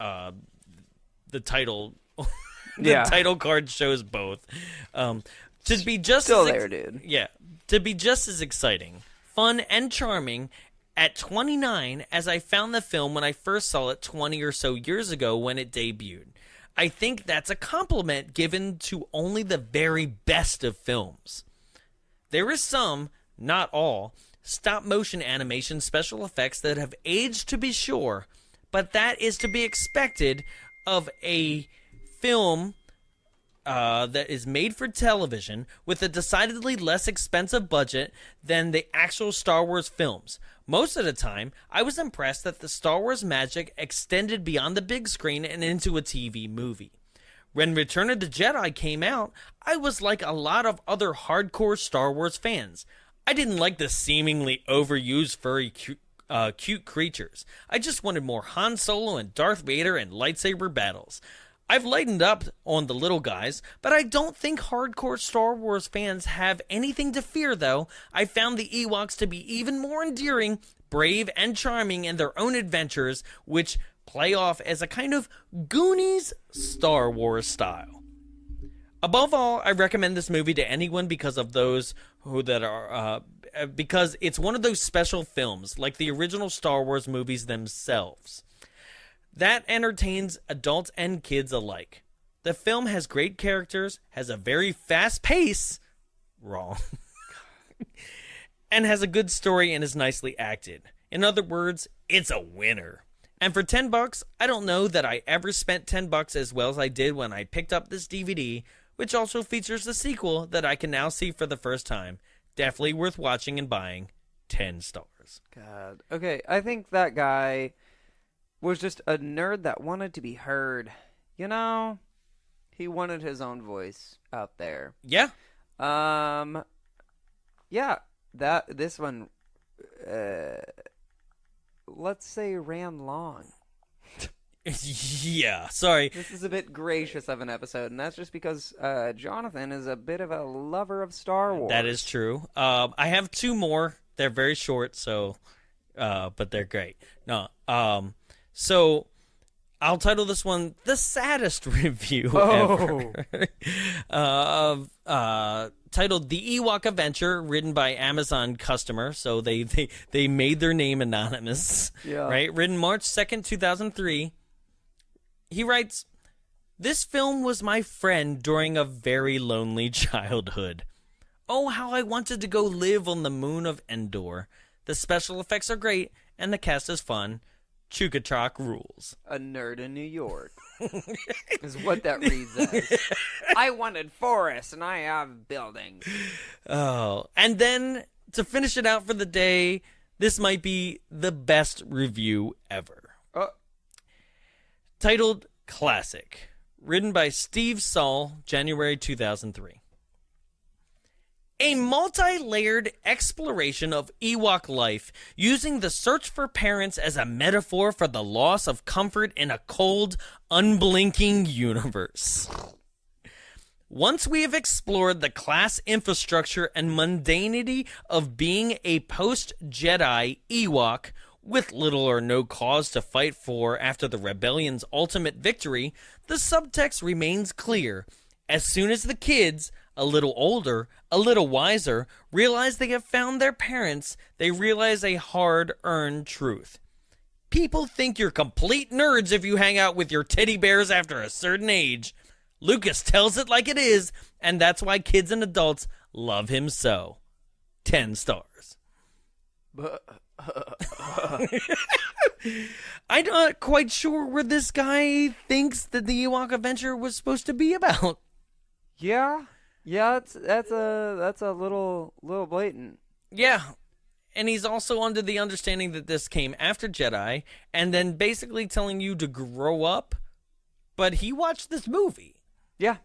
the title Yeah. title card shows both. To be just Still as there, dude. Yeah, to be just as exciting, fun, and charming at 29 as I found the film when I first saw it 20 or so years ago when it debuted. I think that's a compliment given to only the very best of films. There is some, not all, stop-motion animation special effects that have aged to be sure, but that is to be expected of a film that is made for television with a decidedly less expensive budget than the actual Star Wars films. Most of the time, I was impressed that the Star Wars magic extended beyond the big screen and into a TV movie. When Return of the Jedi came out, I was like a lot of other hardcore Star Wars fans. I didn't like the seemingly overused furry cute creatures. I just wanted more Han Solo and Darth Vader and lightsaber battles. I've lightened up on the little guys, but I don't think hardcore Star Wars fans have anything to fear, though. I found the Ewoks to be even more endearing, brave, and charming in their own adventures, which play off as a kind of Goonies Star Wars style. Above all, I recommend this movie to anyone because of those because it's one of those special films, like the original Star Wars movies themselves, that entertains adults and kids alike. The film has great characters, has a very fast pace, wrong, and has a good story and is nicely acted. In other words, it's a winner. And for $10, I don't know that I ever spent $10 as well as I did when I picked up this DVD, which also features the sequel that I can now see for the first time. Definitely worth watching and buying. 10 stars. God. Okay, I think that guy was just a nerd that wanted to be heard. You know, he wanted his own voice out there. Yeah. Yeah, this one, let's say ran long. Yeah, sorry. This is a bit gracious of an episode, and that's just because Jonathan is a bit of a lover of Star Wars. That is true. I have two more. They're very short, so, but they're great. No, so I'll title this one "The Saddest Review Ever." Titled "The Ewok Adventure," written by Amazon customer, so they made their name anonymous. Yeah. Right. Written March 2nd, 2003. He writes, "This film was my friend during a very lonely childhood. Oh, how I wanted to go live on the moon of Endor. The special effects are great, and the cast is fun. Chukachak rules." A nerd in New York is what that reads as. I wanted forests, and I have buildings. Oh, and then to finish it out for the day, this might be the best review ever. Titled "Classic," written by Steve Saul, January 2003. A multi-layered exploration of Ewok life, using the search for parents as a metaphor for the loss of comfort in a cold, unblinking universe. Once we have explored the class infrastructure and mundanity of being a post-Jedi Ewok, with little or no cause to fight for after the rebellion's ultimate victory, the subtext remains clear. As soon as the kids, a little older, a little wiser, realize they have found their parents, they realize a hard-earned truth. People think you're complete nerds if you hang out with your teddy bears after a certain age. Lucas tells it like it is, and that's why kids and adults love him so. 10 stars. I'm not quite sure where this guy thinks that the Ewok Adventure was supposed to be about. Yeah, that's a little blatant. Yeah, and he's also under the understanding that this came after Jedi, and then basically telling you to grow up. But he watched this movie. Yeah.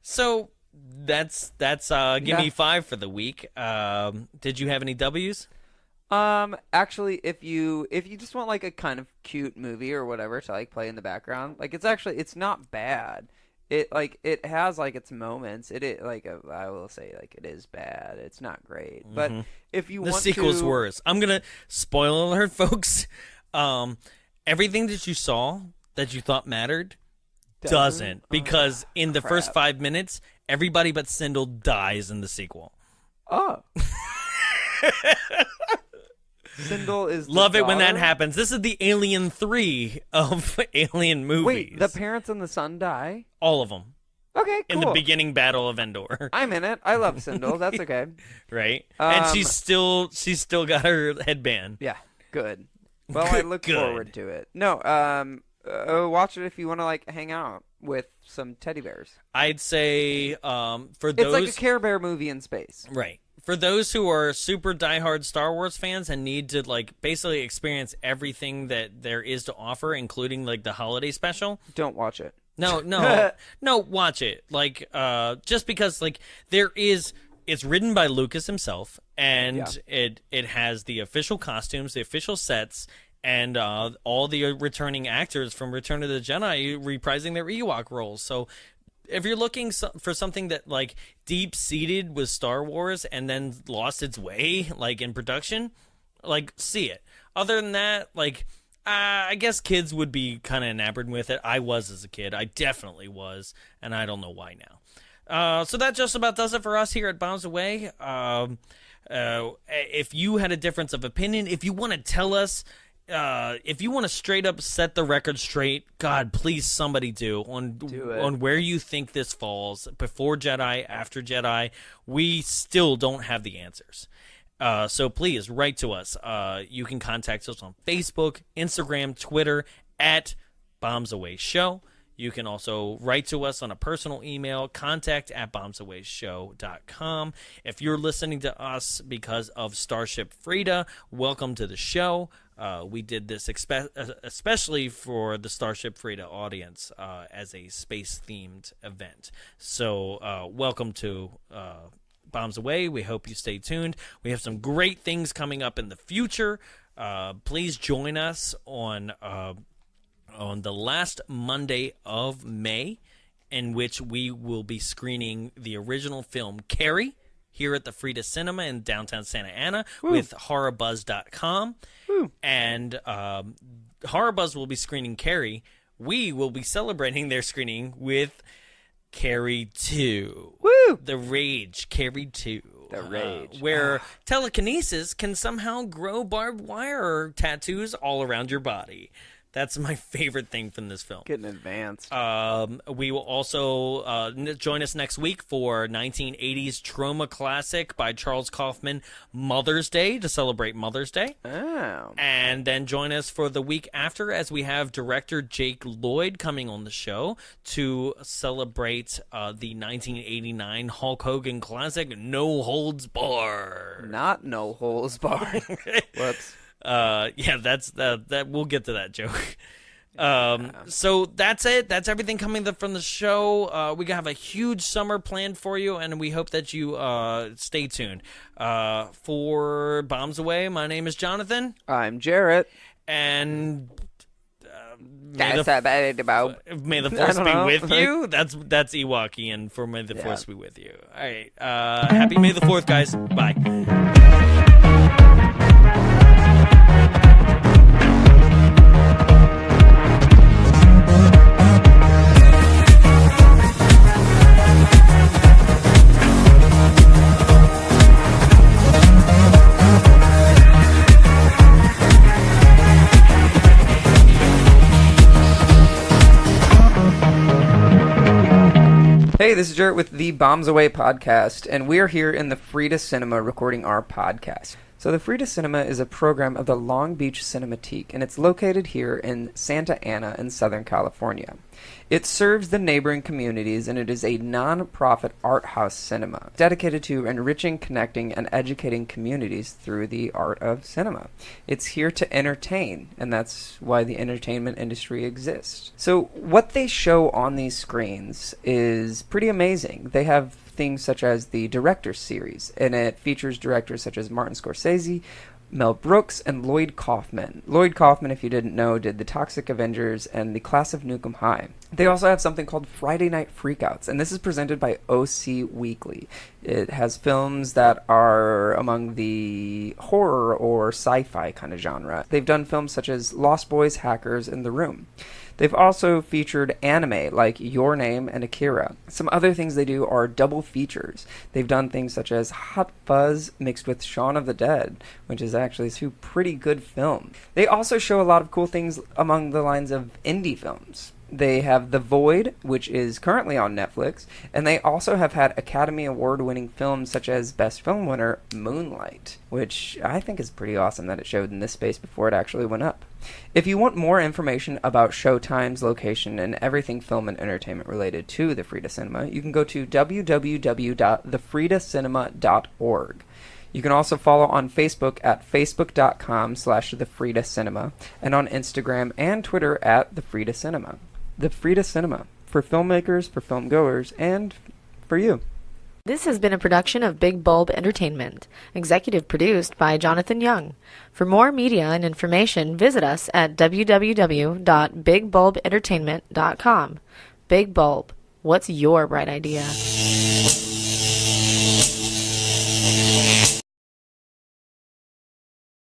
So that's give me 5 for the week. Did you have any W's? Actually, if you just want like a kind of cute movie or whatever to like play in the background, like it's not bad. It has like its moments. I will say like it is bad. It's not great. But if you the want sequel's to... worse. I'm gonna spoil alert, folks. everything that you saw that you thought mattered doesn't, because in the first 5 minutes, everybody but Sindel dies in the sequel. Oh. Sindel is love it when that happens. This is the Alien 3 of Alien movies. Wait, the parents and the son die? All of them. Okay, cool. In the beginning battle of Endor. I'm in it. I love Sindel. That's okay. Right? And she's still got her headband. Yeah, good. Well, I look forward to it. No, watch it if you want to like hang out with some teddy bears. I'd say for those, it's like a Care Bear movie in space. Right. For those who are super diehard Star Wars fans and need to like basically experience everything that there is to offer, including like the holiday special, don't watch it. No, watch it. Like, just because like it's written by Lucas himself, and it has the official costumes, the official sets, and all the returning actors from Return of the Jedi reprising their Ewok roles. So if you're looking for something that like deep-seated with Star Wars and then lost its way like in production, like see it. Other than that, like I guess kids would be kind of enamored with it. I was as a kid. I definitely was, and I don't know why now. So that just about does it for us here at Bombs Away. If you had a difference of opinion, if you want to tell us, if you want to straight up set the record straight, God, please somebody do on where you think this falls, before Jedi, after Jedi. We still don't have the answers. So please write to us. You can contact us on Facebook, Instagram, Twitter at Bombs Away Show. You can also write to us on a personal email, contact@bombsawayshow.com. If you're listening to us because of Starship Frida, welcome to the show. We did this especially for the Starship Frida audience as a space-themed event. So welcome to Bombs Away. We hope you stay tuned. We have some great things coming up in the future. Please join us on the last Monday of May, in which we will be screening the original film Carrie here at the Frida Cinema in downtown Santa Ana with HorrorBuzz.com. And HorrorBuzz will be screening Carrie. We will be celebrating their screening with Carrie 2. Woo! The Rage, Carrie 2. The Rage. Where telekinesis can somehow grow barbed wire tattoos all around your body. That's my favorite thing from this film. Getting advanced. We will also join us next week for 1980s Trauma Classic by Charles Kaufman, Mother's Day, to celebrate Mother's Day. Oh. And then join us for the week after, as we have director Jake Lloyd coming on the show to celebrate the 1989 Hulk Hogan classic, No Holds Barred. Not No Holds Barred. Whoops. Yeah, that's that. We'll get to that joke. So that's it. That's everything coming from the show. We have a huge summer planned for you, and we hope that you stay tuned. For Bombs Away, my name is Jonathan. I'm Jarrett. And may the Force be with you. That's Ewok Ian for May the Force be with you. All right. Happy May the 4th, guys. Bye. Hey, this is Jarrett with the Bombs Away podcast, and we're here in the Frida Cinema recording our podcast. So the Frida Cinema is a program of the Long Beach Cinematique, and it's located here in Santa Ana in Southern California. It serves the neighboring communities, and it is a non-profit art house cinema dedicated to enriching, connecting, and educating communities through the art of cinema. It's here to entertain, and that's why the entertainment industry exists. So what they show on these screens is pretty amazing. They have things such as the Director's Series, and it features directors such as Martin Scorsese, Mel Brooks, and Lloyd Kaufman. Lloyd Kaufman, if you didn't know, did The Toxic Avengers and The Class of Nukem High. They also have something called Friday Night Freakouts, and this is presented by OC Weekly. It has films that are among the horror or sci-fi kind of genre. They've done films such as Lost Boys, Hackers, and The Room. They've also featured anime like Your Name and Akira. Some other things they do are double features. They've done things such as Hot Fuzz mixed with Shaun of the Dead, which is actually two pretty good films. They also show a lot of cool things among the lines of indie films. They have The Void, which is currently on Netflix, and they also have had Academy Award-winning films such as Best Film winner Moonlight, which I think is pretty awesome that it showed in this space before it actually went up. If you want more information about showtimes, location, and everything film and entertainment related to the Frida Cinema, you can go to www.thefridacinema.org. You can also follow on Facebook at facebook.com/thefridacinema and on Instagram and Twitter at The Frida Cinema. The Frida Cinema, for filmmakers, for film goers, and for you. This has been a production of Big Bulb Entertainment, executive produced by Jonathan Young. For more media and information, visit us at www.bigbulbentertainment.com. Big Bulb, what's your bright idea?